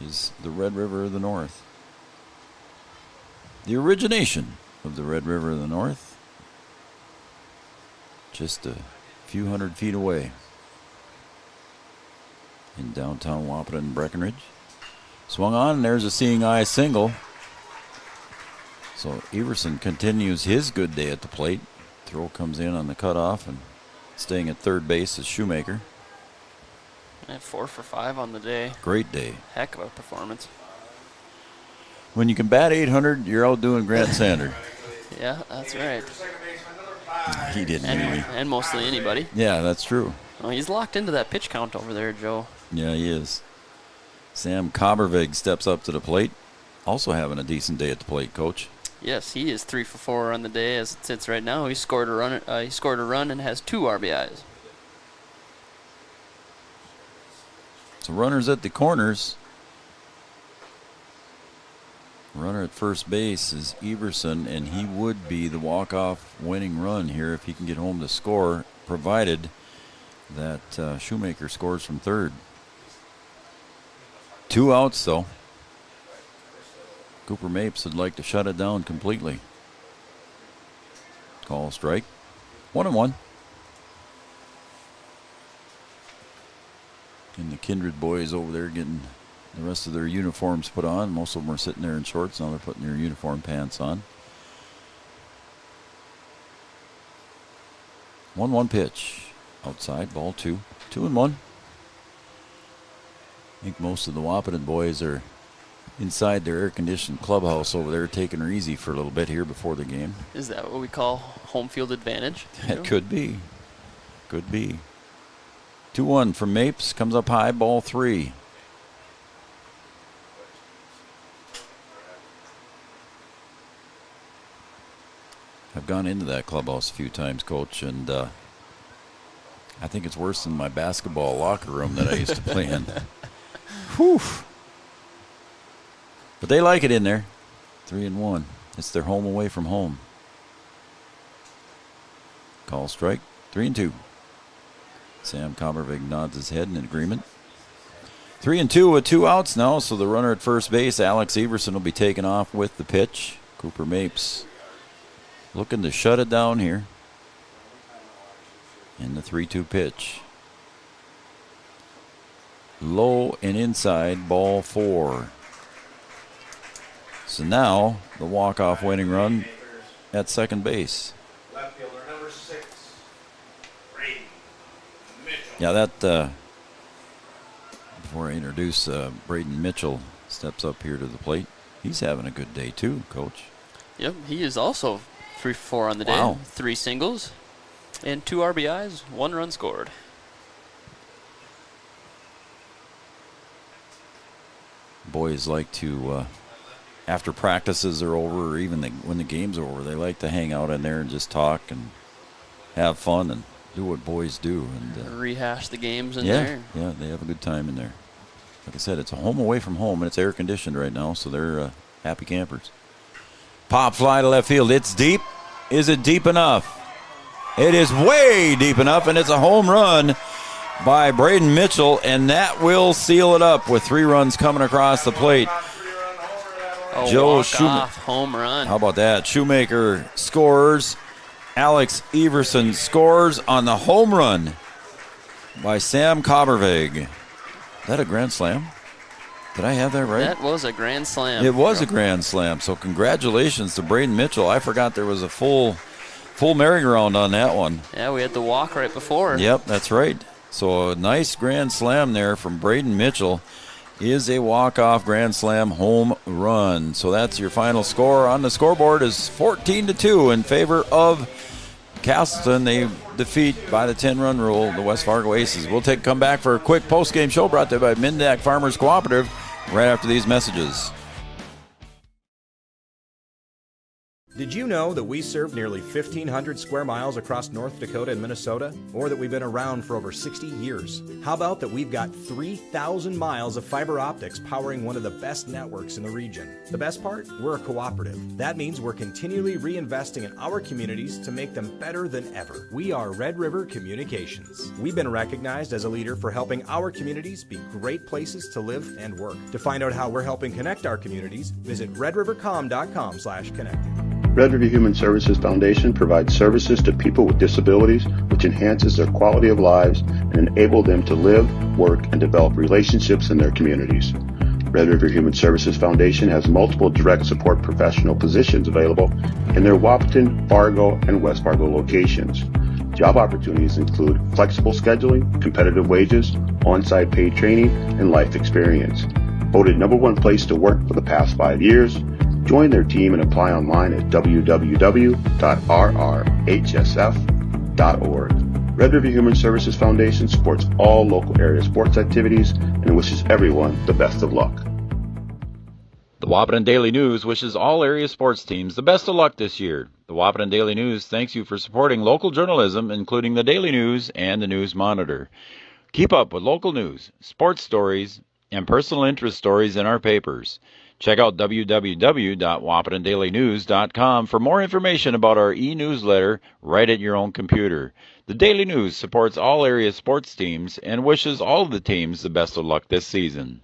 A: is the Red River of the North. the origination of the Red River of the North. Just a few hundred feet away in downtown Wahpeton and Breckenridge. Swung on, and there's a seeing eye single. So Everson continues his good day at the plate. Throw comes in on the cutoff, and staying at third base is Shoemaker.
B: And 4 for 5 on the day.
A: Great day.
B: Heck of a performance.
A: When you can bat 800, you're out doing Grant Sander.
B: Yeah, that's right.
A: He didn't really.
B: And mostly anybody.
A: Yeah, that's true.
B: Well, he's locked into that pitch count over there, Joe.
A: Yeah, he is. Sam Kabervig steps up to the plate. Also having a decent day at the plate, Coach.
B: Yes, he is 3 for 4 on the day as it sits right now. He scored a run and has 2 RBIs.
A: So runners at the corners. Runner at first base is Everson, and he would be the walk-off winning run here if he can get home to score, provided that Shoemaker scores from third. 2 outs, though. Cooper Mapes would like to shut it down completely. Call strike. 1-1. And the Kindred boys over there getting the rest of their uniforms put on. Most of them are sitting there in shorts. Now they're putting their uniform pants on. 1-1 pitch. Outside, ball 2. 2-1. I think most of the Wahpeton boys are inside their air-conditioned clubhouse over there, taking her easy for a little bit here before the game.
B: Is that what we call home field advantage?
A: It could be. Could be. 2-1 from Mapes. Comes up high, ball 3. I've gone into that clubhouse a few times, Coach, and I think it's worse than my basketball locker room that I used to play in. Whew. But they like it in there. 3-1. It's their home away from home. Call strike. 3-2. Sam Kabervig nods his head in agreement. 3-2 with 2 outs now, so the runner at first base, Alex Everson, will be taken off with the pitch. Cooper Mapes looking to shut it down here. In the 3-2 pitch. Low and inside, ball 4. So now the walk-off winning run at second base.
C: Left fielder number 6, Braden Mitchell.
A: Yeah, that, before I introduce Braden Mitchell, steps up here to the plate. He's having a good day too, Coach.
B: Yep, he is also 3 for 4 on the day.
A: Wow.
B: 3 singles and 2 RBIs, 1 run scored.
A: Boys like to, after practices are over, or even when the game's over, they like to hang out in there and just talk and have fun and do what boys do. And
B: rehash the games in there.
A: Yeah, they have a good time in there. Like I said, it's a home away from home, and it's air-conditioned right now, so they're happy campers. Pop fly to left field. It's deep. Is it deep enough? It is way deep enough, and it's a home run by Braden Mitchell, and that will seal it up with 3 runs coming across the plate.
B: Joe Shoemaker, home run.
A: How about that? Shoemaker scores. Alex Everson scores on the home run by Sam Kabervig. Is that a grand slam? Did I have that right?
B: That was a grand slam.
A: It was a grand slam. So congratulations to Braden Mitchell. I forgot there was a full merry-go-round on that one.
B: Yeah, we had the walk right before.
A: Yep, that's right. So a nice grand slam there from Braden Mitchell is a walk-off grand slam home run. So that's your final score on the scoreboard is 14-2 in favor of Casselton. They defeat by the 10-run rule the West Fargo Aces. We'll come back for a quick post-game show brought to you by Mindak Farmers Cooperative right after these messages.
M: Did you know that we serve nearly 1,500 square miles across North Dakota and Minnesota? Or that we've been around for over 60 years? How about that we've got 3,000 miles of fiber optics powering one of the best networks in the region? The best part? We're a cooperative. That means we're continually reinvesting in our communities to make them better than ever. We are Red River Communications. We've been recognized as a leader for helping our communities be great places to live and work. To find out how we're helping connect our communities, visit redrivercom.com/connect.
K: Red River Human Services Foundation provides services to people with disabilities, which enhances their quality of lives and enable them to live, work, and develop relationships in their communities. Red River Human Services Foundation has multiple direct support professional positions available in their Wahpeton, Fargo, and West Fargo locations. Job opportunities include flexible scheduling, competitive wages, on-site paid training, and life experience. Voted #1 place to work for the past 5 years, join their team and apply online at www.rrhsf.org. Red River Human Services Foundation supports all local area sports activities and wishes everyone the best of luck.
A: The Wahpeton Daily News wishes all area sports teams the best of luck this year. The Wahpeton Daily News thanks you for supporting local journalism, including the Daily News and the News Monitor. Keep up with local news, sports stories, and personal interest stories in our papers. Check out www.wahpetondailynews.com for more information about our e-newsletter right at your own computer. The Daily News supports all area sports teams and wishes all of the teams the best of luck this season.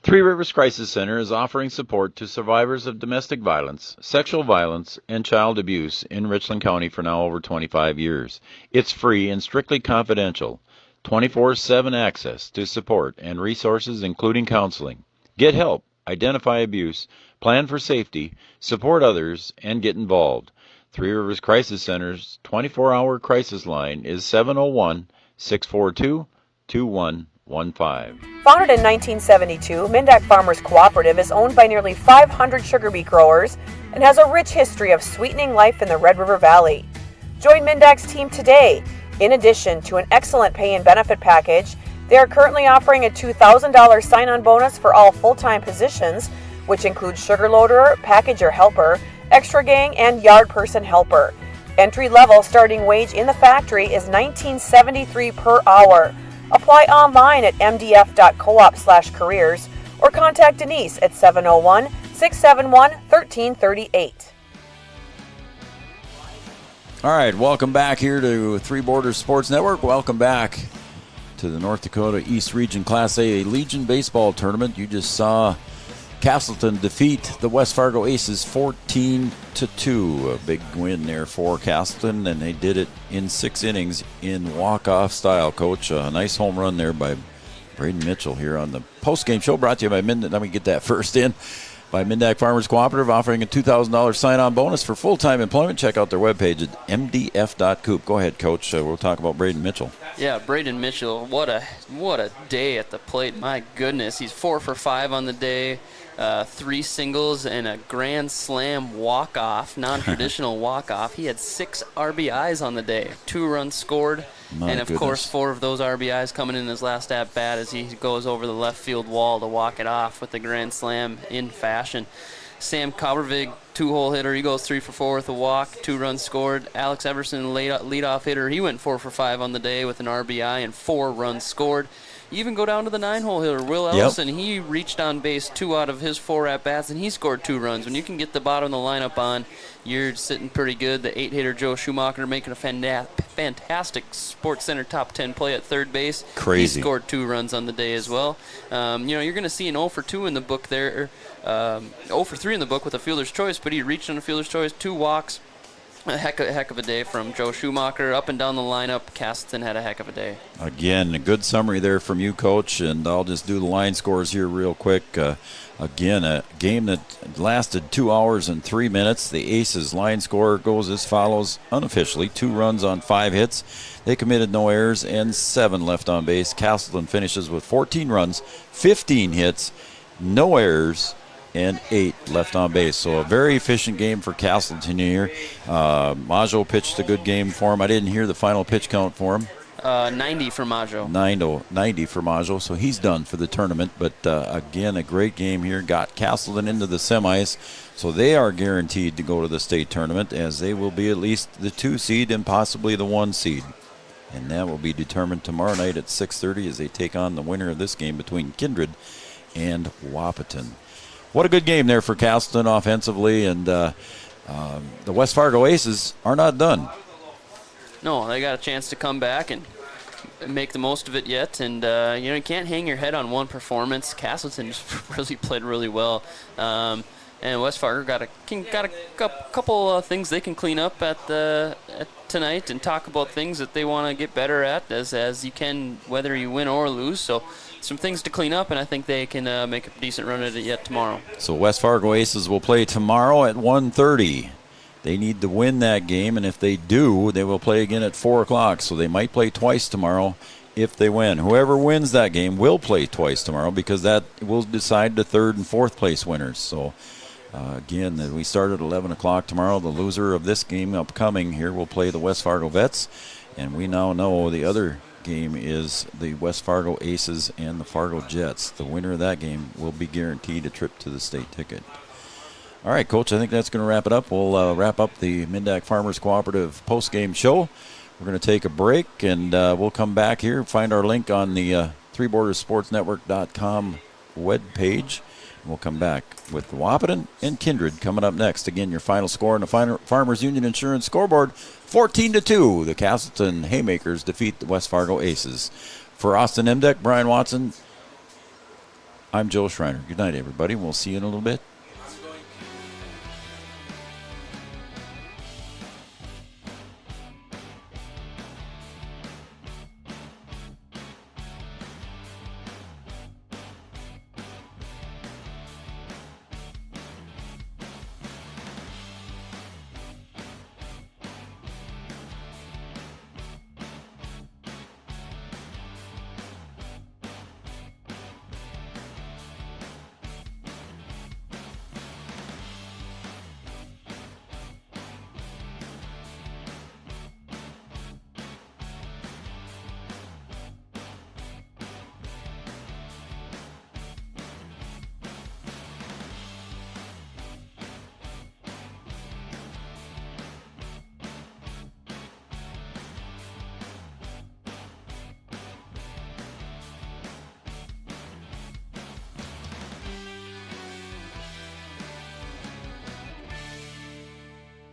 A: Three Rivers Crisis Center is offering support to survivors of domestic violence, sexual violence, and child abuse in Richland County for now over 25 years. It's free and strictly confidential. 24/7 access to support and resources including counseling. Get help. Identify abuse, plan for safety, support others, and get involved. Three Rivers Crisis Center's 24-hour crisis line is 701-642-2115.
H: Founded in 1972, Mindak Farmers Cooperative is owned by nearly 500 sugar beet growers and has a rich history of sweetening life in the Red River Valley. Join Mindak's team today. In addition to an excellent pay and benefit package, they are currently offering a $2,000 sign-on bonus for all full-time positions, which includes sugar loader, packager helper, extra gang, and yard person helper. Entry-level starting wage in the factory is $19.73 per hour. Apply online at mdf.coop/careers or contact Denise at 701-671-1338.
A: All right, welcome back here to Three Borders Sports Network. Welcome back to the North Dakota East Region Class A Legion Baseball Tournament. You just saw Casselton defeat the West Fargo Aces 14-2. A big win there for Casselton, and they did it in 6 innings in walk-off style, Coach. A nice home run there by Braden Mitchell here on the postgame show, brought to you by Mindak. Let me get that first in. By Mindak Farmers Cooperative, offering a $2,000 sign-on bonus for full-time employment. Check out their webpage at mdf.coop. Go ahead, Coach. We'll talk about Braden Mitchell.
B: Yeah, Braden Mitchell, what a day at the plate. My goodness, he's 4 for 5 on the day, 3 singles and a grand slam walk-off, non-traditional walk-off. He had 6 RBIs on the day, 2 runs scored, and of course 4 of those RBIs coming in his last at-bat as he goes over the left field wall to walk it off with the grand slam in fashion. Sam Kaubervig, 2-hole hitter. He goes 3 for 4 with a walk, 2 runs scored. Alex Everson, leadoff hitter. He went 4 for 5 on the day with an RBI and 4 runs scored. You even go down to the 9-hole hitter, Will Ellison. Yep. He reached on base 2 out of his 4 at-bats, and he scored 2 runs. When you can get the bottom of the lineup on, you're sitting pretty good. The 8-hitter Joe Schumacher making a fantastic Sports Center top 10 play at third base.
A: Crazy.
B: He scored 2 runs on the day as well. You're going to see an 0 for 2 in the book there. 0 for 3 in the book with a fielder's choice, but he reached on a fielder's choice, 2 walks. A heck of a day from Joe Schumacher. Up and down the lineup, Casselton had a heck of a day. Again,
A: a good summary there from you, Coach, and I'll just do the line scores here real quick. Again, a game that lasted 2 hours and 3 minutes. The Aces line score goes as follows unofficially: 2 runs on 5 hits. They committed no errors and 7 left on base. Casselton finishes with 14 runs, 15 hits, no errors, and 8 left on base. So a very efficient game for Casselton here. Majo pitched a good game for him. I didn't hear the final pitch count for him.
B: 90 for Majo.
A: 90 for Majo, so he's done for the tournament. But again, a great game here. Got Casselton into the semis, so they are guaranteed to go to the state tournament, as they will be at least the 2 seed and possibly the 1 seed. And that will be determined tomorrow night at 6:30 as they take on the winner of this game between Kindred and Wahpeton. What a good game there for Casselton offensively, and the West Fargo Aces are not done.
B: No, they got a chance to come back and make the most of it yet. And, you can't hang your head on one performance. Casselton just really played really well. And West Fargo got a couple things they can clean up at tonight, and talk about things that they want to get better at, as you can, whether you win or lose. So some things to clean up, and I think they can make a decent run at it yet tomorrow. So
A: West Fargo Aces will play tomorrow at 1:30. They need to win that game, and if they do, they will play again at 4 o'clock. So they might play twice tomorrow if they win. Whoever wins that game will play twice tomorrow, because that will decide the 3rd and 4th place winners. So again, we start at 11 o'clock tomorrow. The loser of this game upcoming here will play the West Fargo Vets, and we now know the other game is the West Fargo Aces and the Fargo Jets. The winner of that game will be guaranteed a trip to the state ticket. All right, Coach, I think that's going to wrap it up. We'll wrap up the Mindac Farmers Cooperative post-game show. We're going to take a break, and we'll come back here, find our link on the ThreeBordersSportsNetwork.com webpage. We'll come back with Wahpeton and Kindred coming up next. Again, your final score on the Farmers Union Insurance scoreboard, 14-2. The Casselton Haymakers defeat the West Fargo Aces. For Austin Emdeck, Brian Watson, I'm Joe Schreiner. Good night, everybody. We'll see you in a little bit.